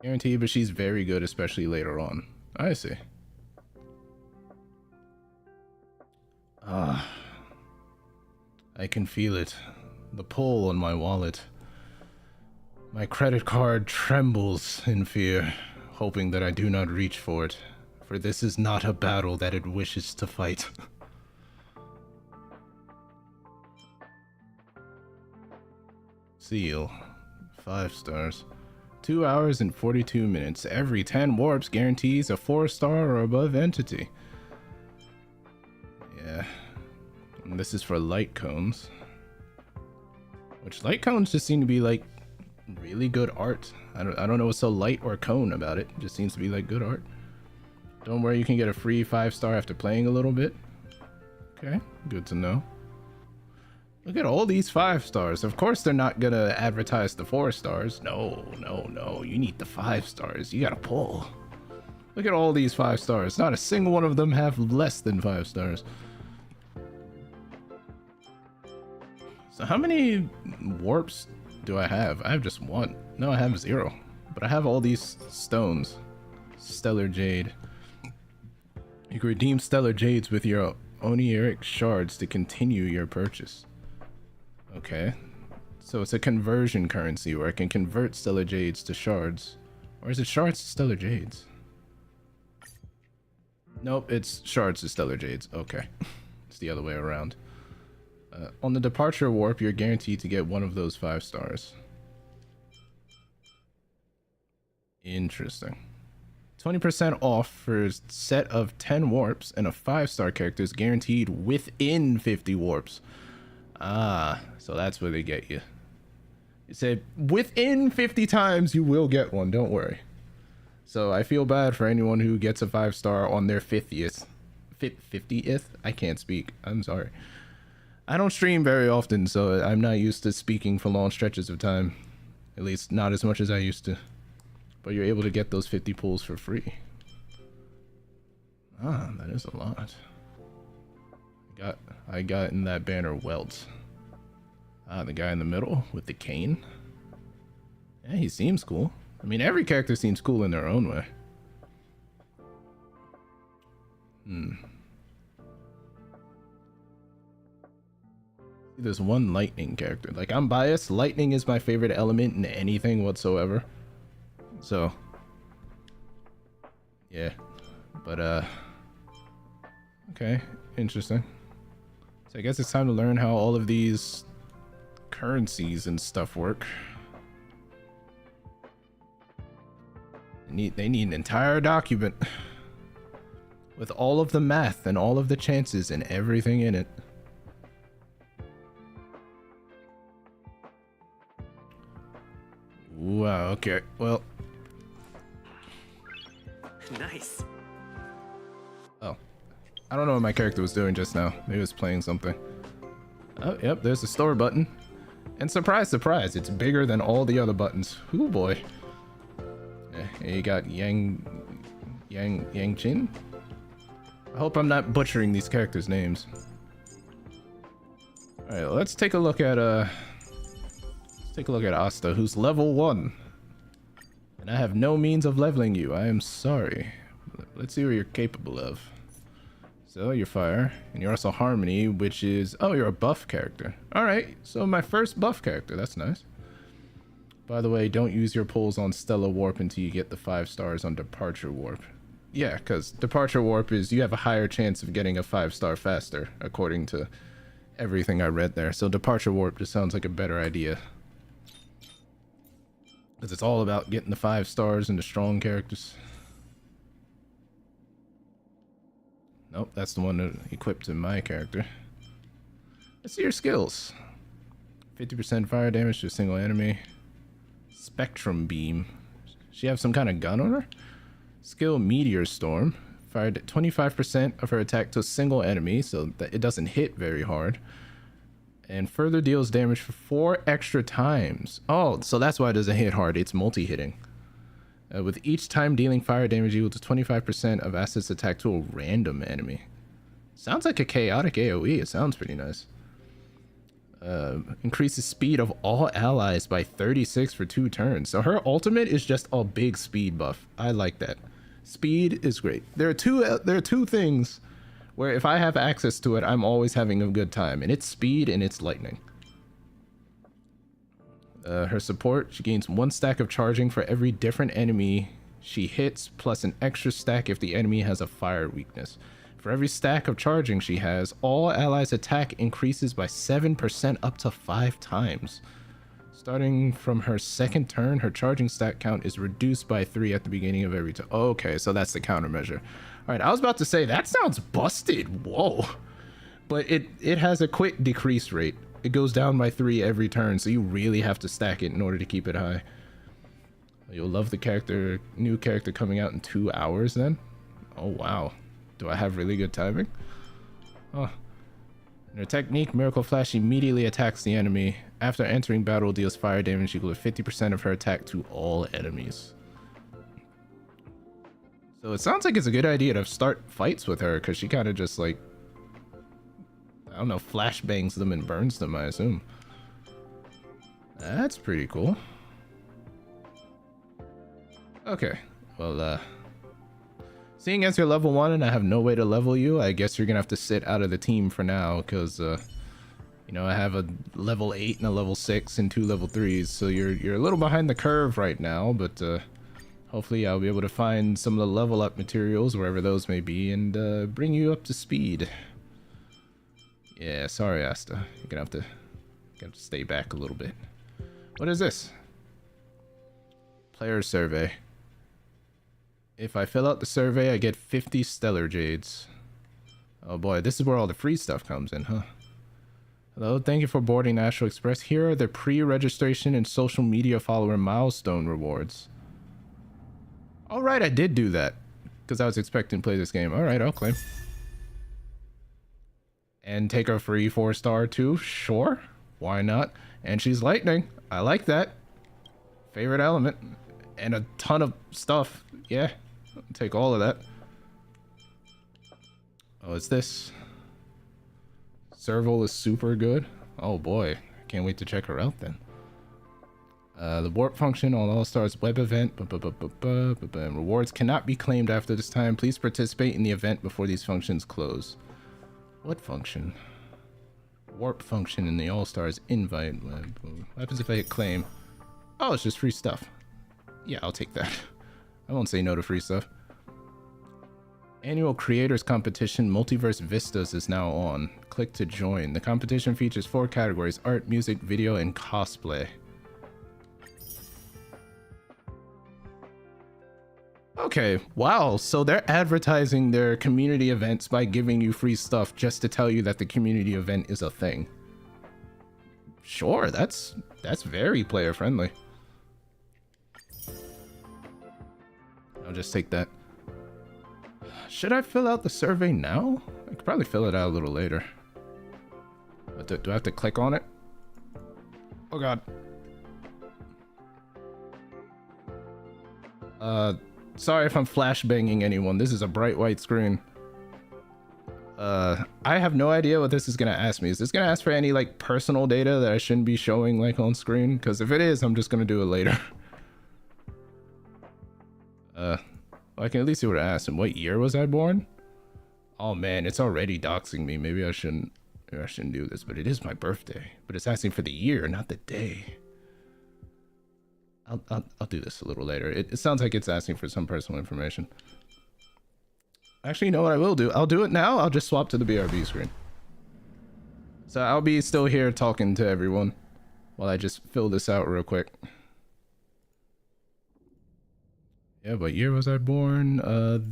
Guaranteed, but she's very good, especially later on. I see. I can feel it. The pull on my wallet. My credit card trembles in fear, hoping that I do not reach for it, for this is not a battle that it wishes to fight. Seal. 5 stars. 2 hours and 42 minutes. Every 10 warps guarantees a 4-star or above entity. Yeah. And this is for light cones. Which light cones just seem to be like really good art. I don't know what's so light or cone about it. It just seems to be like good art. Don't worry, you can get a free 5-star after playing a little bit. Okay, good to know. Look at all these 5 stars. Of course they're not gonna advertise the 4 stars. No. You need the 5 stars. You gotta pull. Look at all these 5 stars. Not a single one of them have less than 5 stars. So how many warps do I have? I have just 1. No, I have 0. But I have all these stones. Stellar Jade. You can redeem Stellar Jades with your Oniric shards to continue your purchase. Okay, so it's a conversion currency where I can convert Stellar Jades to shards. Or is it shards to Stellar Jades? Nope, it's shards to Stellar Jades. Okay, it's the other way around. On the departure warp, you're guaranteed to get one of those 5 stars. Interesting. 20% off for a set of 10 warps, and a 5-star character is guaranteed within 50 warps. Ah, so that's where they get you. You said within 50 times you will get one, don't worry. So I feel bad for anyone who gets a 5-star on their 50th. 50th? I can't speak. I'm sorry. I don't stream very often, so I'm not used to speaking for long stretches of time. At least not as much as I used to. But you're able to get those 50 pulls for free. Ah, that is a lot. I got in that banner welts. Ah, the guy in the middle with the cane. Yeah, he seems cool. I mean, every character seems cool in their own way. There's one lightning character. Like, I'm biased. Lightning is my favorite element in anything whatsoever. So, yeah. But, okay. Interesting. So I guess it's time to learn how all of these currencies and stuff work. They need an entire document with all of the math and all of the chances and everything in it. Wow, okay. Well, Nice. oh. I don't know what my character was doing just now. Maybe he was playing something. Oh, yep, there's the store button. And surprise, surprise, it's bigger than all the other buttons. Ooh, boy. Yeah, you got Yang Chin? I hope I'm not butchering these characters' names. Alright, let's take a look at Asta, who's level 1. And I have no means of leveling you. I am sorry. Let's see what you're capable of. So, you're fire. And you're also harmony, which is... Oh, you're a buff character. Alright, so my first buff character. That's nice. By the way, don't use your pulls on Stellar Warp until you get the 5 stars on Departure Warp. Yeah, because Departure Warp is... You have a higher chance of getting a 5-star faster, according to everything I read there. So Departure Warp just sounds like a better idea. Because it's all about getting the 5 stars and the strong characters. Nope, that's the one that equipped in my character. Let's see your skills. 50% fire damage to a single enemy. Spectrum Beam. She have some kind of gun on her? Skill Meteor Storm. Fired 25% of her attack to a single enemy, so that it doesn't hit very hard. And further deals damage for 4 extra times. Oh, so that's why it doesn't hit hard. It's multi-hitting. With each time dealing fire damage equal to 25% of Acid's attack to a random enemy. Sounds like a chaotic AoE. It sounds pretty nice. Increases speed of all allies by 36 for 2 turns. So her ultimate is just a big speed buff. I like that. Speed is great. There are two things where if I have access to it, I'm always having a good time, and it's speed and it's lightning. Her support, she gains 1 stack of charging for every different enemy she hits, plus an extra stack if the enemy has a fire weakness. For every stack of charging she has, all allies' attack increases by 7% up to 5 times. Starting from her second turn, her charging stack count is reduced by 3 at the beginning of every turn. Okay, so that's the countermeasure. Alright, I was about to say, that sounds busted. Whoa. But it has a quick decrease rate. It goes down by 3 every turn, so you really have to stack it in order to keep it high. You'll love the new character coming out in 2 hours then? Oh wow. Do I have really good timing? Oh. In her technique, Miracle Flash immediately attacks the enemy. After entering battle, deals fire damage equal to 50% of her attack to all enemies. So it sounds like it's a good idea to start fights with her, because she kind of just like... I don't know, flashbangs them and burns them, I assume. That's pretty cool. Okay, well, seeing as you're level 1 and I have no way to level you, I guess you're gonna have to sit out of the team for now, because, you know, I have a level 8 and a level 6 and 2 level 3s, so you're a little behind the curve right now, but, hopefully I'll be able to find some of the level up materials, wherever those may be, and, bring you up to speed. Yeah, sorry, Asta. You're gonna have to stay back a little bit. What is this? Player survey. If I fill out the survey, I get 50 stellar jades. Oh boy, this is where all the free stuff comes in, huh? Hello, thank you for boarding Astral Express. Here are the pre-registration and social media follower milestone rewards. Alright, I did do that. Because I was expecting to play this game. Alright, I'll claim. And take a free 4-star too? Sure. Why not? And she's lightning. I like that. Favorite element. And a ton of stuff. Yeah. I'll take all of that. Oh, it's this. Serval is super good. Oh boy. I can't wait to check her out then. The warp function on All-Stars web event. Rewards cannot be claimed after this time. Please participate in the event before these functions close. What function? Warp function in the All-Stars invite. What happens if I hit claim? Oh, it's just free stuff. Yeah, I'll take that. I won't say no to free stuff. Annual Creators Competition Multiverse Vistas is now on. Click to join. The competition features 4 categories: art, music, video, and cosplay. Okay, wow, so they're advertising their community events by giving you free stuff just to tell you that the community event is a thing. Sure, that's very player friendly. I'll just take that. Should I fill out the survey now? I could probably fill it out a little later. But do I have to click on it? Oh god. Sorry if I'm flashbanging anyone. This is a bright white screen. I have no idea what this is gonna ask me. Is this gonna ask for any like personal data that I shouldn't be showing like on screen? Because if it is, I'm just gonna do it later. Well, I can at least see what it asks. In what year was I born? Oh man, it's already doxing me. Maybe I shouldn't do this, but it is my birthday. But it's asking for the year, not the day. I'll do this a little later. It sounds like it's asking for some personal information. Actually, you know what I will do? I'll do it now. I'll just swap to the BRB screen. So I'll be still here talking to everyone while I just fill this out real quick. Yeah, what year was I born?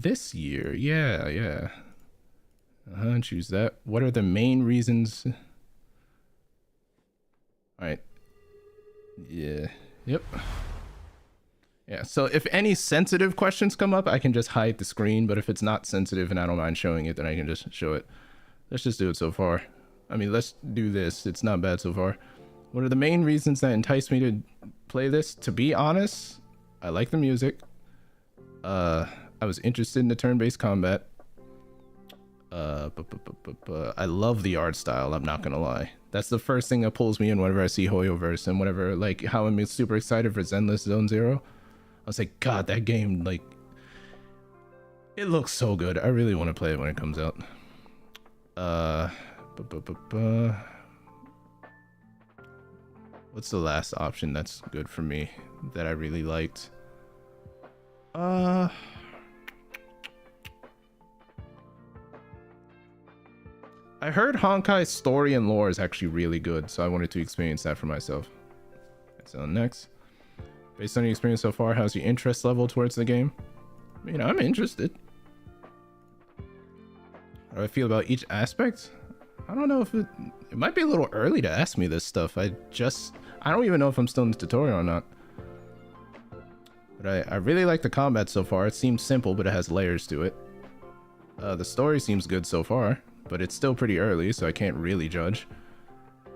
This year. Yeah. Choose that. What are the main reasons? Alright. Yeah. Yep. Yeah, so if any sensitive questions come up, I can just hide the screen, but if it's not sensitive and I don't mind showing it, then I can just show it. Let's just do it so far. I mean, let's do this. It's not bad so far. What are the main reasons that entice me to play this? To be honest, I like the music. I was interested in the turn-based combat. I love the art style, I'm not gonna lie. That's the first thing that pulls me in whenever I see Hoyoverse, and whenever, like, how I'm super excited for Zenless Zone Zero. I was like, god, that game, like, it looks so good. I really want to play it when it comes out. What's the last option that's good for me that I really liked? I heard Honkai's story and lore is actually really good, so I wanted to experience that for myself. So next, based on your experience so far, how's your interest level towards the game? I mean, I'm interested. How do I feel about each aspect? I don't know if it might be a little early to ask me this stuff. I don't even know if I'm still in the tutorial or not. But I really like the combat so far. It seems simple, but it has layers to it. The story seems good so far, but it's still pretty early, so I can't really judge.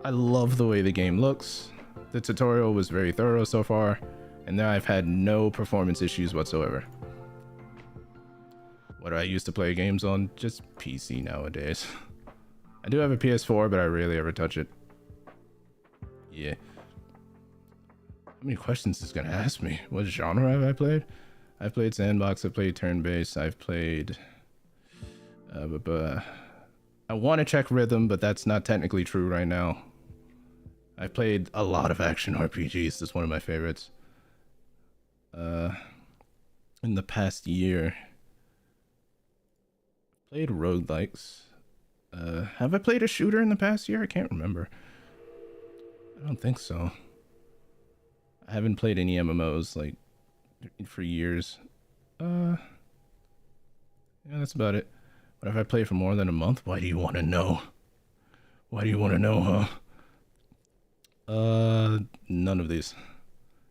I love the way the game looks. The tutorial was very thorough so far, and now I've had no performance issues whatsoever. What do I used to play games on? Just PC nowadays. I do have a PS4, but I rarely ever touch it. Yeah. How many questions is it gonna ask me? What genre have I played? I've played sandbox, I've played turn-based, I've played... I want to check rhythm, but that's not technically true right now. I played a lot of action RPGs. That's one of my favorites. In the past year, played roguelikes. Have I played a shooter in the past year? I can't remember. I don't think so. I haven't played any MMOs like for years. Yeah, that's about it. But if I play for more than a month, why do you want to know? Why do you want to know, huh? None of these.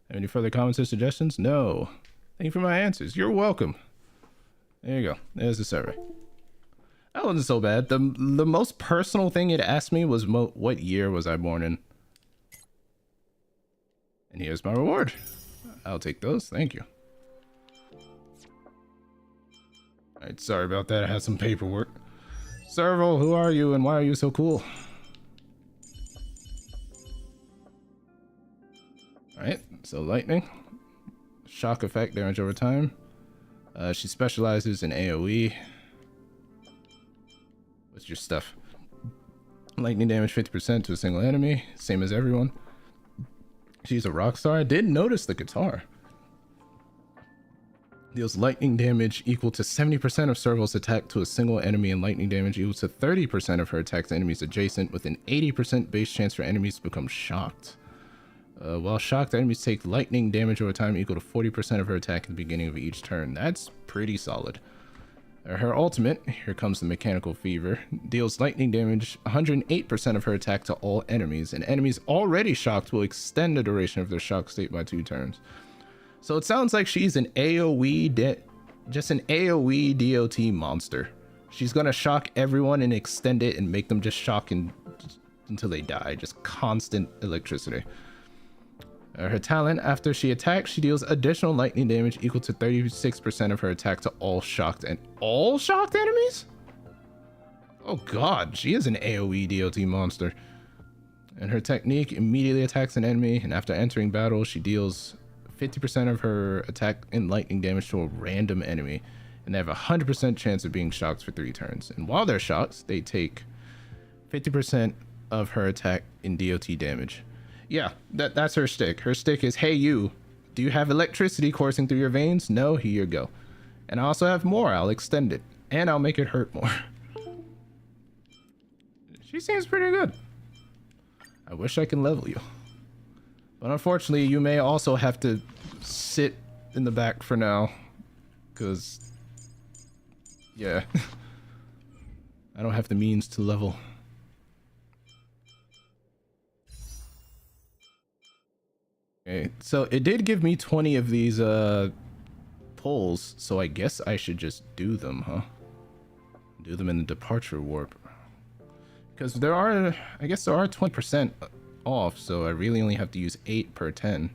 Have any further comments or suggestions? No. Thank you for my answers. You're welcome. There you go. There's the survey. That wasn't so bad. The most personal thing it asked me was what year was I born in? And here's my reward. I'll take those. Thank you. Alright, sorry about that. I had some paperwork. Serval, who are you and why are you so cool? Alright, so lightning. Shock effect, damage over time. She specializes in AoE. What's your stuff? Lightning damage 50% to a single enemy, same as everyone. She's a rock star. I did notice the guitar. Deals lightning damage equal to 70% of Serval's attack to a single enemy, and lightning damage equal to 30% of her attack to enemies adjacent, with an 80% base chance for enemies to become shocked. While shocked, enemies take lightning damage over time equal to 40% of her attack at the beginning of each turn. That's pretty solid. Her ultimate, here comes the mechanical fever, deals lightning damage 108% of her attack to all enemies, and enemies already shocked will extend the duration of their shock state by 2 turns. So it sounds like she's an just an AoE DOT monster. She's gonna shock everyone and extend it and make them just shock until they die. Just constant electricity. Her talent, after she attacks, she deals additional lightning damage equal to 36% of her attack to all shocked enemies? Oh god, she is an AoE DOT monster. And her technique immediately attacks an enemy, and after entering battle, she deals 50% of her attack and lightning damage to a random enemy, and they have a 100% chance of being shocked for 3 turns. And while they're shocked, they take 50% of her attack in DOT damage. Yeah, that's her stick. Her stick is, hey you, do you have electricity coursing through your veins? No, here you go. And I also have more, I'll extend it. And I'll make it hurt more. She seems pretty good. I wish I can level you. But unfortunately, you may also have to sit in the back for now. Because, yeah. I don't have the means to level. Okay, so it did give me 20 of these pulls, so I guess I should just do them, huh? Do them in the departure warp. Because there are, I guess there are 20% off, so I really only have to use 8 per 10.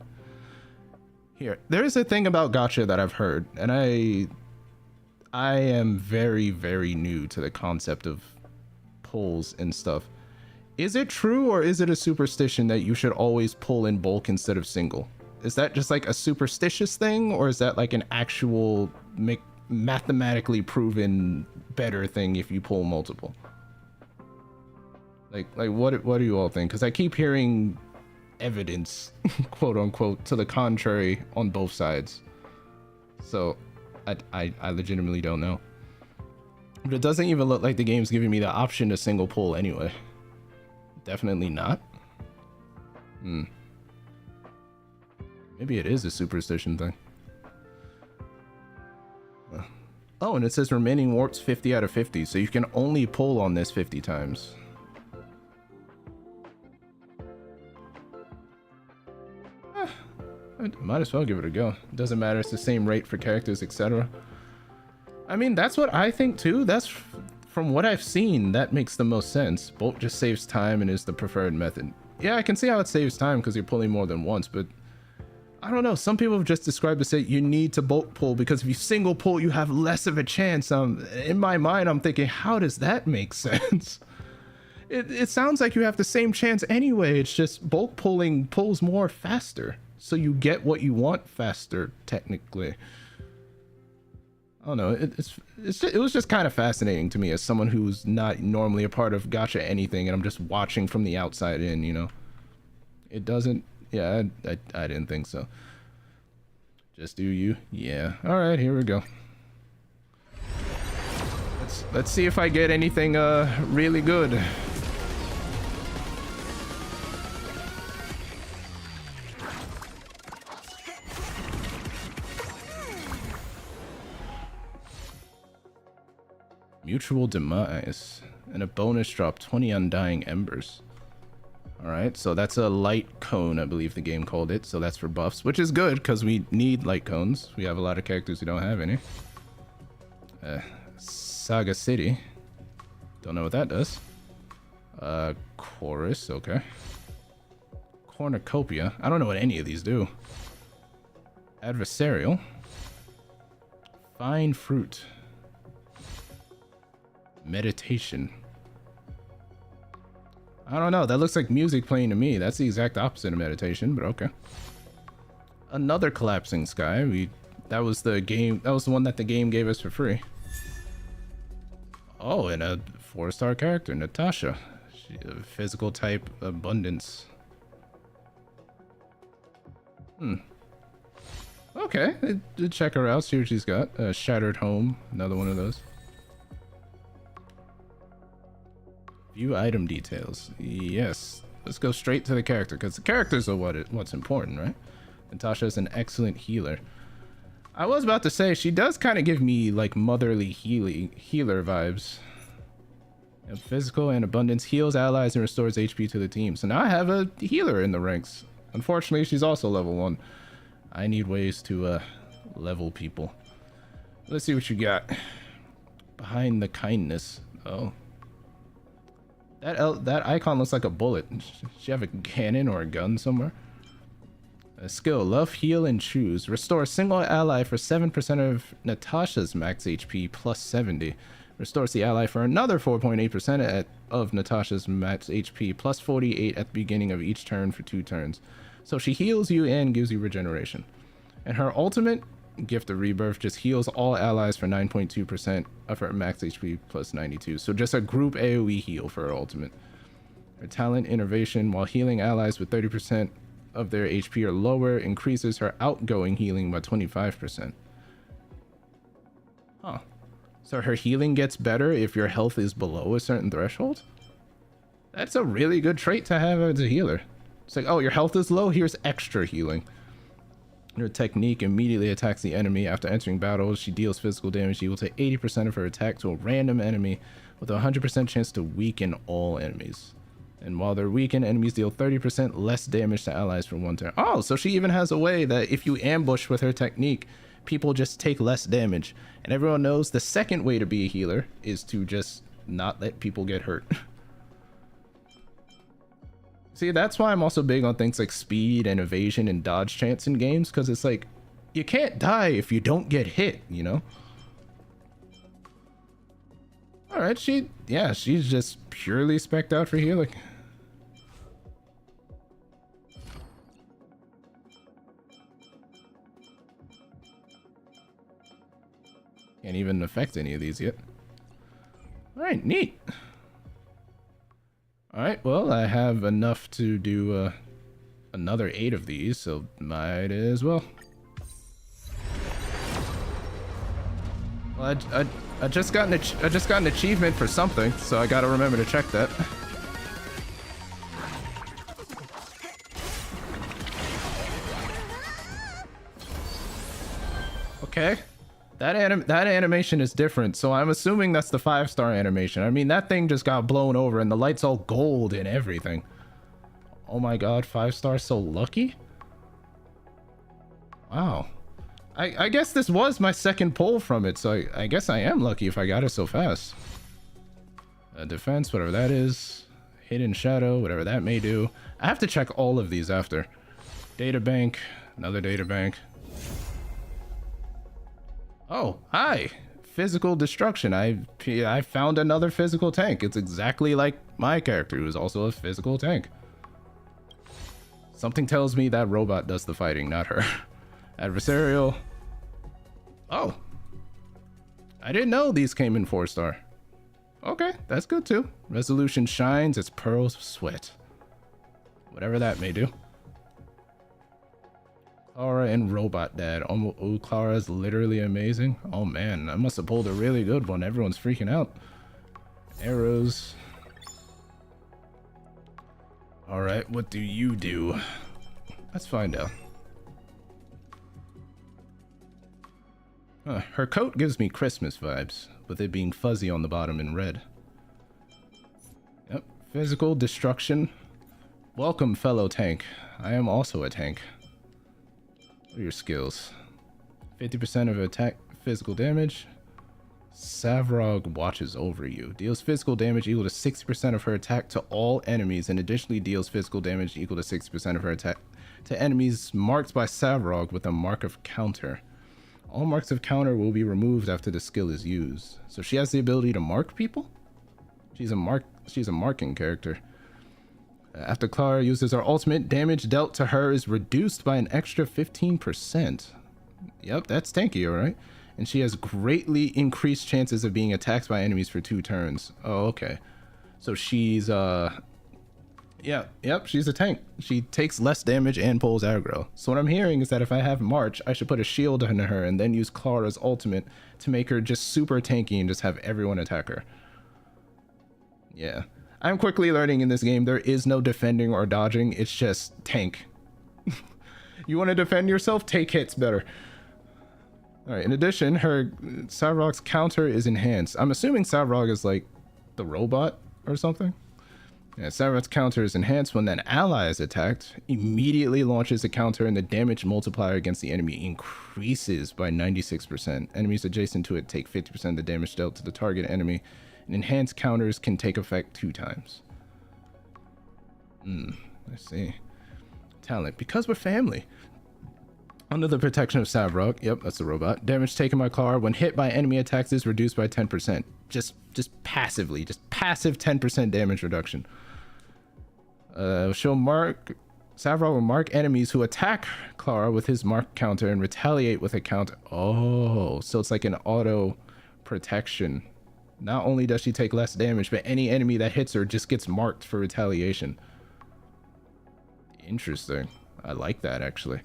Here, there's a thing about Gacha that I've heard, and I am very, very new to the concept of pulls and stuff. Is it true, or is it a superstition that you should always pull in bulk instead of single? Is that just like a superstitious thing, or is that like an actual mathematically proven better thing if you pull multiple? Like what do you all think? Because I keep hearing evidence, quote unquote, to the contrary on both sides. So I legitimately don't know. But it doesn't even look like the game's giving me the option to single pull anyway. Definitely not. Maybe it is a superstition thing. Oh, and it says remaining warps 50 out of 50, so you can only pull on this 50 times. I might as well give it a go. It doesn't matter, it's the same rate for characters, etc. I mean, that's what I think too. That's from what I've seen, that makes the most sense. Bulk just saves time and is the preferred method. Yeah, I can see how it saves time because you're pulling more than once, but I don't know. Some people have just described it, say you need to bulk pull because if you single pull, you have less of a chance. In my mind, I'm thinking, how does that make sense? It sounds like you have the same chance anyway. It's just bulk pulling pulls more faster, so you get what you want faster, technically. I don't know. It was just kind of fascinating to me as someone who's not normally a part of Gacha anything, and I'm just watching from the outside in, you know. It doesn't. Yeah, I didn't think so. Just do you? Yeah. All right, here we go. Let's see if I get anything really good. Mutual demise and a bonus drop 20 undying embers. All right, so that's a light cone, I believe the game called it. So that's for buffs, which is good because we need light cones. We have a lot of characters who don't have any. Saga City. Don't know what that does. Chorus, okay. Cornucopia. I don't know what any of these do. Adversarial. Fine fruit. Meditation. I don't know. That looks like music playing to me. That's the exact opposite of meditation, but okay. Another collapsing sky. That was the game. That was the one that the game gave us for free. Oh, and a 4-star character, Natasha. Physical type abundance. Okay, check her out, see what she's got. Shattered Home, another one of those. View item details. Yes, let's go straight to the character, because the characters are what's important, right? Natasha is an excellent healer. I was about to say, she does kind of give me like motherly healer vibes. Physical and abundance heals allies and restores HP to the team. So now I have a healer in the ranks. Unfortunately, she's also level 1. I need ways to level people. Let's see what you got. Behind the kindness. Oh. That icon looks like a bullet. Does she have a cannon or a gun somewhere? A skill, love, heal, and choose. Restore a single ally for 7% of Natasha's max HP plus 70. Restores the ally for another 4.8% of Natasha's max HP plus 48 at the beginning of each turn for 2 turns. So she heals you and gives you regeneration. And her ultimate, Gift of Rebirth, just heals all allies for 9.2% of her max HP plus 92. So just a group AoE heal for her ultimate. Her talent, Innovation, while healing allies with 30% of their HP or lower, increases her outgoing healing by 25%. Huh. So her healing gets better if your health is below a certain threshold? That's a really good trait to have as a healer. It's like, oh, your health is low? Here's extra healing. Her technique immediately attacks the enemy. After entering battle, she deals physical damage equal to 80% of her attack to a random enemy with a 100% chance to weaken all enemies. And while they're weakened, enemies deal 30% less damage to allies for 1 turn. Oh, so she even has a way that if you ambush with her technique, people just take less damage. And everyone knows the second way to be a healer is to just not let people get hurt. See, that's why I'm also big on things like speed and evasion and dodge chance in games, because it's like, you can't die if you don't get hit, you know? Alright, she's just purely spec'd out for healing. Can't even affect any of these yet. Alright, neat. Alright, well, I have enough to do another 8 of these, so might as well. Well, I just got an achievement for something, so I gotta remember to check that. Okay. That animation is different, so I'm assuming that's the 5-star animation. I mean, that thing just got blown over and the light's all gold and everything. Oh my god, 5-star so lucky? Wow. I guess this was my second pull from it, so I guess I am lucky if I got it so fast. Defense, whatever that is. Hidden Shadow, whatever that may do. I have to check all of these after. Data bank, another data bank. Oh, hi! Physical destruction. I found another physical tank. It's exactly like my character, who is also a physical tank. Something tells me that robot does the fighting, not her. Adversarial. Oh. I didn't know these came in 4-star. Okay, that's good too. Resolution shines its pearls of sweat. Whatever that may do. Clara and Robot Dad. Oh, Clara's literally amazing. Oh man, I must have pulled a really good one. Everyone's freaking out. Arrows. Alright, what do you do? Let's find out. Her coat gives me Christmas vibes, with it being fuzzy on the bottom and red. Yep, physical destruction. Welcome, fellow tank. I am also a tank. What are your skills? 50% of attack physical damage. Savrog watches over you. Deals physical damage equal to 60% of her attack to all enemies, and additionally deals physical damage equal to 60% of her attack to enemies marked by Savrog with a mark of counter. All marks of counter will be removed after the skill is used. So she has the ability to mark people? She's a marking character. After Clara uses her ultimate, damage dealt to her is reduced by an extra 15%. Yep, that's tanky, alright? And she has greatly increased chances of being attacked by enemies for 2 turns. Oh, okay. So she's yep, she's a tank. She takes less damage and pulls aggro. So what I'm hearing is that if I have March, I should put a shield on her and then use Clara's ultimate to make her just super tanky and just have everyone attack her. Yeah. I'm quickly learning in this game there is no defending or dodging, it's just tank. You want to defend yourself? Take hits better. Alright, in addition, her Savrog's counter is enhanced. I'm assuming Savrog is like the robot or something. Yeah, Savrog's counter is enhanced when an ally is attacked, immediately launches a counter and the damage multiplier against the enemy increases by 96%. Enemies adjacent to it take 50% of the damage dealt to the target enemy, and enhanced counters can take effect 2 times. I see. Talent. Because we're family. Under the protection of Savrog, yep, that's the robot. Damage taken by Clara when hit by enemy attacks is reduced by 10%. Just passively, just passive 10% damage reduction. Savrog will mark enemies who attack Clara with his mark counter and retaliate with a counter. Oh, so it's like an auto protection. Not only does she take less damage, but any enemy that hits her just gets marked for retaliation. Interesting. I like that, actually.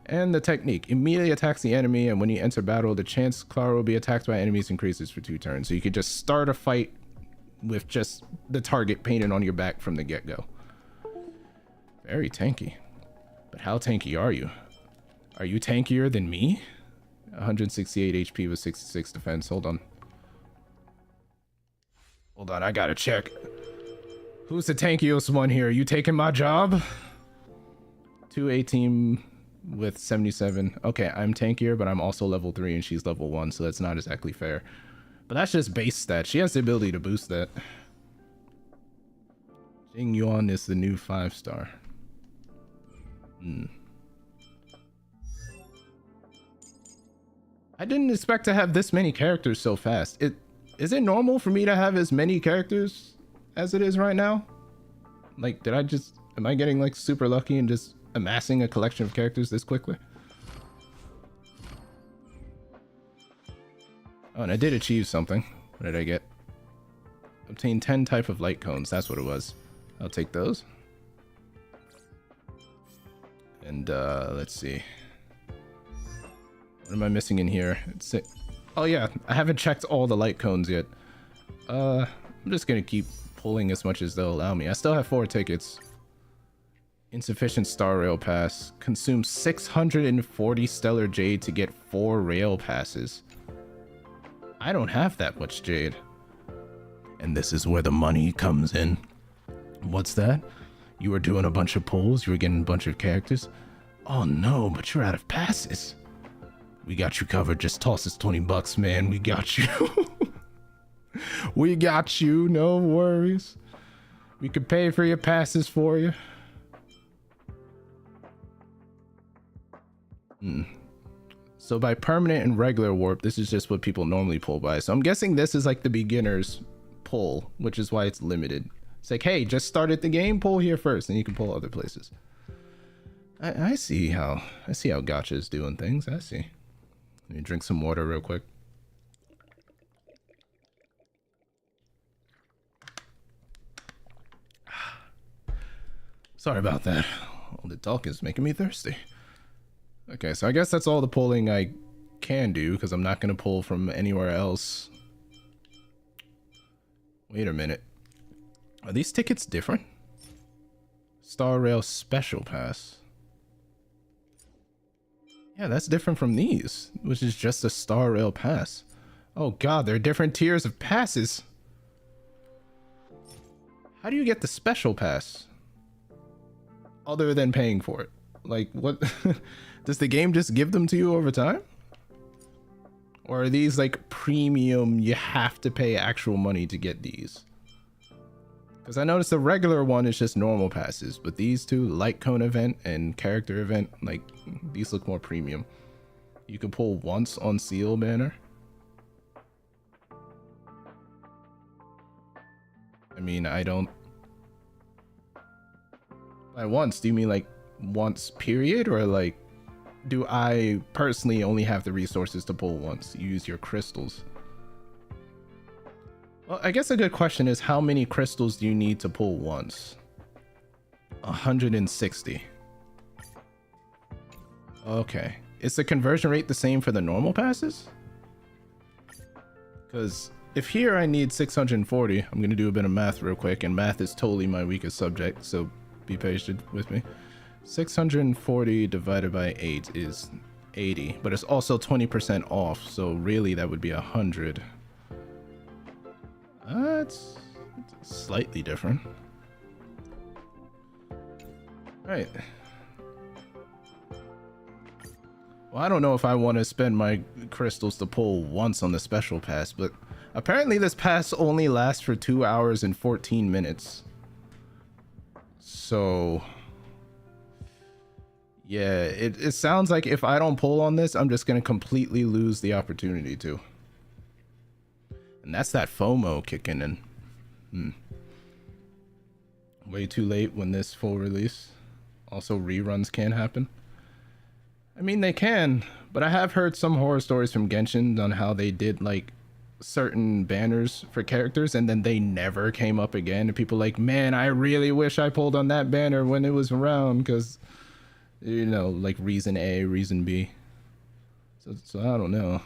And the technique immediately attacks the enemy, and when you enter battle, the chance Clara will be attacked by enemies increases for 2 turns. So you could just start a fight with just the target painted on your back from the get-go. Very tanky. But how tanky are you? Are you tankier than me? 168 HP with 66 defense. Hold on. Hold on, I gotta check. Who's the tankiest one here? Are you taking my job? 218 with 77. Okay, I'm tankier, but I'm also level 3 and she's level 1, so that's not exactly fair. But that's just base stat. She has the ability to boost that. Jing Yuan is the new 5-star. I didn't expect to have this many characters so fast. Is it normal for me to have as many characters as it is right now? Like, am I getting like super lucky and just amassing a collection of characters this quickly? Oh, and I did achieve something. What did I get? Obtain 10 type of light cones. That's what it was. I'll take those. And let's see. What am I missing in here? Oh yeah, I haven't checked all the light cones yet. I'm just gonna keep pulling as much as they'll allow me. I still have 4 tickets. Insufficient star rail pass. Consume 640 stellar jade to get 4 rail passes. I don't have that much jade. And this is where the money comes in. What's that? You were doing a bunch of pulls, you were getting a bunch of characters. Oh no, but you're out of passes. We got you covered, just toss us 20 bucks, man. We got you. We got you, no worries. We could pay for your passes for you. So by permanent and regular warp, this is just what people normally pull by. So I'm guessing this is like the beginner's pull, which is why it's limited. It's like, hey, just started the game, pull here first, and you can pull other places. I see how Gacha is doing things. I see. Let me drink some water real quick. Sorry about that. All the talk is making me thirsty. Okay, so I guess that's all the pulling I can do, because I'm not going to pull from anywhere else. Wait a minute. Are these tickets different? Star Rail Special Pass. Yeah, that's different from these, which is just a Star Rail Pass. Oh god, there are different tiers of passes. How do you get the Special Pass? Other than paying for it. Like, what? Does the game just give them to you over time? Or are these like premium, you have to pay actual money to get these? Because I noticed the regular one is just normal passes, but these two, light cone event and character event, like, these look more premium. You can pull once on seal banner. I mean, I don't... By once, do you mean like once period, or like, do I personally only have the resources to pull once? You use your crystals. Well, I guess a good question is how many crystals do you need to pull once? 160. Okay. Is the conversion rate the same for the normal passes? Because if here I need 640, I'm going to do a bit of math real quick, and math is totally my weakest subject, so be patient with me. 640 divided by 8 is 80, but it's also 20% off, so really that would be 100. It's slightly different. Right. Well, I don't know if I want to spend my crystals to pull once on the special pass, but apparently this pass only lasts for 2 hours and 14 minutes. So yeah, it sounds like if I don't pull on this, I'm just going to completely lose the opportunity to. And that's that FOMO kicking in. Way too late when this full release. Also, reruns can happen. I mean, they can, but I have heard some horror stories from Genshin on how they did like certain banners for characters and then they never came up again. And people like, man, I really wish I pulled on that banner when it was around because, you know, like reason A, reason B. So I don't know.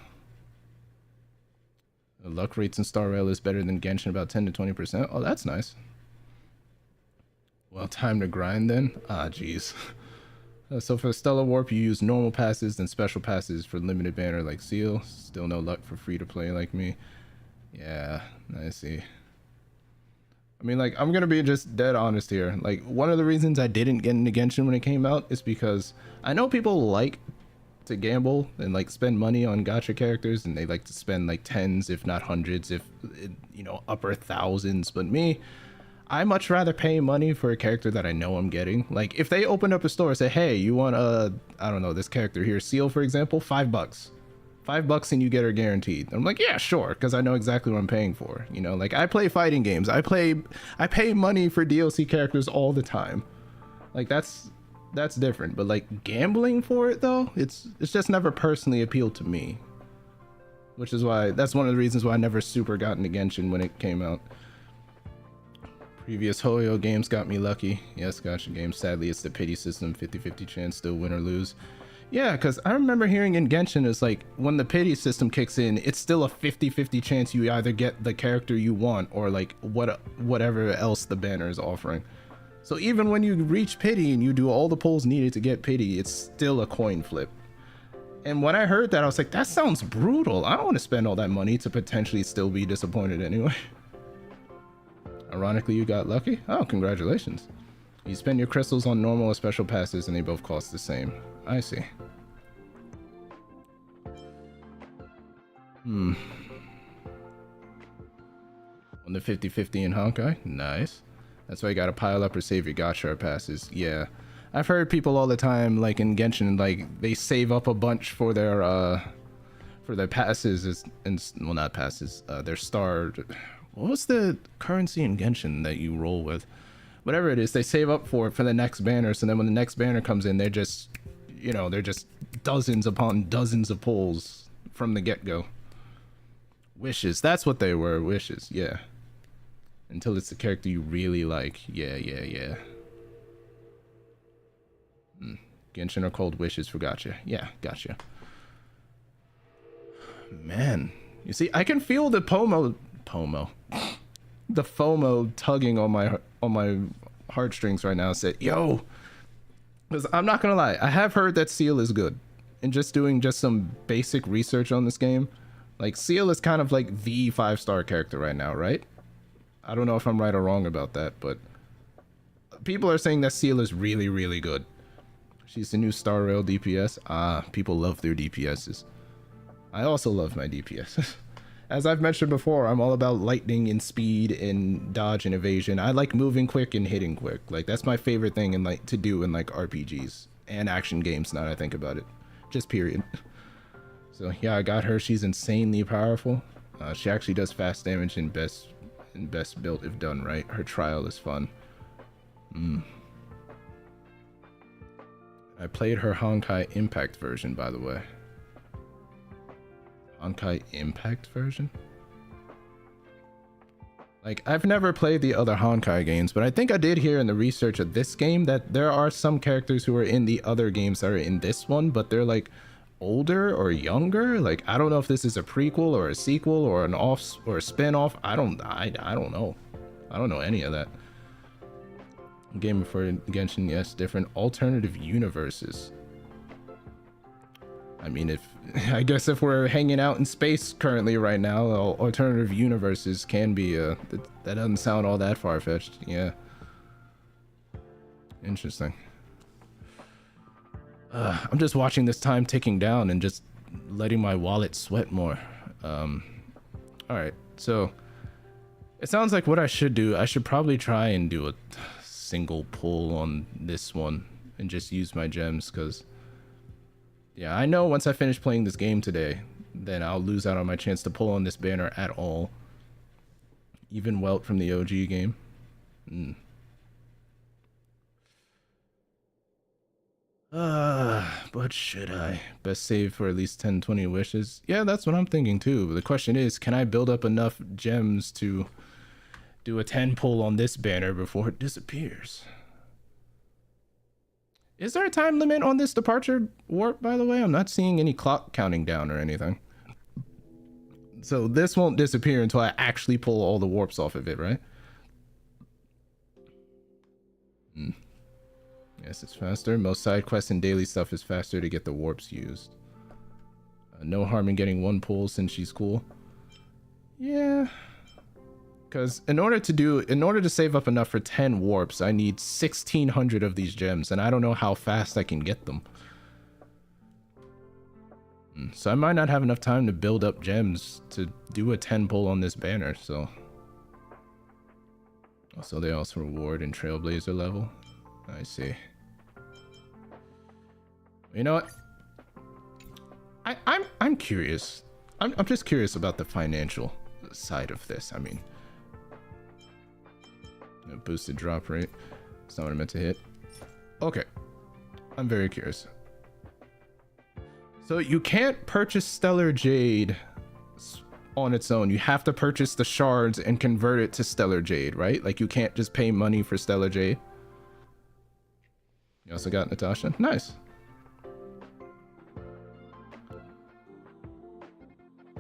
The luck rates in Star Rail is better than Genshin, about 10 to 20%. Oh, that's nice. Well, time to grind then. Ah, jeez. So for Stellar Warp, you use normal passes and special passes for limited banner like Seal. Still no luck for free to play like me. Yeah, I see. I mean, like, I'm gonna be just dead honest here. Like, one of the reasons I didn't get into Genshin when it came out is because I know people like to gamble and like spend money on gacha characters, and they like to spend like tens, if not hundreds, if you know, upper thousands. But me, I much rather pay money for a character that I know I'm getting. Like, if they open up a store and say, hey, you want I don't know, this character here, Seal, for example, $5. $5 and you get her guaranteed. I'm like, yeah, sure, because I know exactly what I'm paying for. You know, like, I play fighting games. I pay money for DLC characters all the time. Like, that's different. But like gambling for it though, it's just never personally appealed to me. Which is why, that's one of the reasons why I never super got into Genshin when it came out. Previous Hoyo games got me lucky. Yes, gacha games. Sadly, it's the pity system, 50-50 chance, still win or lose. Yeah, because I remember hearing in Genshin, it's like, when the pity system kicks in, it's still a 50-50 chance you either get the character you want or like whatever else the banner is offering. So even when you reach pity and you do all the pulls needed to get pity, it's still a coin flip. And when I heard that, I was like, that sounds brutal. I don't want to spend all that money to potentially still be disappointed anyway. Ironically, you got lucky? Oh, congratulations. You spend your crystals on normal or special passes and they both cost the same. I see. On the 50-50 in Honkai? Nice. That's why you gotta pile up or save your gacha passes. Yeah. I've heard people all the time, like in Genshin, like they save up a bunch for their passes, well, not passes, their star. What was the currency in Genshin that you roll with? Whatever it is, they save up for it for the next banner. So then when the next banner comes in, they're just, you know, they're just dozens upon dozens of pulls from the get-go. Wishes, that's what they were, wishes, yeah. Until it's the character you really like. Yeah. Genshin are called wishes for gacha. Yeah, gotcha. Man, you see, I can feel the the FOMO tugging on my heartstrings right now. Said, yo, because I'm not gonna lie, I have heard that Seal is good. And just doing some basic research on this game, like Seal is kind of like the 5-star character right now, right? I don't know if I'm right or wrong about that, but people are saying that Seal is really, really good. She's the new Star Rail DPS. Ah, people love their DPSs. I also love my DPS. As I've mentioned before, I'm all about lightning and speed and dodge and evasion. I like moving quick and hitting quick. Like, that's my favorite thing in to do in like RPGs and action games now that I think about it. Just period. So yeah, I got her. She's insanely powerful. She actually does fast damage in best build if done right. Her trial is fun. I played her Honkai Impact version, by the way. Honkai Impact version? Like, I've never played the other Honkai games, but I think I did hear in the research of this game that there are some characters who are in the other games that are in this one, but they're like older or younger. Like, I don't know if this is a prequel or a sequel or an off or a spin-off. I don't know. I don't know any of that. Game for Genshin, yes, different alternative universes. I mean, I guess if we're hanging out in space currently right now, alternative universes can be, that doesn't sound all that far-fetched. Yeah. Interesting. I'm just watching this time ticking down and just letting my wallet sweat more. Alright, so it sounds like what I should do, I should probably try and do a single pull on this one and just use my gems, because yeah, I know once I finish playing this game today, then I'll lose out on my chance to pull on this banner at all. Even Welt from the OG game. But should I? Best save for at least 10-20 wishes? Yeah, that's what I'm thinking too. But the question is, can I build up enough gems to do a 10 pull on this banner before it disappears? Is there a time limit on this departure warp, by the way? I'm not seeing any clock counting down or anything. So this won't disappear until I actually pull all the warps off of it, right? Yes, it's faster. Most side quests and daily stuff is faster to get the warps used. No harm in getting one pull since she's cool. Yeah. Because in order to save up enough for 10 warps, I need 1,600 of these gems, and I don't know how fast I can get them. So I might not have enough time to build up gems to do a 10 pull on this banner, so. Also, they also reward in Trailblazer level. I see. You know what? I'm curious. I'm just curious about the financial side of this. I mean, boosted drop rate. That's not what I meant to hit. Okay. I'm very curious. So you can't purchase Stellar Jade on its own. You have to purchase the shards and convert it to Stellar Jade, right? Like, you can't just pay money for Stellar Jade. You also got Natasha. Nice.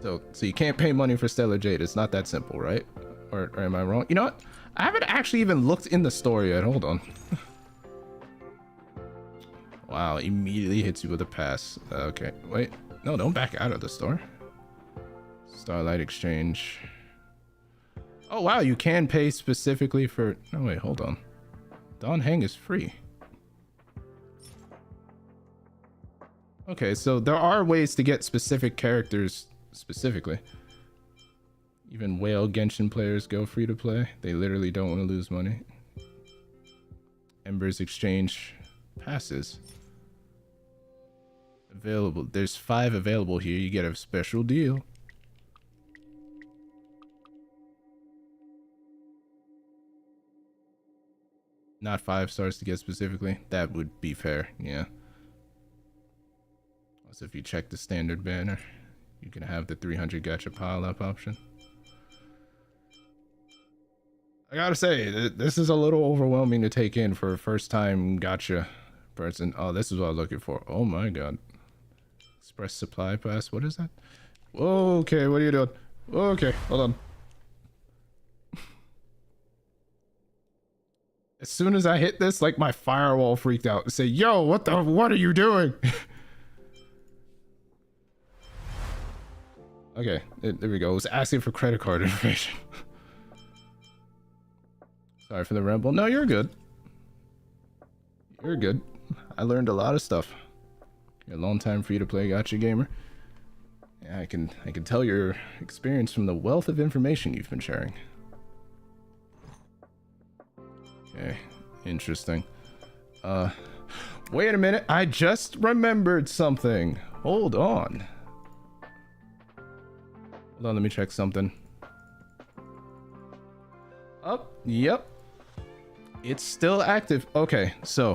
So you can't pay money for Stellar Jade. It's not that simple, right? Or am I wrong? You know what? I haven't actually even looked in the store yet. Hold on. Wow, immediately hits you with a pass. Okay, wait. No, don't back out of the store. Starlight Exchange. Oh, wow, you can pay specifically for... No, wait, hold on. Dawn Hang is free. Okay, so there are ways to get specific characters specifically. Even Whale Genshin players go free to play. They literally don't want to lose money. Embers Exchange passes. Available. There's 5 available here. You get a special deal. Not 5 stars to get specifically. That would be fair, yeah. Also, if you check the standard banner, you can have the 300 gacha pile-up option. I gotta say, this is a little overwhelming to take in for a first-time gacha person. Oh, this is what I was looking for. Oh my god. Express Supply Pass, what is that? Okay, what are you doing? Okay, hold on. As soon as I hit this, like, my firewall freaked out and said, yo, what are you doing? Okay, there we go. It was asking for credit card information. Sorry for the ramble. No, you're good. You're good. I learned a lot of stuff. You're a long time free to play gacha gamer. Yeah, I can tell your experience from the wealth of information you've been sharing. Okay, interesting. Wait a minute. I just remembered something. Hold on. Hold on, let me check something. Oh, yep. It's still active. Okay, so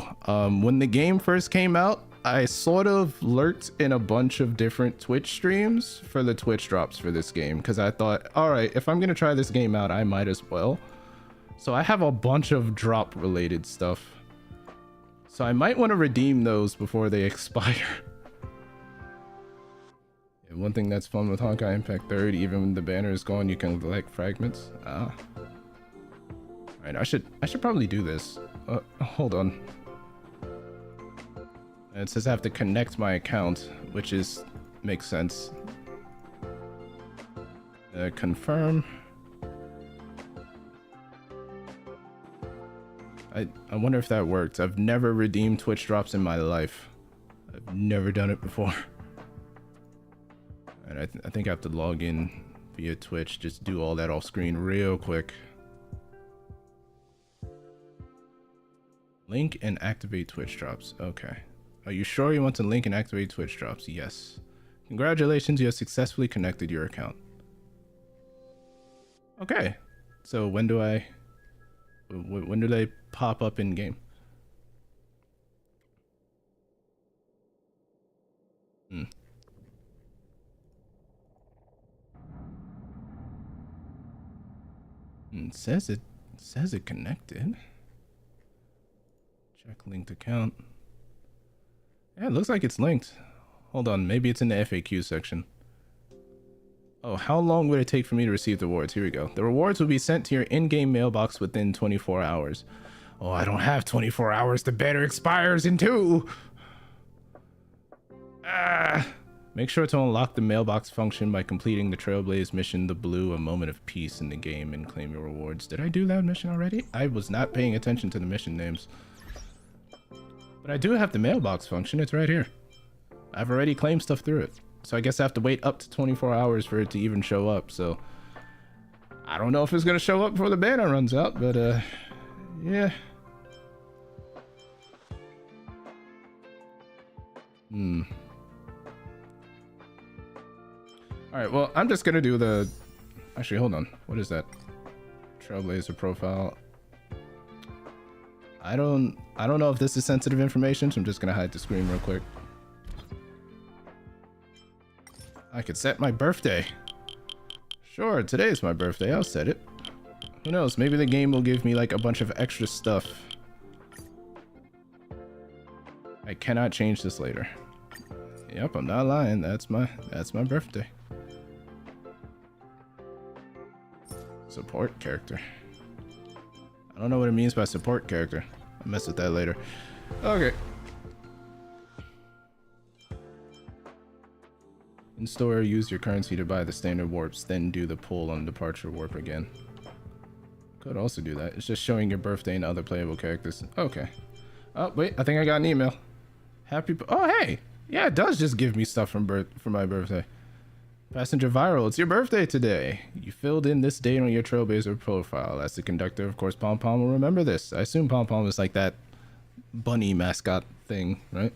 when the game first came out, I sort of lurked in a bunch of different Twitch streams for the Twitch drops for this game, because I thought, all right, if I'm gonna try this game out, I might as well. So I have a bunch of drop related stuff, so I might want to redeem those before they expire. Yeah, one thing that's fun with Honkai Impact 3rd, even when the banner is gone, you can collect fragments. All right, I should probably do this. Hold on. It says I have to connect my account, which makes sense. Confirm. I wonder if that worked. I've never redeemed Twitch drops in my life. I've never done it before. And I think I have to log in via Twitch. Just do all that off screen real quick. Link and activate Twitch drops. Okay. Are you sure you want to link and activate Twitch drops? Yes. Congratulations, you have successfully connected your account. Okay. So when do they pop up in game? It says it connected. Check linked account. Yeah, it looks like it's linked. Hold on, maybe it's in the FAQ section. Oh, how long would it take for me to receive the rewards? Here we go. The rewards will be sent to your in-game mailbox within 24 hours. Oh, I don't have 24 hours. The banner expires in 2. Make sure to unlock the mailbox function by completing the Trailblaze mission, The Blue, A Moment of Peace in the game, and claim your rewards. Did I do that mission already? I was not paying attention to the mission names. But I do have the mailbox function. It's right here. I've already claimed stuff through it. So I guess I have to wait up to 24 hours for it to even show up. So I don't know if it's going to show up before the banner runs out, but yeah. All right, well, I'm just going to do the... Actually, hold on. What is that? Trailblazer profile. I don't know if this is sensitive information, so I'm just going to hide the screen real quick. I could set my birthday. Sure, today is my birthday. I'll set it. Who knows? Maybe the game will give me like a bunch of extra stuff. I cannot change this later. Yep, I'm not lying. That's my birthday. Support character. I don't know what it means by support character. I'll mess with that later. Okay. In store, use your currency to buy the standard warps, then do the pull on departure warp again. Could also do that. It's just showing your birthday and other playable characters. Okay. Oh, wait, I think I got an email. Oh, hey! Yeah, it does just give me stuff for my birthday. Passenger Viral, it's your birthday today. You filled in this date on your Trailblazer profile. As the conductor, of course, Pom Pom will remember this. I assume Pom Pom is like that bunny mascot thing, right?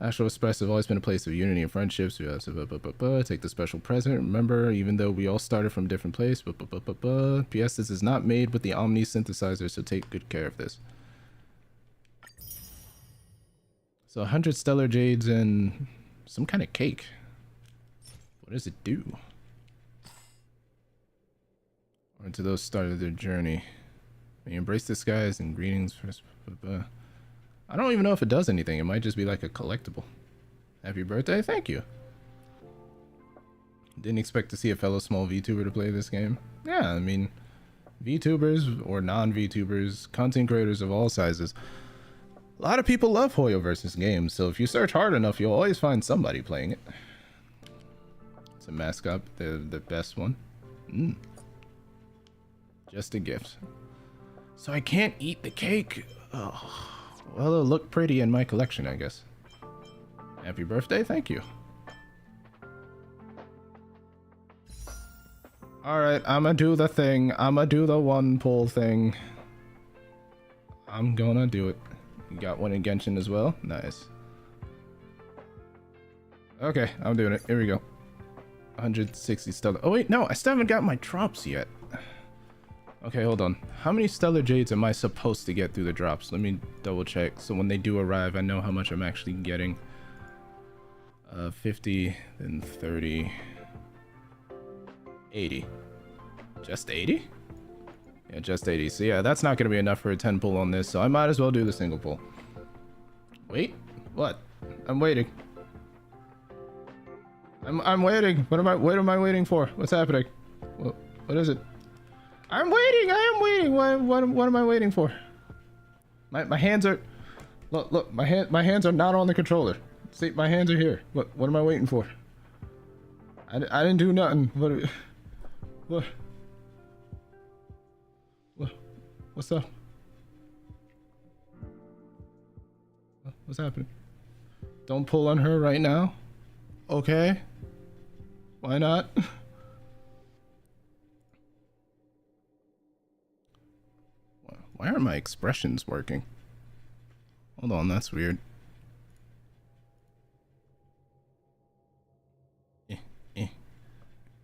Astral Express have always been a place of unity and friendships. We have to take the special present. Remember, even though we all started from a different place. P.S. This is not made with the Omni synthesizer, so take good care of this. So 100 stellar jades and some kind of cake. What does it do? Or to those started their journey. May you embrace the skies and greetings. I don't even know if it does anything. It might just be like a collectible. Happy birthday. Thank you. Didn't expect to see a fellow small VTuber to play this game. Yeah, I mean, VTubers or non-VTubers, content creators of all sizes. A lot of people love Hoyoverse's games, so if you search hard enough, you'll always find somebody playing it. It's a mascot, the best one. Just a gift. So I can't eat the cake. Oh. Well, it'll look pretty in my collection, I guess. Happy birthday, thank you. Alright, I'ma do the thing. I'ma do the one pull thing. I'm gonna do it. You got one in Genshin as well? Nice. Okay, I'm doing it. Here we go. 160 stellar. Oh wait, no, I still haven't got my drops yet. Okay, hold on. How many stellar jades am I supposed to get through the drops? Let me double check. So when they do arrive, I know how much I'm actually getting. 50, then 30, 80. Just 80? Yeah, just 80. So yeah, that's not gonna be enough for a 10 pull on this, so I might as well do the single pull. Wait, what? I'm waiting. I'm waiting. What am I waiting for? What's happening? What is it? I'm waiting. I am waiting. What am I waiting for? My hands are look, my hands are not on the controller. See, my hands are here. What am I waiting for? I didn't do nothing. What's up? What's happening? Don't pull on her right now. Okay. Why not? Why aren't my expressions working? Hold on, that's weird.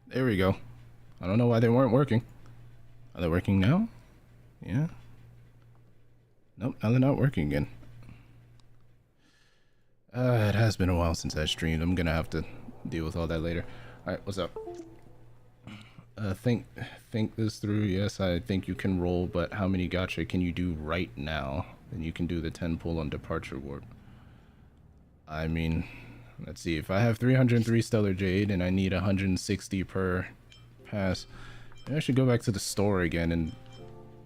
There we go. I don't know why they weren't working. Are they working now? Yeah. Nope, now they're not working again. It has been a while since I streamed. I'm gonna have to deal with all that later. Alright, what's up? Think this through. Yes, I think you can roll, but how many gacha can you do right now? Then you can do the 10 pull on departure warp. I mean, let's see. If I have 303 stellar jade and I need 160 per pass, maybe I should go back to the store again. And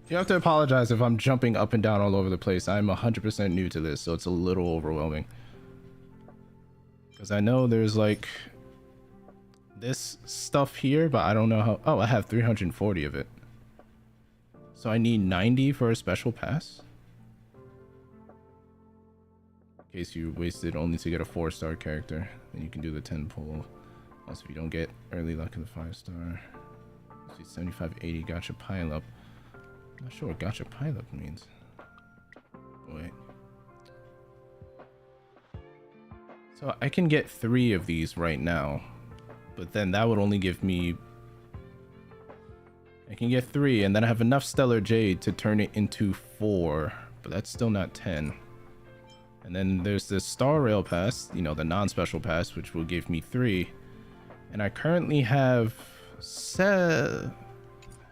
you have to apologize if I'm jumping up and down all over the place. I'm 100% new to this, so it's a little overwhelming. Because I know there's like this stuff here, but I don't know how. Oh, I have 340 of it. So I need 90 for a special pass? In case you wasted only to get a 4-star character, then you can do the 10 pull. Also, if you don't get early luck in the 5-star. Let's see, 75, 80 gacha pile up. I'm not sure what gacha pile up means. Wait. So I can get 3 of these right now, but then that would only give me... I can get 3, and then I have enough stellar jade to turn it into 4, but that's still not 10. And then there's the Star Rail Pass, you know, the non-special pass, which will give me 3. And I currently have... How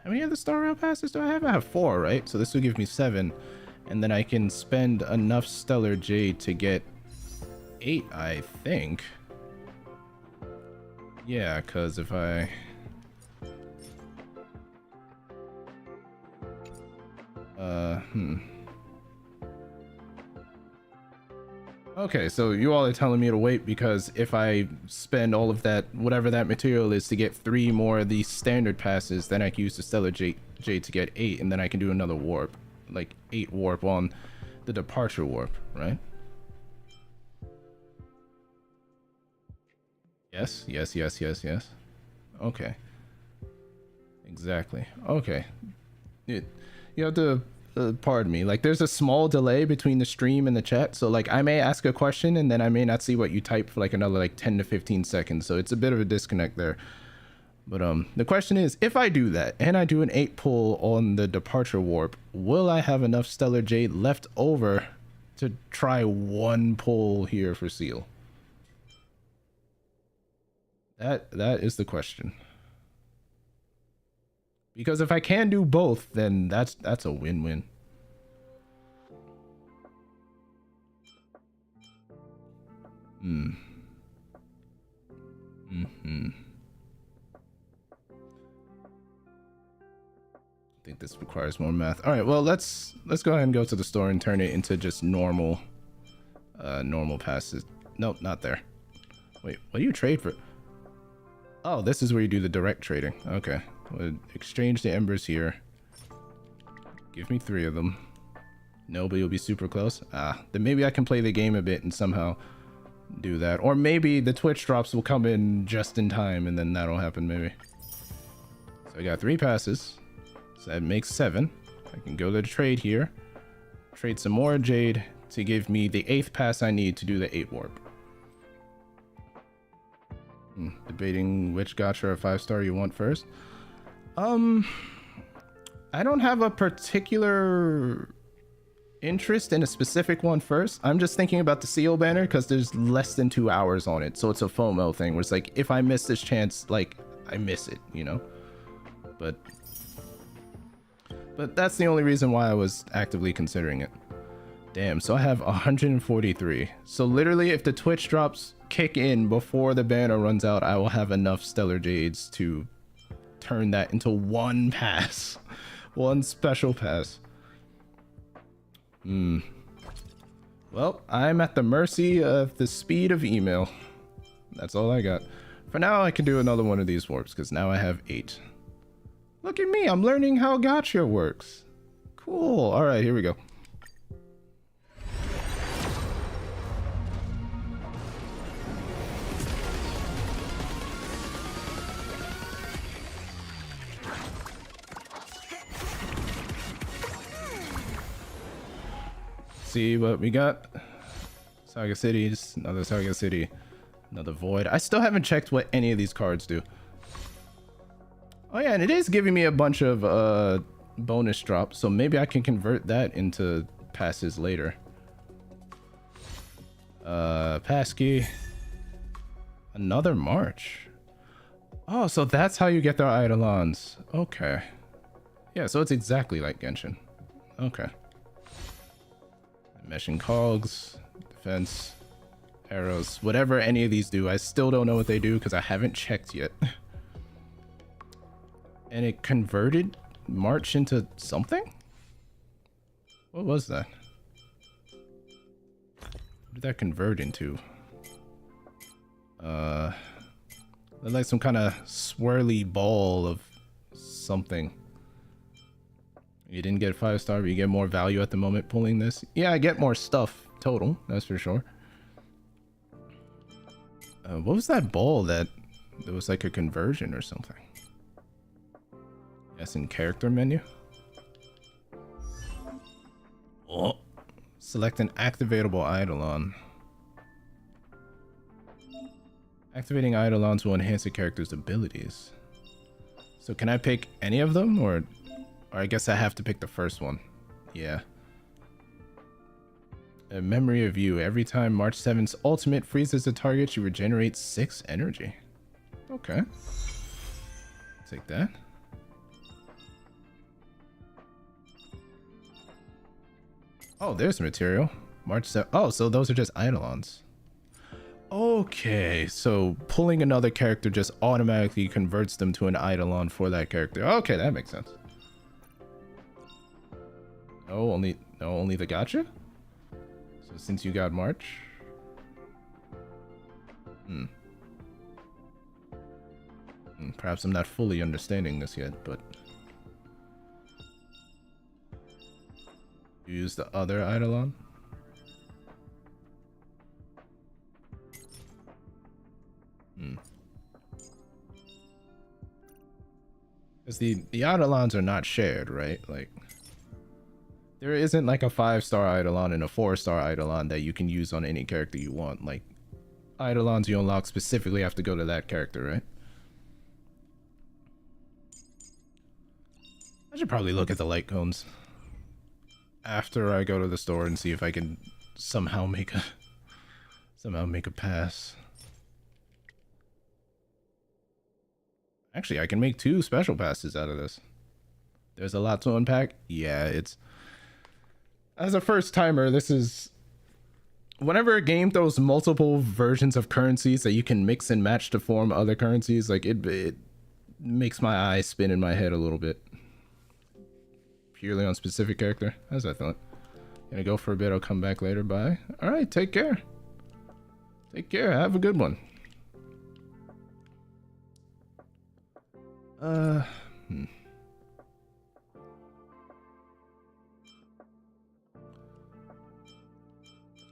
many other Star Rail Passes do I have? I have 4, right? So this will give me 7. And then I can spend enough stellar jade to get 8, I think. Yeah, because if I... Okay, so you all are telling me to wait because if I spend all of that, whatever that material is, to get 3 more of these standard passes, then I can use the stellar jade to get 8, and then I can do another warp. Like 8 warp on the departure warp, right? Yes, yes, yes, yes, yes. Okay. Exactly. Okay. You have to pardon me. Like, there's a small delay between the stream and the chat, so like I may ask a question and then I may not see what you type for like another like 10 to 15 seconds. So it's a bit of a disconnect there. But the question is, if I do that and I do an 8 pull on the departure warp, will I have enough stellar jade left over to try 1 pull here for seal? That is the question. Because if I can do both, then that's a win-win. I think this requires more math. All right, well, let's go ahead and go to the store and turn it into just normal passes. Nope, not there. Wait, what do you trade for? Oh, this is where you do the direct trading. Okay. We'll exchange the embers here. Give me 3 of them. No, but you'll be super close. Then maybe I can play the game a bit and somehow do that. Or maybe the Twitch drops will come in just in time and then that'll happen maybe. So I got 3 passes. So that makes 7. I can go to the trade here. Trade some more jade to give me the 8th pass I need to do the 8 warp. Debating which gacha or 5-star you want first. I don't have a particular interest in a specific one first. I'm just thinking about the seal banner because there's less than 2 hours on it, so it's a FOMO thing where it's like, if I miss this chance, like, I miss it, you know. But that's the only reason why I was actively considering it. Damn, so I have 143. So literally, if the Twitch drops kick in before the banner runs out, I will have enough Stellar Jades to turn that into one pass. One special pass. Well, I'm at the mercy of the speed of email. That's all I got. For now, I can do another one of these warps, because now I have 8. Look at me, I'm learning how Gacha works. Cool, alright, here we go. See what we got. Saga City, just another Saga City, another Void. I still haven't checked what any of these cards do. Oh yeah, and it is giving me a bunch of bonus drops, so maybe I can convert that into passes later. Passkey. Another March. Oh, so that's how you get their Eidolons. Okay. Yeah, so it's exactly like Genshin. Okay. Meshing cogs, defense, arrows, whatever any of these do. I still don't know what they do because I haven't checked yet. And it converted March into something? What was that? What did that convert into? Like some kind of swirly ball of something. You didn't get 5-star, but you get more value at the moment pulling this. Yeah, I get more stuff total, that's for sure. What was that ball that there was like a conversion or something? Yes, in character menu. Oh, select an activatable Eidolon. Activating Eidolons will enhance a character's abilities. So can I pick any of them, or I guess I have to pick the first one. Yeah. A memory of you. Every time March 7th's ultimate freezes a target, you regenerate 6 energy. Okay. Take that. Oh, there's material. March 7th. Oh, so those are just Eidolons. Okay, so pulling another character just automatically converts them to an Eidolon for that character. Okay, that makes sense. Oh, only the Gacha? So since you got March? Perhaps I'm not fully understanding this yet, but use the other Eidolon? Because the Eidolons are not shared, right? Like, there isn't like a 5-star Eidolon and a 4-star Eidolon that you can use on any character you want. Like, Eidolons you unlock specifically have to go to that character, right? I should probably look at the light cones after I go to the store and see if I can somehow make a pass. Actually, I can make 2 special passes out of this. There's a lot to unpack. Yeah, it's... As a first timer, this is... Whenever a game throws multiple versions of currencies that you can mix and match to form other currencies, like, it makes my eyes spin in my head a little bit. Purely on specific character, as I thought. Gonna go for a bit, I'll come back later, bye. Alright, take care. Take care, have a good one.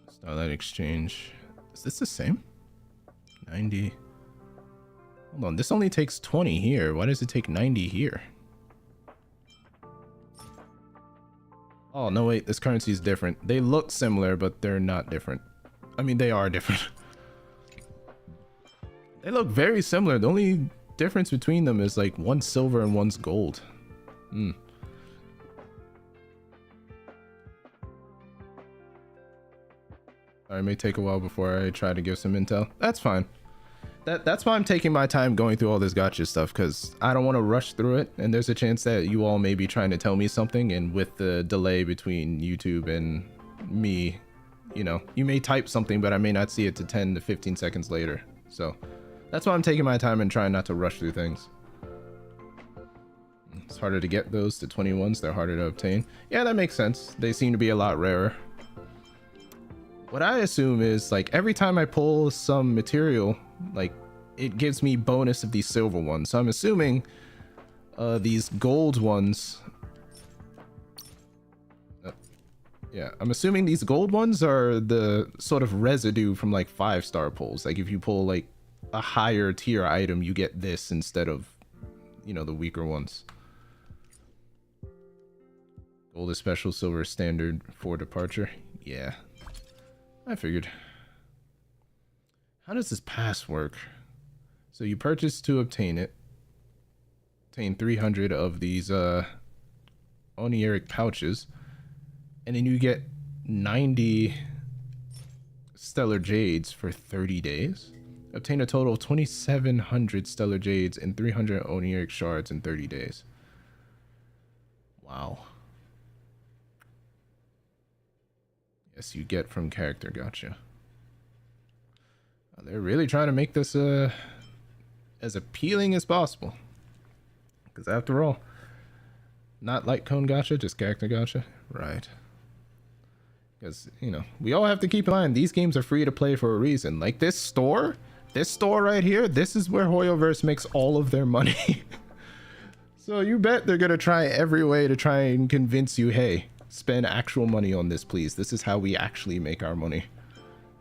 Starlight Exchange. Is this the same? 90. Hold on, this only takes 20 here. Why does it take 90 here? Oh, no, wait, this currency is different. They look similar, but they're not different. I mean, they are different. They look very similar. The only difference between them is like one's silver and one's gold. It may take a while before I try to give some intel. That's fine. That's why I'm taking my time going through all this gacha stuff, because I don't want to rush through it, and there's a chance that you all may be trying to tell me something, and with the delay between YouTube and me, you know, you may type something, but I may not see it to 10 to 15 seconds later. So that's why I'm taking my time and trying not to rush through things. It's harder to get those to 21s, they're harder to obtain. Yeah, that makes sense. They seem to be a lot rarer. What I assume is, like, every time I pull some material, like, it gives me bonus of these silver ones. So I'm assuming these gold ones... yeah, I'm assuming these gold ones are the sort of residue from, like, 5-star pulls. Like, if you pull, like, a higher tier item, you get this instead of, you know, the weaker ones. Gold is special, silver is standard for departure. Yeah. I figured. How does this pass work? So you purchase to obtain it. Obtain 300 of these Oniric pouches. And then you get 90 Stellar Jades for 30 days. Obtain a total of 2,700 Stellar Jades and 300 Oniric Shards in 30 days. Wow. Yes, you get from character. Gotcha. They're really trying to make this as appealing as possible. Because after all, not like Cone Gacha, just character Gacha. Right. Because, you know, we all have to keep in mind, these games are free to play for a reason. Like this store right here, this is where Hoyoverse makes all of their money. So you bet they're going to try every way to try and convince you, hey, spend actual money on this, please. This is how we actually make our money.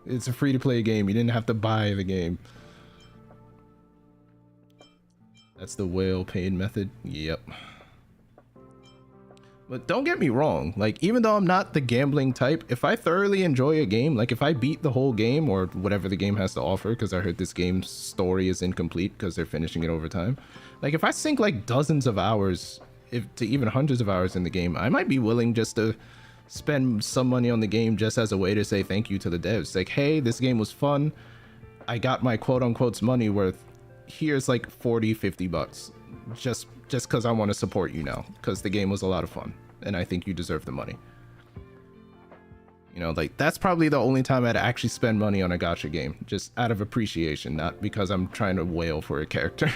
It's a free-to-play game. You didn't have to buy the game. That's the whale paid method. Yep. But don't get me wrong. Like, even though I'm not the gambling type, if I thoroughly enjoy a game, like if I beat the whole game or whatever the game has to offer, because I heard this game's story is incomplete because they're finishing it over time. Like, if I sink like dozens of hours, to even hundreds of hours in the game, I might be willing just to spend some money on the game just as a way to say thank you to the devs. Like, hey, this game was fun. I got my quote-unquote money worth. Here's like 40, 50 bucks. Just because I want to support you now. Because the game was a lot of fun. And I think you deserve the money. You know, like, that's probably the only time I'd actually spend money on a gacha game. Just out of appreciation, not because I'm trying to wail for a character.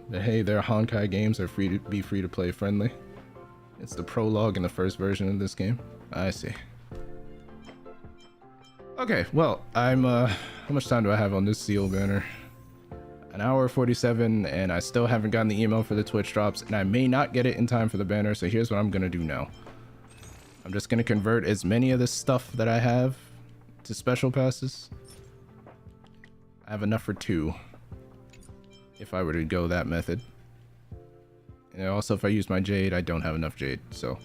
But hey, their Honkai games are free to play friendly. It's the prologue in the first version of this game. I see. Okay, well, I'm how much time do I have on this seal banner? An hour 47, and I still haven't gotten the email for the Twitch drops, and I may not get it in time for the banner, so here's what I'm gonna do now. I'm just gonna convert as many of this stuff that I have to special passes. I have enough for 2. If I were to go that method. And also, if I use my Jade, I don't have enough Jade, so.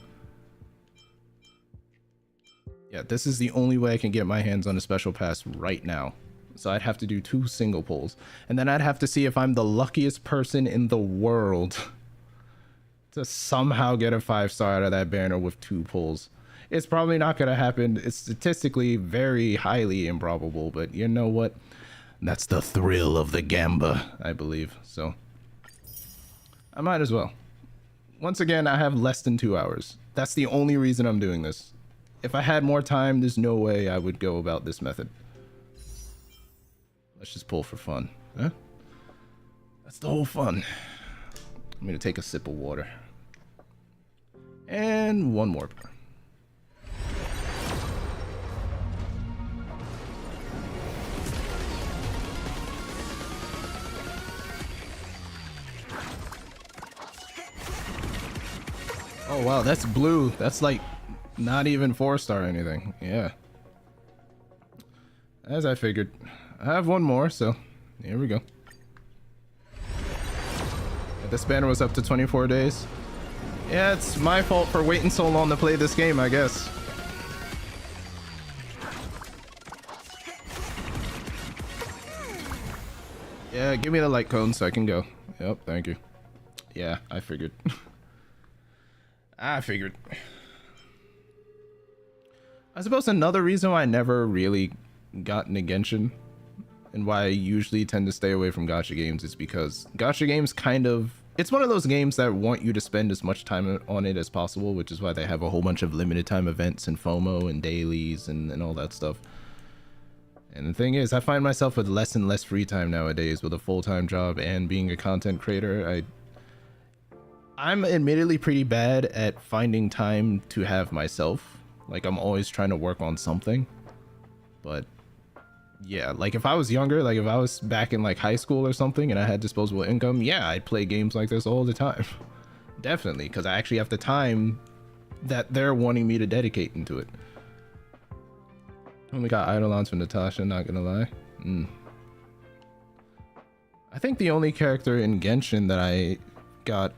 Yeah, this is the only way I can get my hands on a special pass right now. So I'd have to do 2 single pulls. And then I'd have to see if I'm the luckiest person in the world to somehow get a 5-star out of that banner with 2 pulls. It's probably not going to happen. It's statistically very highly improbable, but you know what? That's the thrill of the gamba, I believe. So I might as well. Once again, I have less than 2 hours. That's the only reason I'm doing this. If I had more time, there's no way I would go about this method. Let's just pull for fun. Huh? That's the whole fun. I'm gonna take a sip of water. And one more. Oh wow, that's blue. That's like not even 4-star or anything. Yeah. As I figured. I have one more, so here we go. This banner was up to 24 days. Yeah, it's my fault for waiting so long to play this game, I guess. Yeah, give me the light cone so I can go. Yep, thank you. Yeah, I figured. I I suppose another reason why I never really got into Genshin and why I usually tend to stay away from gacha games is because gacha games kind of, it's one of those games that want you to spend as much time on it as possible, which is why they have a whole bunch of limited time events and FOMO and dailies and all that stuff. And the thing is, I find myself with less and less free time nowadays with a full-time job and being a content creator. I'm admittedly pretty bad at finding time to have myself. Like, I'm always trying to work on something. But yeah, like if I was younger, like if I was back in like high school or something and I had disposable income, yeah, I'd play games like this all the time. Definitely, because I actually have the time that they're wanting me to dedicate into it. Only got Eidolons for Natasha, not gonna lie. I think the only character in Genshin that I got,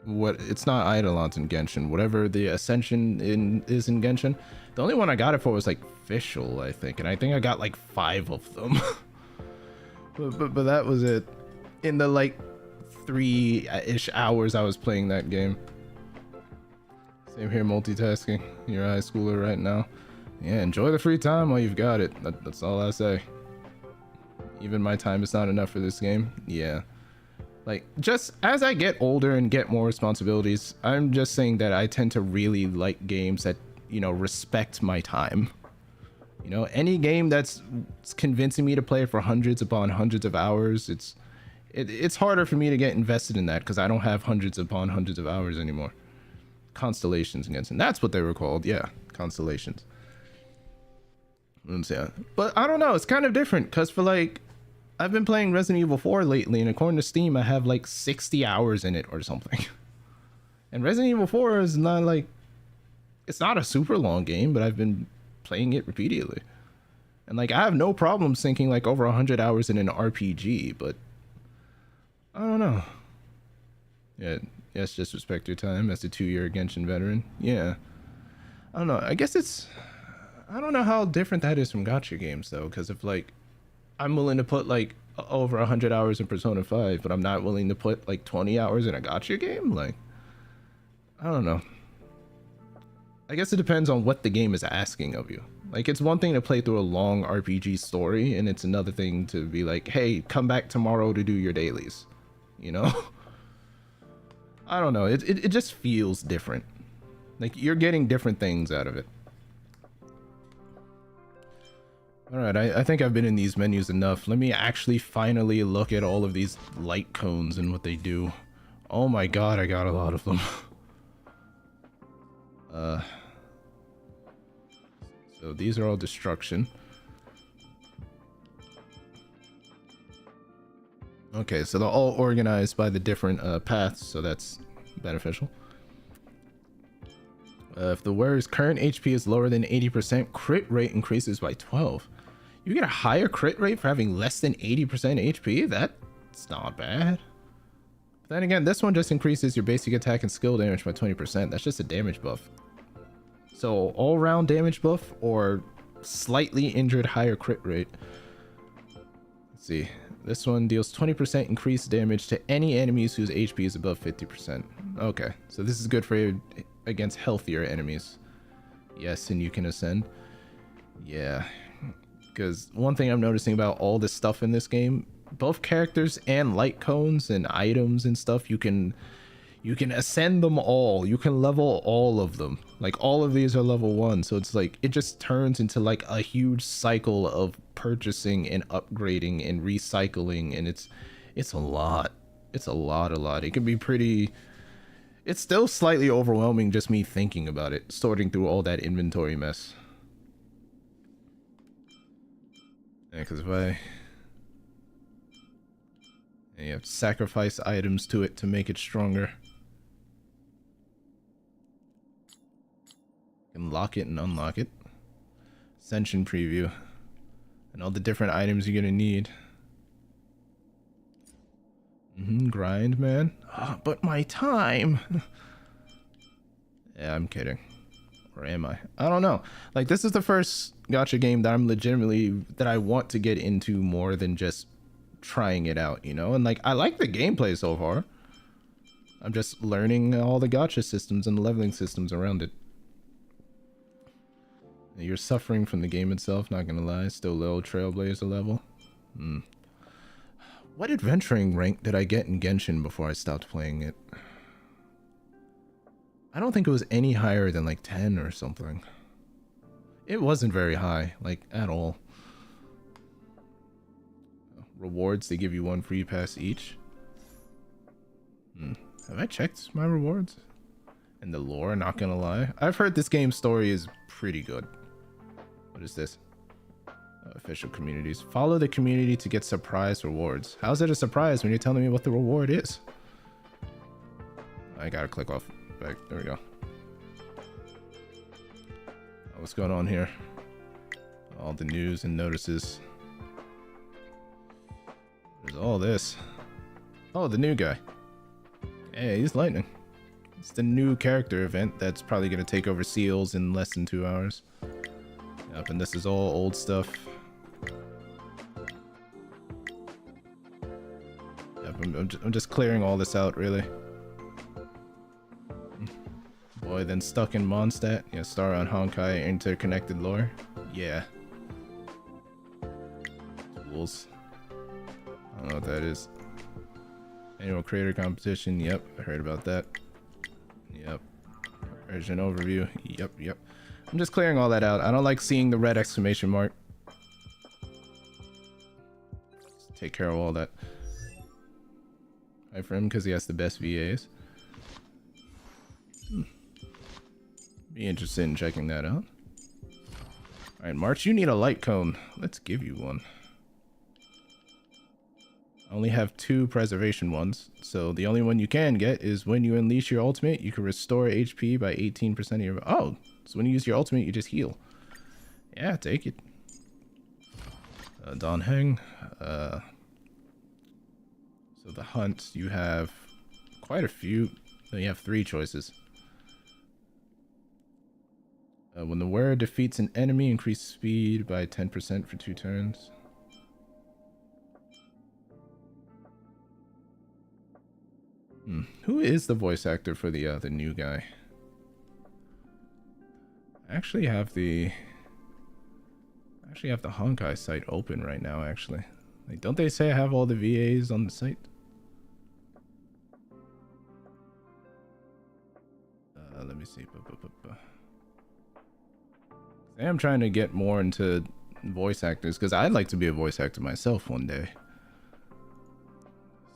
it's not Eidolons in Genshin, whatever the Ascension is in Genshin. The only one I got it for was like Fischl, I think, and I think I got like 5 of them. but that was it. In the like 3-ish hours I was playing that game. Same here, multitasking. You're a high schooler right now. Yeah, enjoy the free time while you've got it. That's all I say. Even my time is not enough for this game. Yeah. Like, just as I get older and get more responsibilities, I'm just saying that I tend to really like games that, you know, respect my time. You know, any game that's convincing me to play for hundreds upon hundreds of hours, it's harder for me to get invested in that because I don't have hundreds upon hundreds of hours anymore. Constellations against, and that's what they were called. Yeah, Constellations. But I don't know, it's kind of different because for like, I've been playing Resident Evil 4 lately, and according to Steam, I have like 60 hours in it or something. And Resident Evil 4 is not like, it's not a super long game, but I've been playing it repeatedly. And like, I have no problem sinking like over 100 hours in an RPG, but I don't know. Yeah, yes, just respect your time as a 2-year Genshin veteran. Yeah. I don't know, I guess I don't know how different that is from gacha games though, because if like, I'm willing to put like over 100 hours in Persona 5, but I'm not willing to put like 20 hours in a gacha game. Like, I don't know. I guess it depends on what the game is asking of you. Like, it's one thing to play through a long RPG story, and it's another thing to be like, hey, come back tomorrow to do your dailies. You know? I don't know. It just feels different. Like, you're getting different things out of it. Alright, I think I've been in these menus enough. Let me actually finally look at all of these light cones and what they do. Oh my god, I got a lot of them. So these are all destruction. Okay, so they're all organized by the different paths, so that's beneficial. If the wearer's current HP is lower than 80%, crit rate increases by 12. You get a higher crit rate for having less than 80% HP? That's not bad. But then again, this one just increases your basic attack and skill damage by 20%. That's just a damage buff. So all-round damage buff or slightly injured higher crit rate. Let's see. This one deals 20% increased damage to any enemies whose HP is above 50%. Okay, so this is good for you against healthier enemies. Yes, and you can ascend. Yeah. Because one thing I'm noticing about all this stuff in this game, both characters and light cones and items and stuff, you can ascend them all. You can level all of them. Like, all of these are level 1, so it's like, it just turns into like a huge cycle of purchasing and upgrading and recycling, and it's a lot. It's a lot. It can be pretty... It's still slightly overwhelming just me thinking about it, sorting through all that inventory mess. Yeah, because if you have to sacrifice items to it to make it stronger. You can lock it and unlock it. Ascension preview. And all the different items you're gonna need. Grind, man. Oh, but my time. Yeah, I'm kidding. Or am I? I don't know. Like, this is the first gacha game that I'm legitimately, that I want to get into more than just trying it out, you know? And like, I like the gameplay so far. I'm just learning all the gacha systems and the leveling systems around it. You're suffering from the game itself, not gonna lie. Still low Trailblazer level. What adventuring rank did I get in Genshin before I stopped playing it? I don't think it was any higher than like 10 or something. It wasn't very high, like at all. Rewards, they give you 1 free pass each. Have I checked my rewards? And the lore, not gonna lie. I've heard this game's story is pretty good. What is this? Official communities. Follow the community to get surprise rewards. How's it a surprise when you're telling me what the reward is? I gotta click off back. There we go. What's going on here? All the news and notices. There's all this. Oh, the new guy. Hey, he's lightning. It's the new character event that's probably gonna take over Seals in less than 2 hours. Yep, and this is all old stuff. Yep, I'm just clearing all this out, really. Boy, then stuck in Mondstadt. Yeah, star on Honkai, interconnected lore. Yeah. Tools. I don't know what that is. Annual creator competition. Yep, I heard about that. Yep. Version overview. Yep. I'm just clearing all that out. I don't like seeing the red exclamation mark. Just take care of all that. Hi for him because he has the best VAs. Be interested in checking that out. Alright, March, you need a light cone. Let's give you one. I only have 2 preservation ones, so the only one you can get is when you unleash your ultimate, you can restore HP by 18% of your... Oh, so when you use your ultimate, you just heal. Yeah, take it. Don Heng. So the hunt, you have quite a few. You have 3 choices. When the wearer defeats an enemy, increase speed by 10% for 2 turns. Who is the voice actor for the new guy? I actually have the Honkai site open right now, actually. Like, don't they say I have all the VAs on the site? Let me see. I am trying to get more into voice actors because I'd like to be a voice actor myself one day.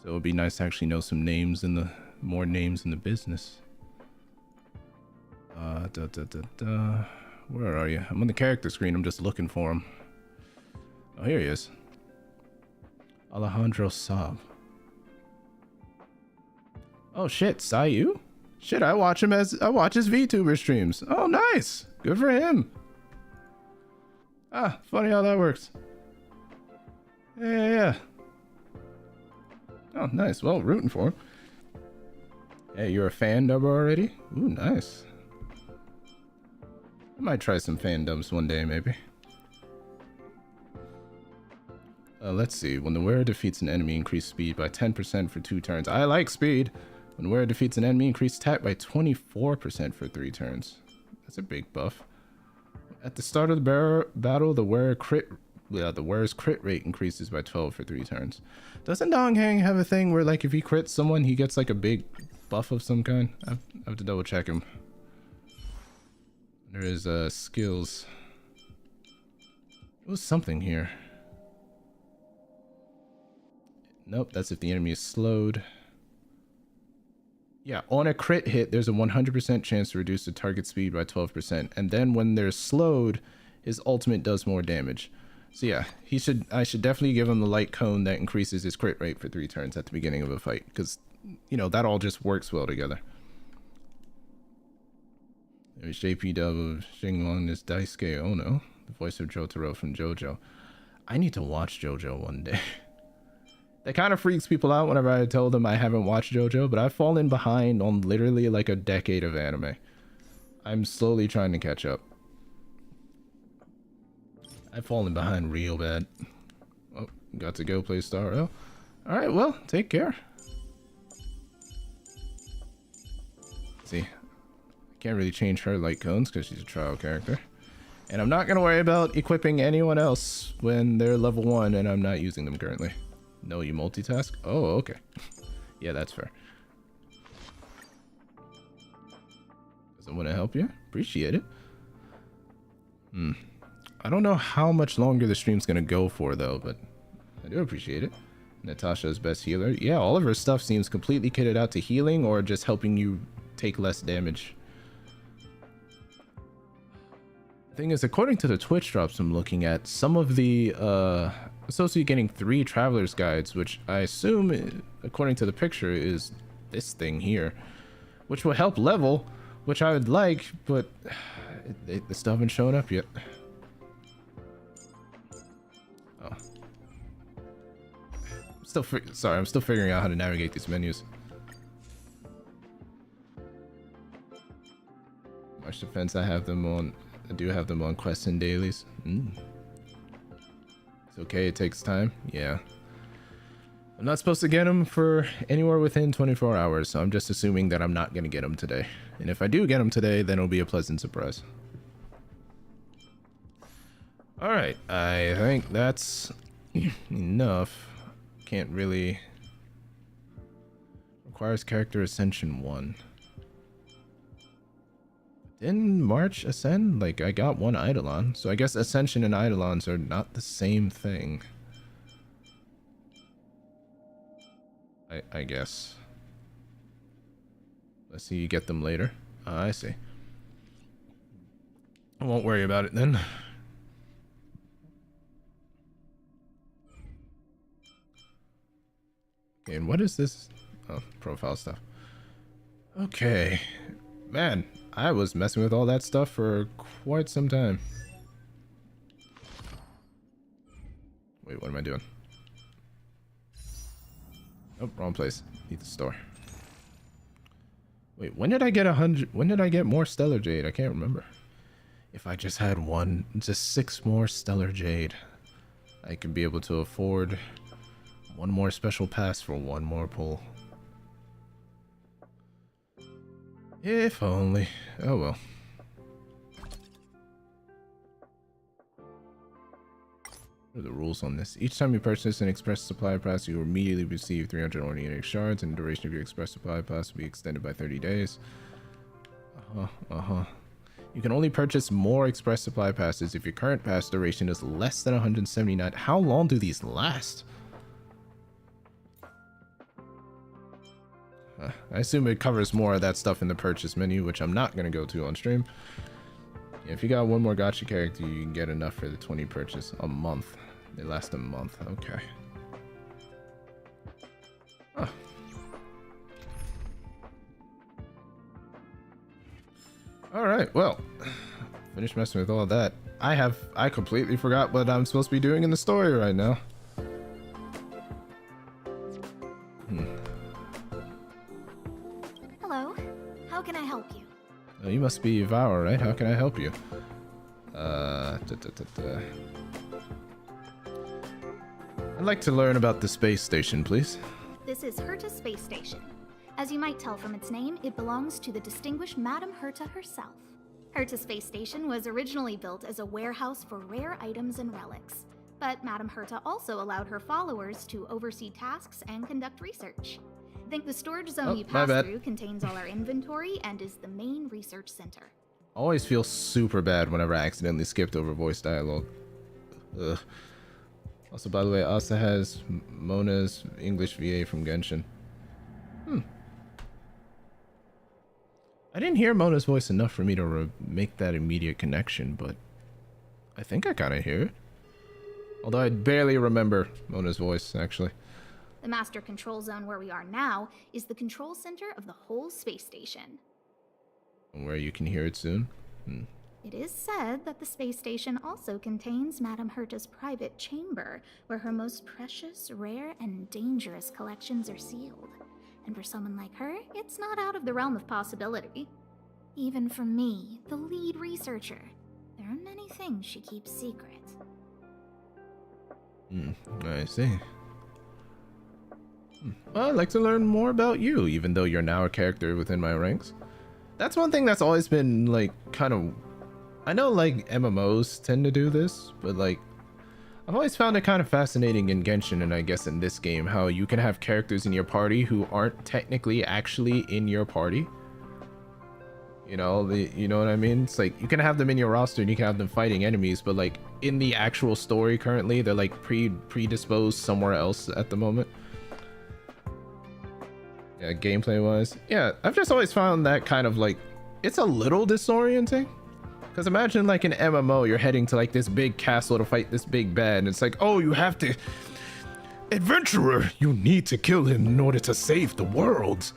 So it would be nice to actually know some names in the more names in the business. Where are you? I'm on the character screen. I'm just looking for him. Oh, here he is. Alejandro Saab. Oh shit, Sayu? Shit, I watch his VTuber streams. Oh, nice. Good for him. Ah, funny how that works. Yeah. Oh, nice. Well, rooting for him. Hey, you're a fan dub already? Ooh, nice. I might try some fan dubs one day, maybe. Let's see. When the wearer defeats an enemy, increase speed by 10% for 2 turns. I like speed. When the wearer defeats an enemy, increase attack by 24% for 3 turns. That's a big buff. At the start of the battle, the wearer's crit rate increases by 12 for 3 turns. Doesn't Donghang have a thing where, like, if he crits someone, he gets like a big buff of some kind? I have to double check him. There is skills. It was something here. Nope, that's if the enemy is slowed. Yeah, on a crit hit, there's a 100% chance to reduce the target speed by 12%. And then when they're slowed, his ultimate does more damage. So yeah, I should definitely give him the light cone that increases his crit rate for 3 turns at the beginning of a fight. Because, you know, that all just works well together. There's JP dub of Xinglong as Daisuke Ono, the voice of Jotaro from JoJo. I need to watch JoJo one day. That kind of freaks people out whenever I tell them I haven't watched JoJo, but I've fallen behind on literally like a decade of anime. I'm slowly trying to catch up. I've fallen behind real bad. Oh, got to go play Star Rail. Alright, well, take care. See, I can't really change her light cones because she's a trial character. And I'm not gonna worry about equipping anyone else when they're level 1 and I'm not using them currently. No, you multitask? Oh, okay. Yeah, that's fair. Does it want to help you? Appreciate it. I don't know how much longer the stream's gonna go for though, but I do appreciate it. Natasha's best healer. Yeah, all of her stuff seems completely kitted out to healing or just helping you take less damage. The thing is, according to the Twitch drops I'm looking at, some of the associate getting 3 traveler's guides, which I assume, according to the picture, is this thing here, which will help level, which I would like, but they still haven't shown up yet. Oh. I'm still figuring out how to navigate these menus. March defense, I do have them on quests and dailies. It's okay, it takes time. Yeah. I'm not supposed to get them for anywhere within 24 hours, so I'm just assuming that I'm not going to get them today. And if I do get them today, then it'll be a pleasant surprise. Alright, I think that's enough. Can't really... Requires character ascension 1. Didn't March ascend? Like, I got 1 Eidolon, so I guess ascension and Eidolons are not the same thing. I guess. Let's see, you get them later. I see. I won't worry about it then. Okay, and what is this? Oh, profile stuff. Okay. Man, I was messing with all that stuff for quite some time. Wait, what am I doing? Oh, wrong place. Need the store. Wait, when did I get 100? When did I get more Stellar Jade? I can't remember. If I just had just 6 more Stellar Jade, I could be able to afford 1 more special pass for 1 more pull. If only. Oh well. What are the rules on this? Each time you purchase an express supply pass, you will immediately receive 300 organic shards, and the duration of your express supply pass will be extended by 30 days. You can only purchase more express supply passes if your current pass duration is less than 179. How long do these last? I assume it covers more of that stuff in the purchase menu, which I'm not going to go to on stream. Yeah, if you got 1 more gacha character, you can get enough for the 20 purchase. A month. They last a month. Okay. Huh. Alright, well. Finished messing with all that. I completely forgot what I'm supposed to be doing in the story right now. Hello. How can I help you? Oh, you must be Vower, right? How can I help you? I'd like to learn about the space station, please. This is Herta Space Station. As you might tell from its name, it belongs to the distinguished Madame Herta herself. Herta Space Station was originally built as a warehouse for rare items and relics, but Madame Herta also allowed her followers to oversee tasks and conduct research. Think the storage zone you pass through contains all our inventory and is the main research center. I always feel super bad whenever I accidentally skipped over voice dialogue. Ugh. Also, by the way, Asa has Mona's English VA from Genshin. I didn't hear Mona's voice enough for me to make that immediate connection, but I think I kind of hear it. Although I barely remember Mona's voice, actually. The master control zone where we are now is the control center of the whole space station. Where you can hear it soon? It is said that the space station also contains Madame Herta's private chamber, where her most precious, rare, and dangerous collections are sealed. And for someone like her, it's not out of the realm of possibility. Even for me, the lead researcher, there are many things she keeps secret. I see. Well, I'd like to learn more about you, even though you're now a character within my ranks. That's one thing that's always been, like, kind of I know like MMOs tend to do this, but like I've always found it kind of fascinating in Genshin, and I guess in this game, how you can have characters in your party who aren't technically actually in your party. You know, you know what I mean? It's like you can have them in your roster and you can have them fighting enemies, but like in the actual story currently, they're like predisposed somewhere else at the moment. Yeah, gameplay wise. Yeah, I've just always found that kind of like, it's a little disorienting. Because imagine like an MMO, you're heading to like this big castle to fight this big bad, and it's like, oh, you have to... Adventurer, you need to kill him in order to save the world.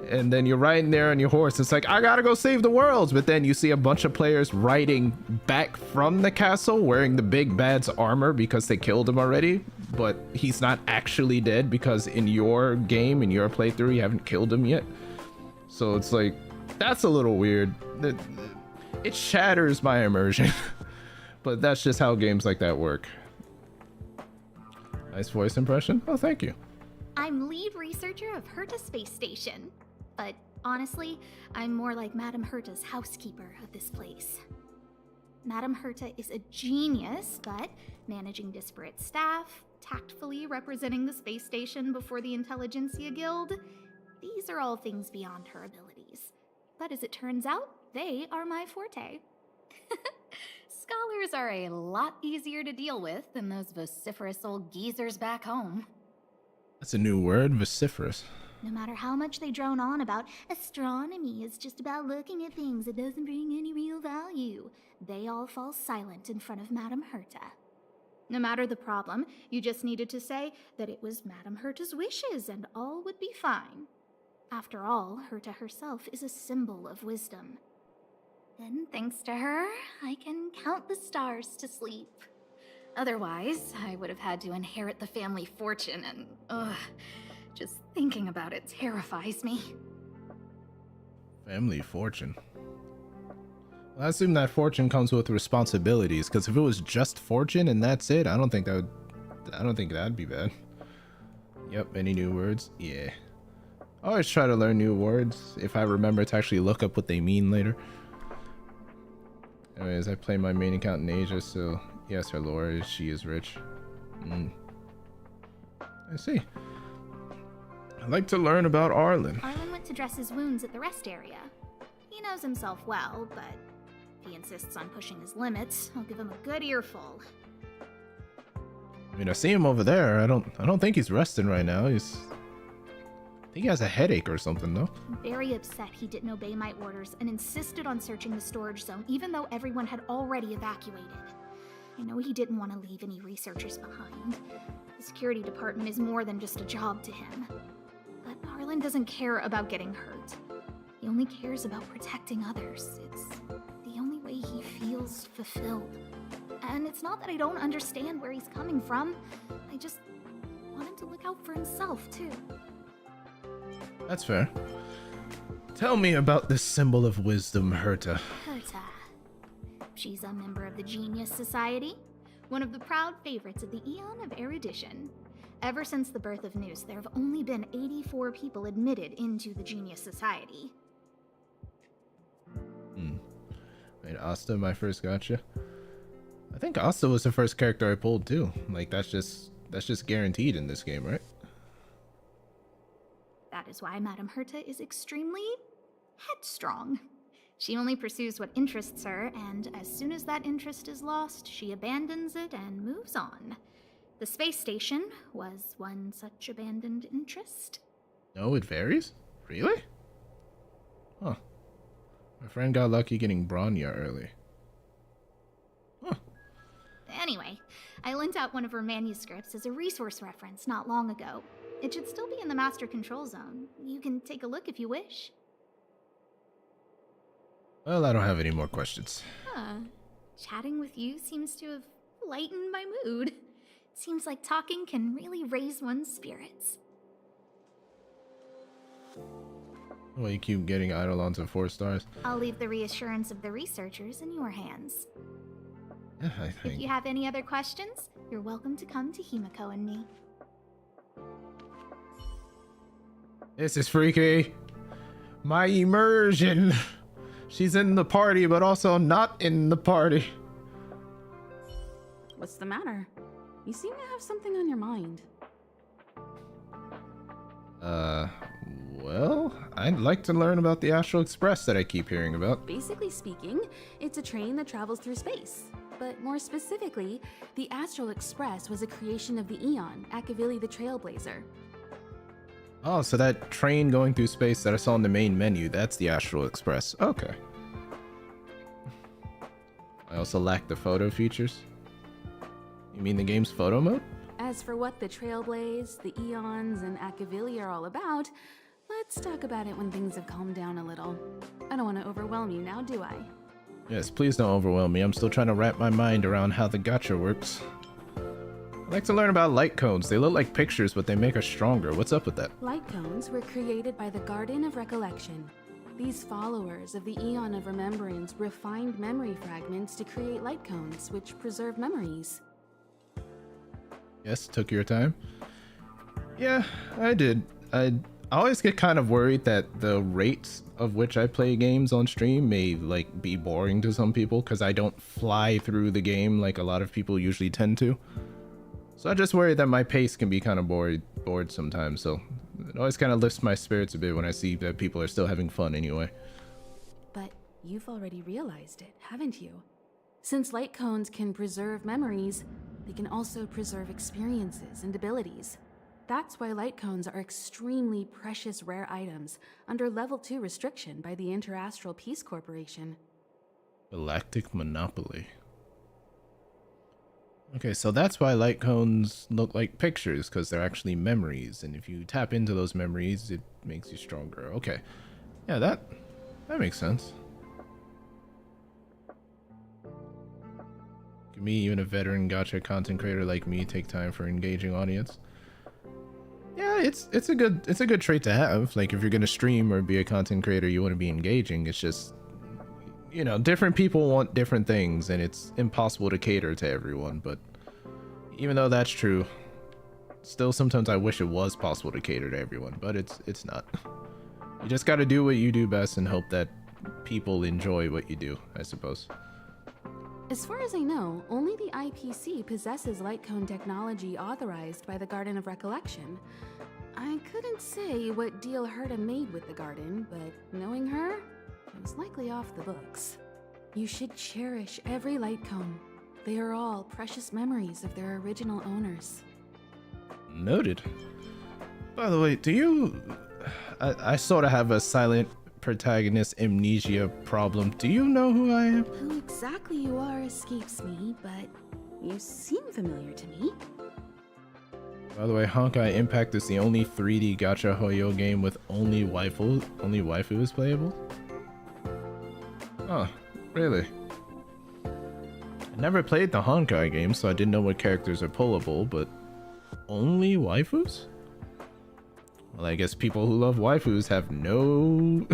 And then you're riding there on your horse, it's like, I gotta go save the world. But then you see a bunch of players riding back from the castle wearing the big bad's armor because they killed him already. But he's not actually dead because in your game, in your playthrough, you haven't killed him yet. So it's like, that's a little weird. It shatters my immersion. But that's just how games like that work. Nice voice impression. Oh, thank you. I'm lead researcher of Herta Space Station. But honestly, I'm more like Madame Herta's housekeeper of this place. Madame Herta is a genius, but managing disparate staff, tactfully representing the space station before the Intelligentsia Guild, these are all things beyond her abilities. But as it turns out, they are my forte. Scholars are a lot easier to deal with than those vociferous old geezers back home. That's a new word, vociferous. No matter how much they drone on about astronomy is just about looking at things, it doesn't bring any real value, they all fall silent in front of Madame Herta. No matter the problem, you just needed to say that it was Madame Herta's wishes and all would be fine. After all, Herta herself is a symbol of wisdom. Then, thanks to her, I can count the stars to sleep. Otherwise, I would have had to inherit the family fortune and, just thinking about it terrifies me. Family fortune. Well, I assume that fortune comes with responsibilities, because if it was just fortune and that's it, I don't think that'd be bad. Yep, any new words? Yeah. I always try to learn new words if I remember to actually look up what they mean later. Anyways, I play my main account in Asia, so yes, her lore, she is rich. I see. I'd like to learn about Arlen. Arlen went to dress his wounds at the rest area. He knows himself well, but if he insists on pushing his limits, I'll give him a good earful. I mean, I see him over there. I don't think he's resting right now. I think he has a headache or something, though. Very upset he didn't obey my orders and insisted on searching the storage zone, even though everyone had already evacuated. I know he didn't want to leave any researchers behind. The security department is more than just a job to him. But Arlen doesn't care about getting hurt. He only cares about protecting others. It's the only way he feels fulfilled. And it's not that I don't understand where he's coming from. I just want him to look out for himself, too. That's fair. Tell me about this symbol of wisdom, Herta. Herta. She's a member of the Genius Society, one of the proud favorites of the Eon of Erudition. Ever since the birth of Noose, there have only been 84 people admitted into the Genius Society. Wait, Asta, my first gacha? I think Asta was the first character I pulled too. Like that's just guaranteed in this game, right? That is why Madame Herta is extremely headstrong. She only pursues what interests her, and as soon as that interest is lost, she abandons it and moves on. The space station was one such abandoned interest. No, it varies? Really? Huh. My friend got lucky getting Bronya early. Huh. Anyway, I lent out one of her manuscripts as a resource reference not long ago. It should still be in the master control zone. You can take a look if you wish. Well, I don't have any more questions. Chatting with you seems to have lightened my mood. Seems like talking can really raise one's spirits. Well, you keep getting Eidolons of 4 stars. I'll leave the reassurance of the researchers in your hands. Yeah, I think. If you have any other questions, you're welcome to come to Himiko and me. This is freaky. My immersion. She's in the party, but also not in the party. What's the matter? You seem to have something on your mind. Well, I'd like to learn about the Astral Express that I keep hearing about. Basically speaking, it's a train that travels through space. But more specifically, the Astral Express was a creation of the Eon, Akavili the Trailblazer. Oh, so that train going through space that I saw in the main menu, that's the Astral Express. Okay. I also lack the photo features. You mean the game's photo mode? As for what the Trailblaze, the Eons, and Akavili are all about, let's talk about it when things have calmed down a little. I don't want to overwhelm you now, do I? Yes, please don't overwhelm me. I'm still trying to wrap my mind around how the gacha works. I'd like to learn about light cones. They look like pictures, but they make us stronger. What's up with that? Light cones were created by the Garden of Recollection. These followers of the Eon of Remembrance refined memory fragments to create light cones, which preserve memories. Yes, took your time. Yeah, I did. I always get kind of worried that the rates of which I play games on stream may like be boring to some people because I don't fly through the game like a lot of people usually tend to. So I just worry that my pace can be kind of bored sometimes. So it always kind of lifts my spirits a bit when I see that people are still having fun anyway. But you've already realized it, haven't you? Since light cones can preserve memories, they can also preserve experiences and abilities. That's why light cones are extremely precious rare items under level 2 restriction by the Interastral Peace Corporation. Galactic Monopoly. Okay, so that's why light cones look like pictures, because they're actually memories, and if you tap into those memories, it makes you stronger. Okay. Yeah, that makes sense. Can me, even a veteran gacha content creator like me, take time for engaging audience? Yeah, it's a good trait to have. Like, if you're gonna stream or be a content creator, you want to be engaging. It's just, you know, different people want different things, and it's impossible to cater to everyone. But even though that's true, still sometimes I wish it was possible to cater to everyone, but it's not. You just got to do what you do best and hope that people enjoy what you do, I suppose. As far as I know, only the IPC possesses light cone technology authorized by the Garden of Recollection. I couldn't say what deal Herta made with the Garden, but knowing her, it was likely off the books. You should cherish every light cone. They are all precious memories of their original owners. Noted. By the way, do you... I sort of have a silent protagonist amnesia problem. Do you know who I am? Who exactly you are escapes me, but you seem familiar to me. By the way, Honkai Impact is the only 3D gacha Hoyo game with only waifu is playable? Huh, really? I never played the Honkai game, so I didn't know what characters are pullable, but only waifus? Well, I guess people who love waifus have no...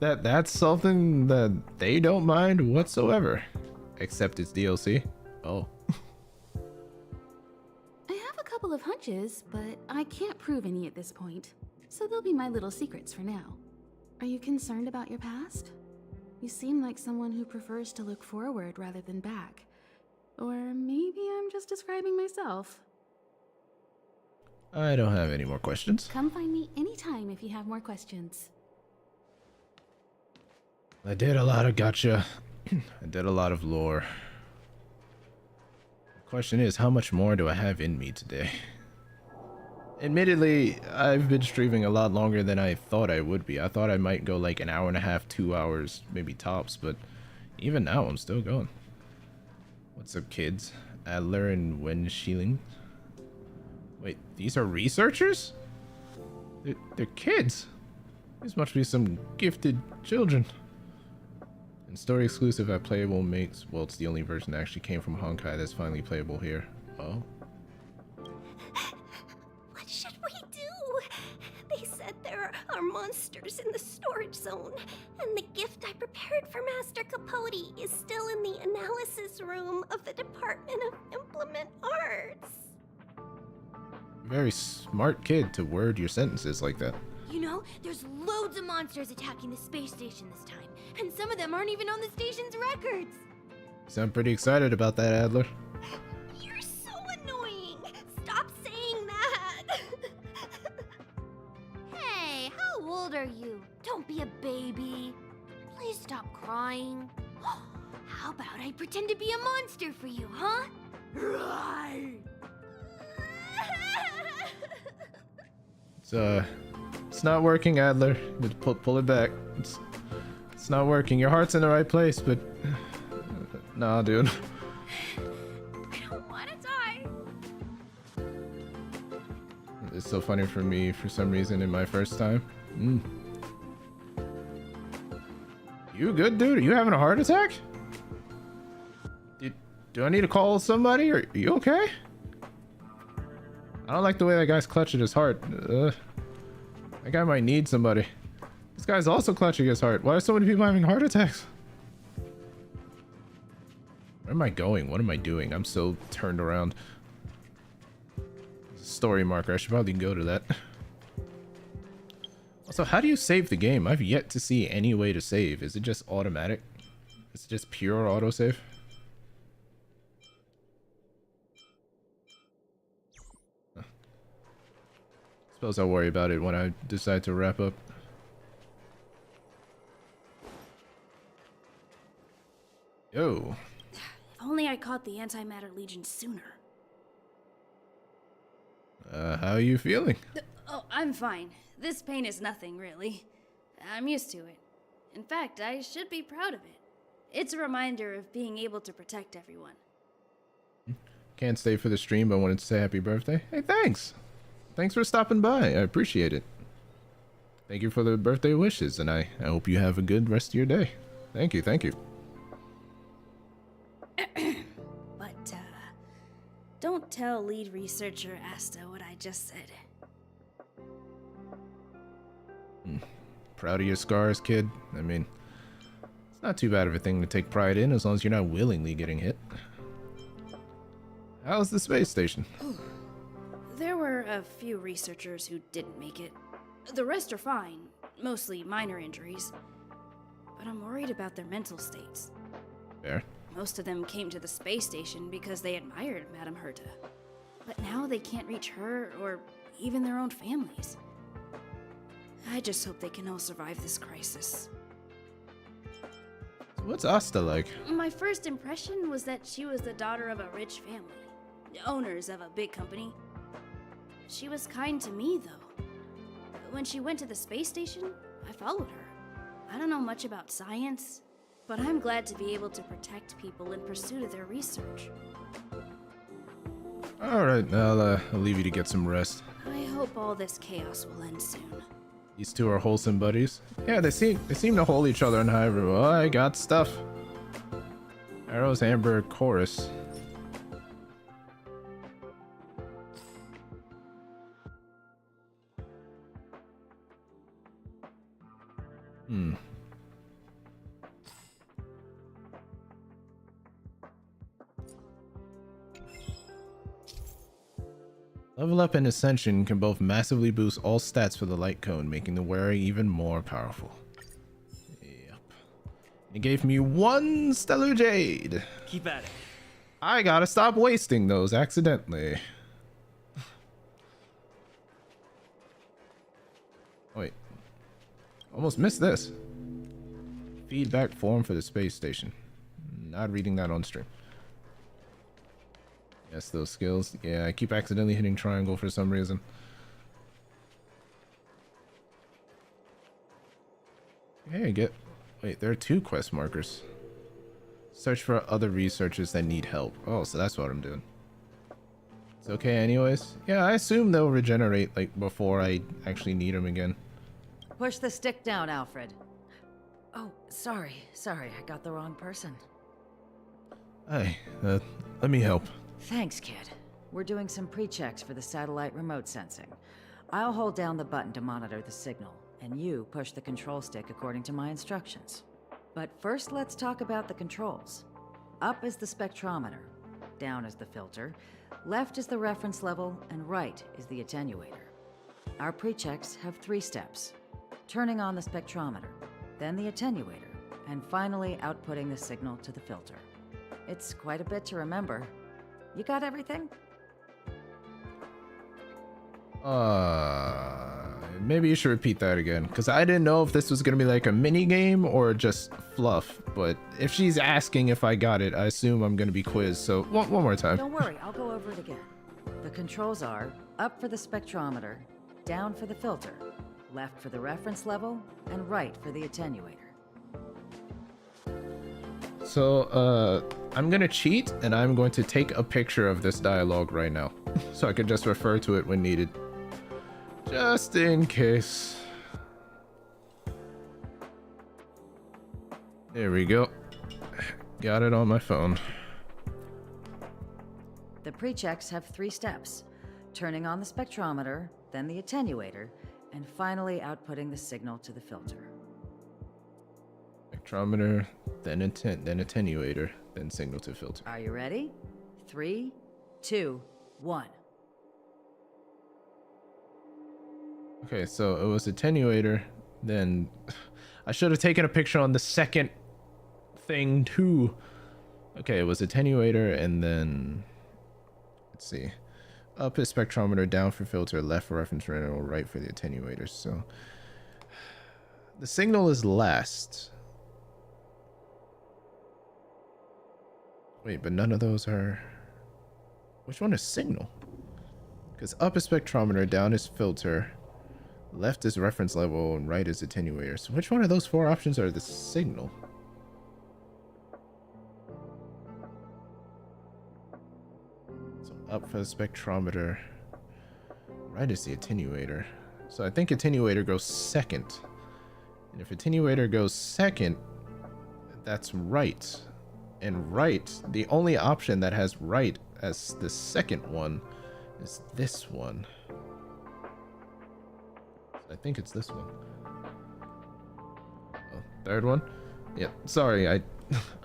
that's something that they don't mind whatsoever. Except it's DLC. Oh. I have a couple of hunches, but I can't prove any at this point. So they'll be my little secrets for now. Are you concerned about your past? You seem like someone who prefers to look forward rather than back. Or maybe I'm just describing myself. I don't have any more questions. Come find me anytime if you have more questions. I did a lot of gacha. I did a lot of lore. The question is, how much more do I have in me today? Admittedly, I've been streaming a lot longer than I thought I would be. I thought I might go like an hour and a half, 2 hours, maybe tops, but even now I'm still going. What's up, kids? Adler and Wenshilling. Wait, these are researchers? They're kids. These must be some gifted children. And story exclusive at playable makes, well, it's the only version that actually came from Honkai that's finally playable here. Oh. What should we do? They said there are monsters in the storage zone, and the gift I prepared for Master Capote is still in the analysis room of the Department of Implement Arts. Very smart kid to word your sentences like that. You know, there's loads of monsters attacking the space station this time. and some of them aren't even on the station's records. You sound pretty excited about that, Adler. You're so annoying. Stop saying that. Hey, how old are you? Don't be a baby. Please stop crying. How about I pretend to be a monster for you, huh? Right. It's not working, Adler. Just pull it back. It's not working. Your heart's in the right place, but nah, dude. I don't want to die. It's so funny for me for some reason in my first time. You good, dude? Are you having a heart attack? Do I need to call somebody? Are you okay? I don't like the way that guy's clutching his heart. That guy might need somebody. This guy's also clutching his heart. Why are so many people having heart attacks? Where am I going? What am I doing? I'm so turned around. Story marker. I should probably go to that. Also, how do you save the game? I've yet to see any way to save. Is it just automatic? Is it just pure autosave? Suppose I'll worry about it when I decide to wrap up. Yo. If only I caught the Antimatter Legion sooner. How are you feeling? Oh, I'm fine. This pain is nothing, really. I'm used to it. In fact, I should be proud of it. It's a reminder of being able to protect everyone. Can't stay for the stream, but wanted to say happy birthday. Hey, thanks. Thanks for stopping by. I appreciate it. Thank you for the birthday wishes, and I hope you have a good rest of your day. Thank you, thank you. But, don't tell lead researcher Asta what I just said. Proud of your scars, kid? I mean, it's not too bad of a thing to take pride in as long as you're not willingly getting hit. How's the space station? There were a few researchers who didn't make it. The rest are fine, mostly minor injuries. But I'm worried about their mental states. Fair. Most of them came to the space station because they admired Madame Herta. But now they can't reach her or even their own families. I just hope they can all survive this crisis. So what's Asta like? My first impression was that she was the daughter of a rich family, owners of a big company. She was kind to me, though. When she went to the space station, I followed her. I don't know much about science, but I'm glad to be able to protect people in pursuit of their research. Alright, I'll leave you to get some rest. I hope all this chaos will end soon. These two are wholesome buddies. Yeah, they seem to hold each other in high regard. Oh, I got stuff. Arrows, Amber, Chorus. Level up and Ascension can both massively boost all stats for the light cone, making the wearer even more powerful. Yep. It gave me 1 Stellar Jade. Keep at it. I gotta stop wasting those accidentally. Wait. Almost missed this. Feedback form for the space station. Not reading that on stream. Yes, those skills. Yeah, I keep accidentally hitting triangle for some reason. Hey, wait, there are 2 quest markers. Search for other researchers that need help. Oh, so that's what I'm doing. It's okay anyways. Yeah, I assume they'll regenerate, like, before I actually need them again. Push the stick down, Alfred. Oh, sorry, I got the wrong person. Hey, let me help. Thanks, kid. We're doing some pre-checks for the satellite remote sensing. I'll hold down the button to monitor the signal, and you push the control stick according to my instructions. But first, let's talk about the controls. Up is the spectrometer, down is the filter, left is the reference level, and right is the attenuator. Our pre-checks have 3 steps. Turning on the spectrometer, then the attenuator, and finally outputting the signal to the filter. It's quite a bit to remember. You got everything? Maybe you should repeat that again, because I didn't know if this was gonna be like a mini game or just fluff. But if she's asking if I got it, I assume I'm gonna be quizzed. So one more time. Don't worry, I'll go over it again. The controls are up for the spectrometer, down for the filter, left for the reference level, and right for the attenuator. So I'm gonna cheat, and I'm going to take a picture of this dialogue right now, so I can just refer to it when needed. Just in case. There we go. Got it on my phone. The pre-checks have 3 steps. Turning on the spectrometer, then the attenuator, and finally outputting the signal to the filter. Spectrometer, then attenuator, then signal to filter. Are you ready? 3, 2, 1. Okay, so it was attenuator, then I should have taken a picture on the second thing too. Okay, it was attenuator, and then let's see. Up is spectrometer, down for filter, left for reference rail, right for the attenuator. So the signal is last. Wait, but none of those are... Which one is signal? Because up is spectrometer, down is filter, left is reference level, and right is attenuator. So which one of those 4 options are the signal? So up for the spectrometer, right is the attenuator. So I think attenuator goes second. And if attenuator goes second, that's right. And right, the only option that has right as the second one is this one. I think it's this one. Oh, third one? Yeah, sorry, I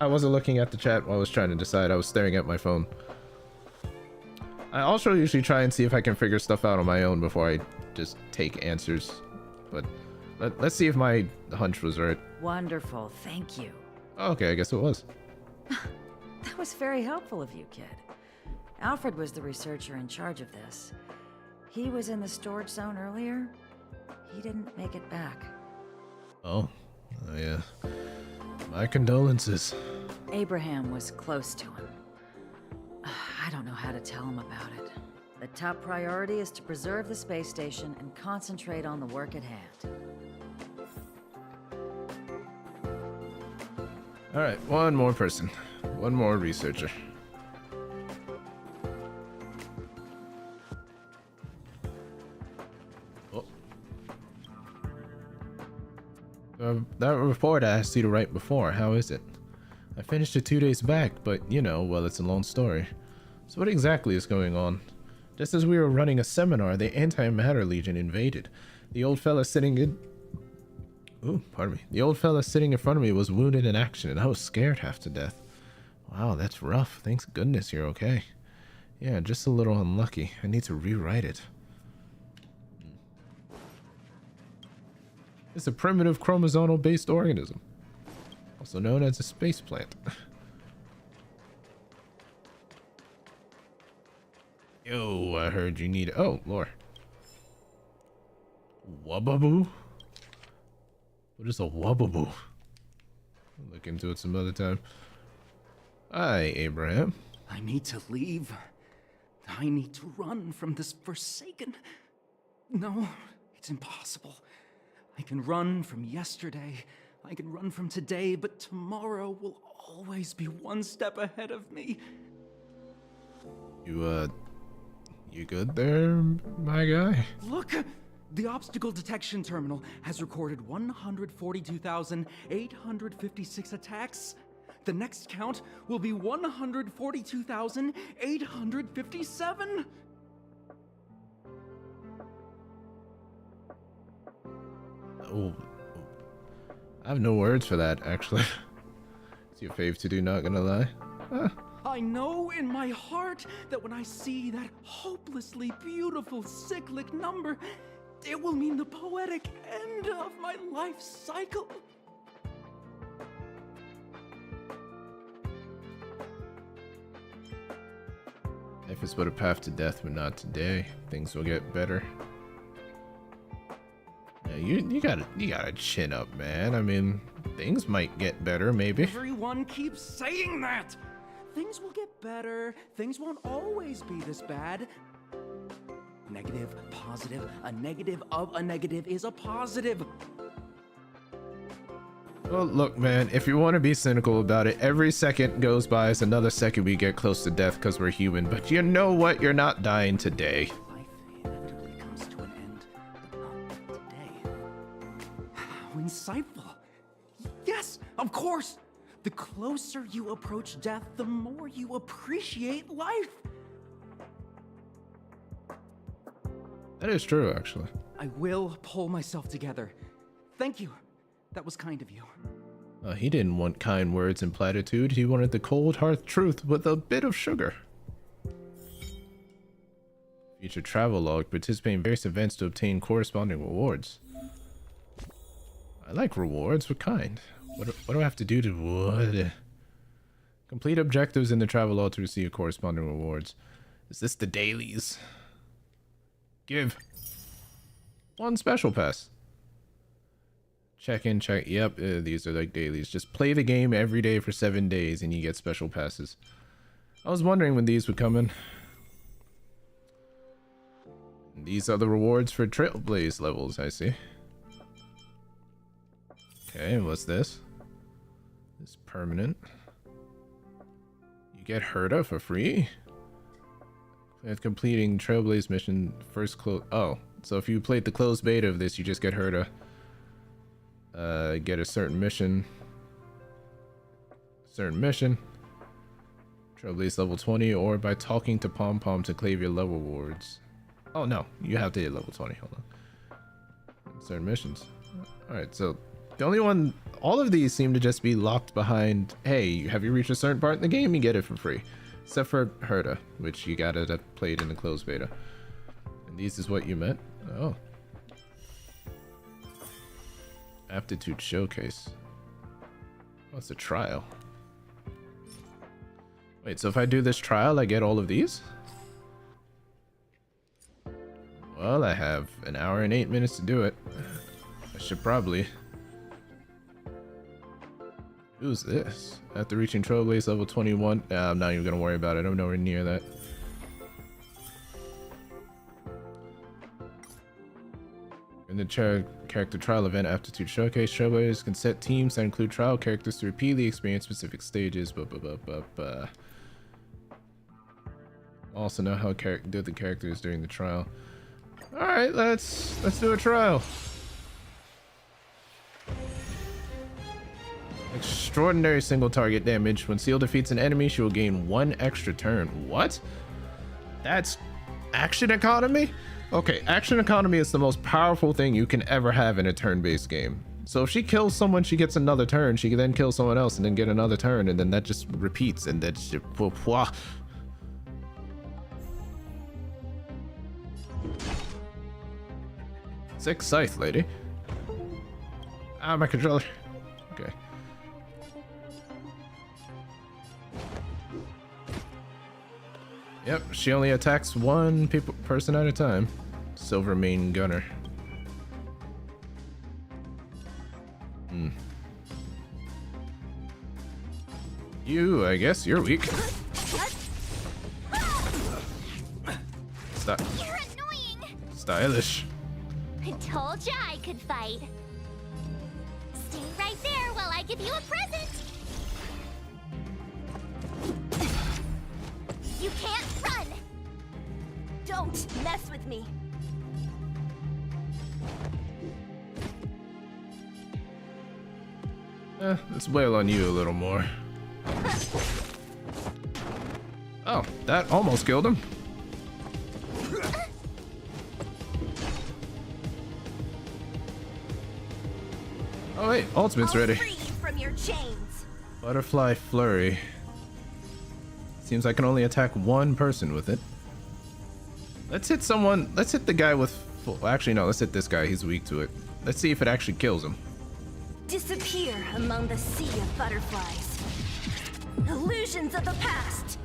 wasn't looking at the chat while I was trying to decide. I was staring at my phone. I also usually try and see if I can figure stuff out on my own before I just take answers. But let's see if my hunch was right. Wonderful, thank you. Okay, I guess it was. That was very helpful of you, kid. Alfred was the researcher in charge of this. He was in the storage zone earlier. He didn't make it back. Oh yeah. My condolences. Abraham was close to him. I don't know how to tell him about it. The top priority is to preserve the space station and concentrate on the work at hand. Alright, one more person. One more researcher. Oh. That report I asked you to write before, how is it? I finished it 2 days back, but you know, well, it's a long story. So what exactly is going on? Just as we were running a seminar, the Antimatter Legion invaded. The old fella sitting in... Ooh, pardon me. The old fella sitting in front of me was wounded in action, and I was scared half to death. Wow, that's rough. Thanks goodness you're okay. Yeah, just a little unlucky. I need to rewrite it. It's a primitive chromosomal-based organism, also known as a space plant. Yo, I heard you need... Oh, lore. Wubbaboo? What is a wubbaboo? I'll look into it some other time. Hi, Abraham. I need to leave. I need to run from this forsaken... No, it's impossible. I can run from yesterday. I can run from today, but tomorrow will always be one step ahead of me. You good there, my guy? Look! The obstacle detection terminal has recorded 142,856 attacks. The next count will be 142,857. Oh, I have no words for that, actually. It's your fave to do, not gonna lie. Huh. I know in my heart that when I see that hopelessly beautiful cyclic number, it will mean the poetic end of my life cycle. Life is but a path to death, but not today. Things will get better. Yeah, you gotta chin up, man. I mean, things might get better, maybe. Everyone keeps saying that! Things will get better. Things won't always be this bad. Negative, positive, a negative of a negative is a positive. Well, look, man, if you want to be cynical about it, every second goes by is another second we get close to death because we're human. But you know what? You're not dying today. Life inevitably comes to an end, but not today. How insightful. Yes, of course. The closer you approach death, the more you appreciate life. That is true, actually. I will pull myself together. Thank you. That was kind of you. He didn't want kind words and platitude. He wanted the cold, hard truth with a bit of sugar. Future travel log. Participate in various events to obtain corresponding rewards. I like rewards. What kind? What do I have to do to... What? Complete objectives in the travel log to receive corresponding rewards. Is this the dailies? Give. 1 special pass. Check in, check. Yep, these are like dailies. Just play the game every day for 7 days and you get special passes. I was wondering when these would come in. And these are the rewards for Trailblaze levels, I see. Okay, what's this? It's permanent. You get Herta for free? With completing Trailblaze mission first close. Oh, so if you played the closed beta of this, you just get Herta. Get a certain mission. Trailblaze level 20, or by talking to Pom Pom to claim your level rewards. Oh no, you have to hit level 20. Hold on. Certain missions. Alright, so the only one, all of these seem to just be locked behind, hey, have you reached a certain part in the game? You get it for free. Except for Herta, which you gotta play it in the closed beta. And these is what you meant? Oh. Aptitude showcase. Oh, it's a trial. Wait, so if I do this trial, I get all of these? Well, I have an hour and 8 minutes to do it. I should probably... Who's this? After reaching Trailblaze level 21... I'm not even gonna worry about it. I'm nowhere near that. In the character trial event aptitude showcase, Trailblazers can set teams that include trial characters to repeatedly experience specific stages. Also know how good the character is during the trial. All right, let's do a trial. Extraordinary single target damage. When Seal defeats an enemy, she will gain 1 extra turn. What? That's action economy? Okay, action economy is the most powerful thing you can ever have in a turn-based game. So if she kills someone, she gets another turn. She can then kill someone else and then get another turn, and then that just repeats, and that's just... Sick scythe, lady. Ah, my controller. Okay. Yep, she only attacks 1 person at a time. Silver main gunner. You, I guess, you're weak. Stop. You're annoying. Stylish. I told ya I could fight. Stay right there while I give you a present. You can't run. Don't mess with me. Let's wail on you a little more. Oh, that almost killed him. Oh wait, ultimate's ready. Free from your chains. Butterfly flurry. Seems I can only attack 1 person with it. Let's hit someone. Let's hit the guy with full. Actually, no. Let's hit this guy. He's weak to it. Let's see if it actually kills him. Disappear among the sea of butterflies. Illusions of the past.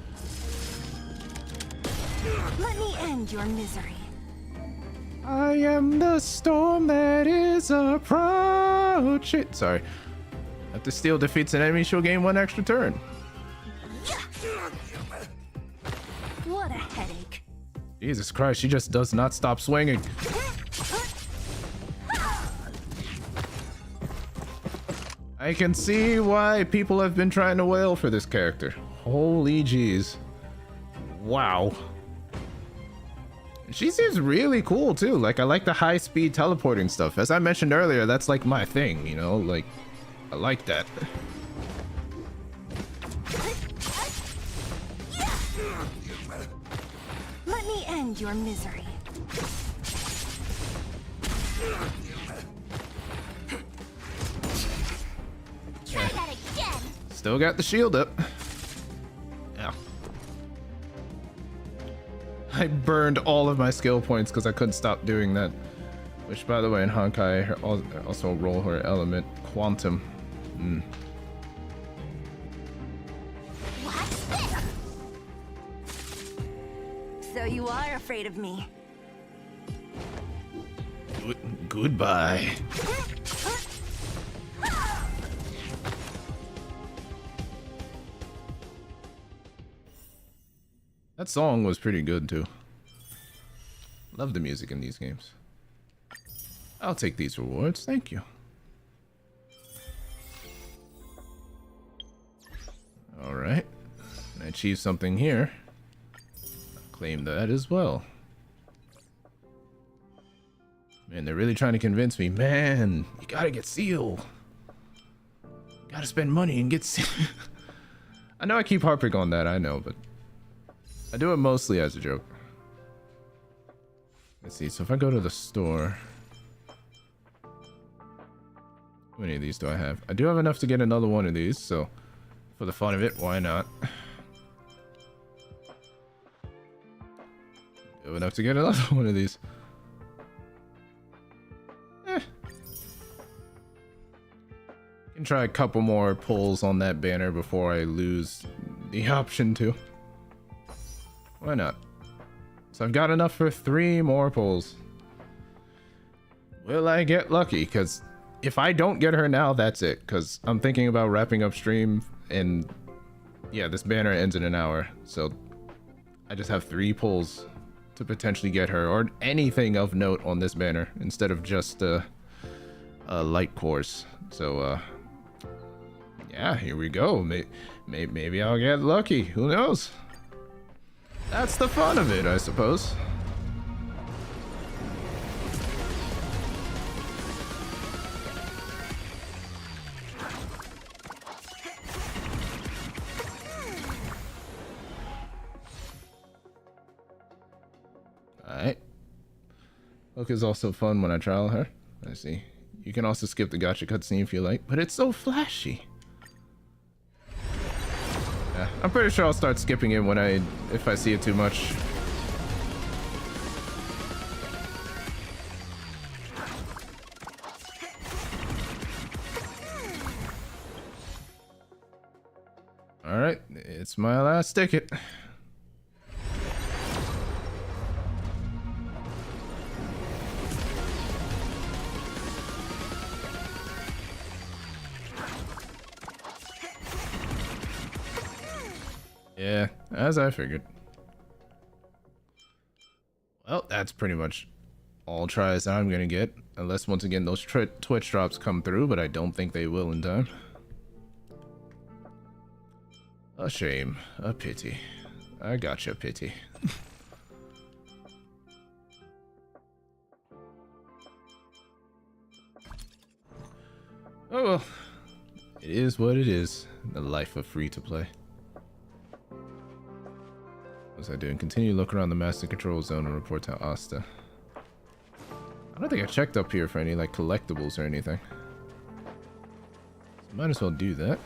Let me end your misery. I am the storm that is approaching. Sorry. After Steel defeats an enemy, she'll gain 1 extra turn. What a headache. Jesus Christ, she just does not stop swinging. I can see why people have been trying to wail for this character. Holy jeez. Wow. She seems really cool too. Like, I like the high speed teleporting stuff. As I mentioned earlier, that's like my thing, you know? Like, I like that. Let me end your misery. Try that again. Still got the shield up. Yeah. I burned all of my skill points because I couldn't stop doing that. Which, by the way, in Honkai, also roll her element, Quantum. So you are afraid of me. Goodbye. That song was pretty good too. Love the music in these games. I'll take these rewards, thank you. Alright. I achieved something here. I'll claim that as well. Man, they're really trying to convince me. Man, you gotta get Seal. Gotta spend money and get Seal. I know I keep harping on that, I know, but I do it mostly as a joke. Let's see, so if I go to the store... How many of these do I have? I do have enough to get another one of these, so for the fun of it, why not? I have enough to get another one of these. Can try a couple more pulls on that banner before I lose the option to. Why not? So I've got enough for 3 more pulls. Will I get lucky? Because if I don't get her now, that's it. Because I'm thinking about wrapping up stream, and yeah, this banner ends in an hour. So I just have 3 pulls to potentially get her, or anything of note on this banner, instead of just a light course. So yeah, here we go. Maybe I'll get lucky. Who knows? That's the fun of it, I suppose. Alright. Hook is also fun when I trial her. I see. You can also skip the Gacha cutscene if you like, but it's so flashy. Yeah, I'm pretty sure I'll start skipping it if I see it too much. Alright, it's my last ticket. Yeah, as I figured. Well, that's pretty much all tries I'm gonna get. Unless, once again, those Twitch drops come through, but I don't think they will in time. A shame. A pity. I gotcha, pity. Oh well. It is what it is. The life of free-to-play. What was I doing? Continue to look around the master control zone and report to Asta. I don't think I checked up here for any like collectibles or anything. So might as well do that.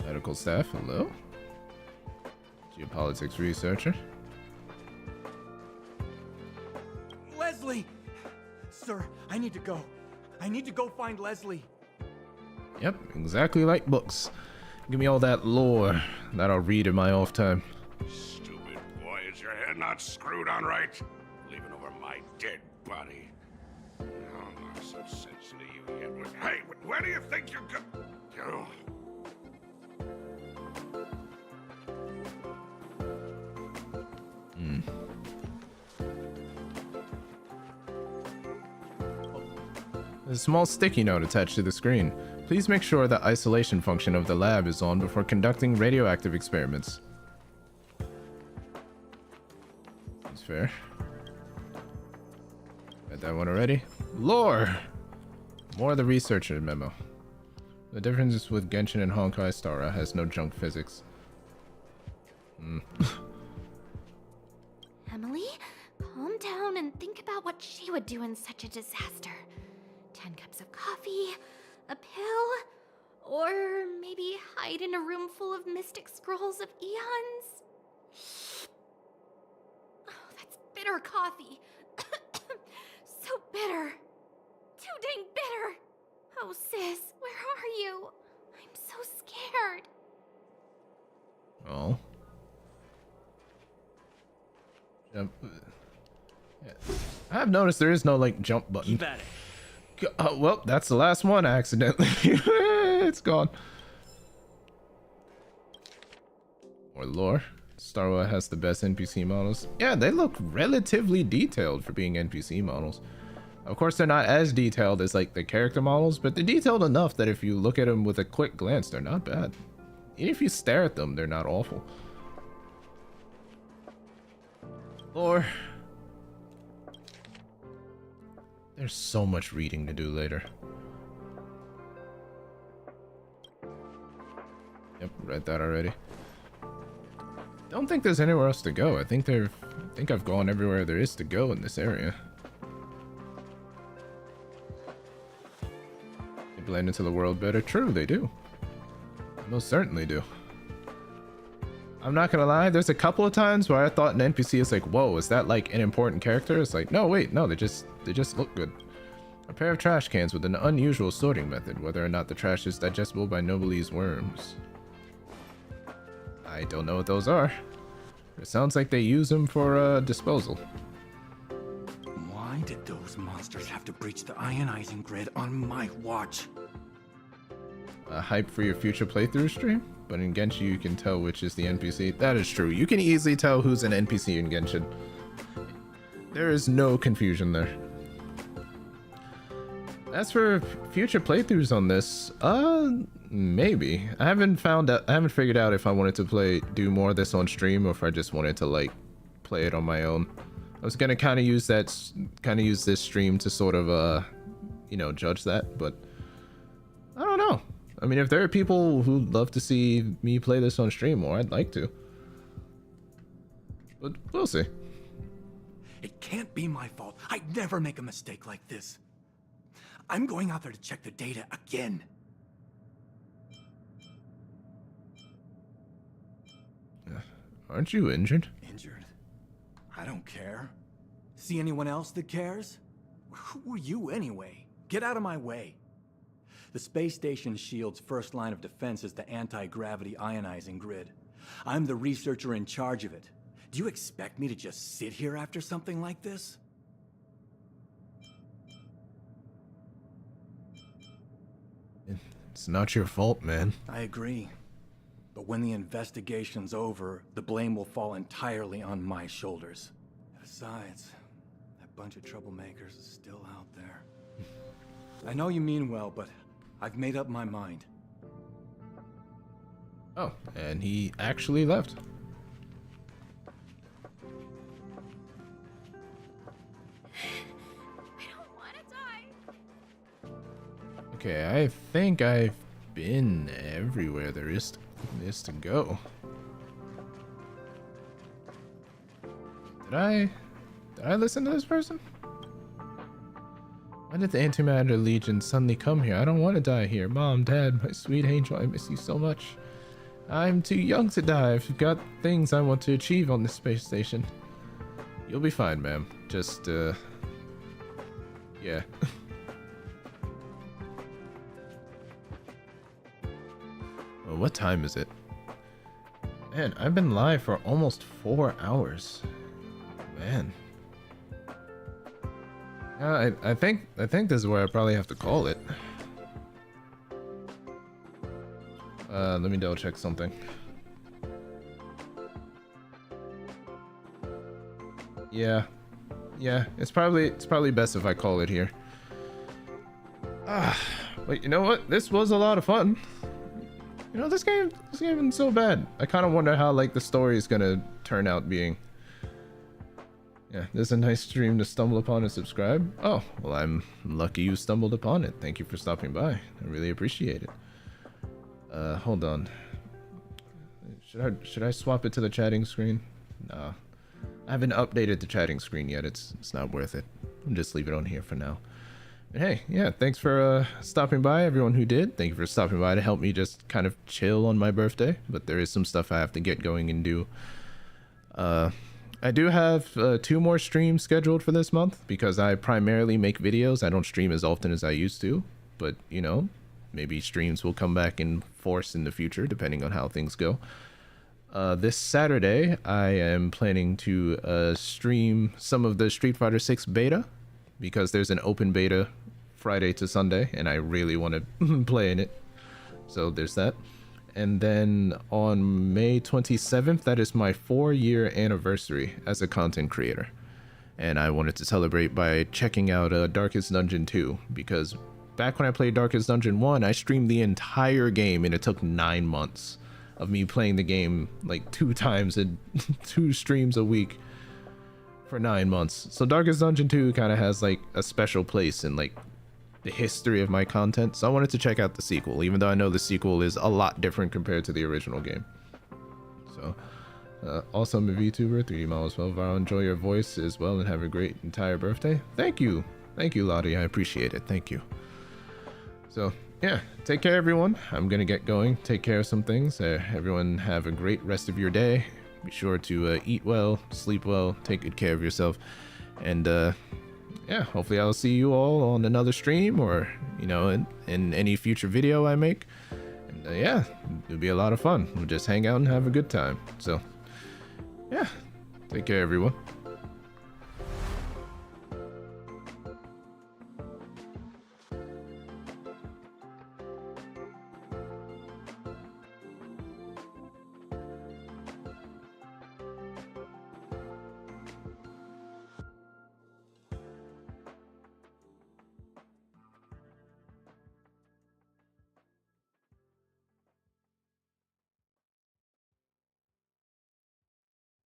Medical staff, hello. Geopolitics researcher. Leslie! Sir, I need to go. I need to go find Leslie. Yep, exactly like books. Give me all that lore that I'll read in my off time. Stupid boy, is your head not screwed on right? Leaving over my dead body. I'll knock some sense into you yet. Hey, where do you think you're go? There's a small sticky note attached to the screen. Please make sure the isolation function of the lab is on before conducting radioactive experiments. That's fair. Got that one already. Lore! More of the researcher memo. The difference with Genshin and Honkai Star has no junk physics. Emily, calm down and think about what she would do in such a disaster. 10 cups of coffee, a pill, or maybe hide in a room full of mystic scrolls of eons? Oh, that's bitter coffee. So bitter. Too dang bitter. Oh, sis, where are you? I'm so scared. Oh. Jump. Yeah. I have noticed there is no like jump button. Keep at it. Oh, well, that's the last one accidentally. It's gone. More lore. Star Wars has the best NPC models. Yeah, they look relatively detailed for being NPC models. Of course, they're not as detailed as like the character models, but they're detailed enough that if you look at them with a quick glance, they're not bad. Even if you stare at them, they're not awful. Lore. There's so much reading to do later. Yep, read that already. Don't think there's anywhere else to go. I think I've gone everywhere there is to go in this area. They blend into the world better. True, they do. They most certainly do. I'm not gonna lie, there's a couple of times where I thought an NPC is like, whoa, is that like an important character? It's like, no, wait, no, they just look good. A pair of trash cans with an unusual sorting method, whether or not the trash is digestible by Noblesse worms. I don't know what those are. It sounds like they use them for disposal. Why did those monsters have to breach the ionizing grid on my watch? Hype for your future playthrough stream? But in Genshin you can tell which is the NPC. That is true. You can easily tell who's an NPC in Genshin. There is no confusion there. As for future playthroughs on this, maybe. I haven't figured out if I wanted to do more of this on stream or if I just wanted to like play it on my own. I was gonna kind of use this stream to sort of you know, judge that, but I don't know. I mean, if there are people who'd love to see me play this on stream more, I'd like to. But we'll see. It can't be my fault. I'd never make a mistake like this. I'm going out there to check the data again. Aren't you injured? Injured? I don't care. See anyone else that cares? Who are you anyway? Get out of my way. The space station shield's first line of defense is the anti-gravity ionizing grid. I'm the researcher in charge of it. Do you expect me to just sit here after something like this? It's not your fault, man. I agree. But when the investigation's over, the blame will fall entirely on my shoulders. Besides, that bunch of troublemakers is still out there. I know you mean well, but I've made up my mind. Oh, and he actually left. I don't want to die. Okay, I think I've been everywhere there is to go. Did I listen to this person? Why did the Antimatter Legion suddenly come here? I don't want to die here. Mom, Dad, my sweet angel, I miss you so much. I'm too young to die. I've got things I want to achieve on this space station. You'll be fine, ma'am. Just, yeah. Well, what time is it? Man, I've been live for almost 4 hours. Man. I think this is where I probably have to call it. Let me double check something. Yeah, it's probably best if I call it here. But you know what? This was a lot of fun. You know, this game isn't so bad. I kind of wonder how like the story is gonna turn out being. Yeah, this is a nice stream to stumble upon and subscribe. Oh, well, I'm lucky you stumbled upon it. Thank you for stopping by. I really appreciate it. Hold on. Should I swap it to the chatting screen? No. I haven't updated the chatting screen yet. It's not worth it. I'll just leave it on here for now. But hey, yeah, thanks for stopping by, everyone who did. Thank you for stopping by to help me just kind of chill on my birthday. But there is some stuff I have to get going and do. I do have 2 more streams scheduled for this month because I primarily make videos. I don't stream as often as I used to, but you know, maybe streams will come back in force in the future depending on how things go. This Saturday, I am planning to stream some of the Street Fighter 6 beta because there's an open beta Friday to Sunday and I really want to play in it. So there's that. And then on May 27th, that is my 4-year anniversary as a content creator. And I wanted to celebrate by checking out Darkest Dungeon 2, because back when I played Darkest Dungeon 1, I streamed the entire game and it took 9 months of me playing the game like 2 times and 2 streams a week for 9 months. So Darkest Dungeon 2 kind of has like a special place in like the history of my content, so I wanted to check out the sequel, even though I know the sequel is a lot different compared to the original game. So, also I'm a VTuber, 3D Model as well. I'll enjoy your voice as well and have a great entire birthday. Thank you, Lottie, I appreciate it, thank you. So, yeah, take care everyone, I'm gonna get going, take care of some things. Everyone have a great rest of your day. Be sure to eat well, sleep well, take good care of yourself, and yeah, hopefully I'll see you all on another stream or, you know, in any future video I make. And yeah, it'll be a lot of fun. We'll just hang out and have a good time. So, yeah, take care, everyone.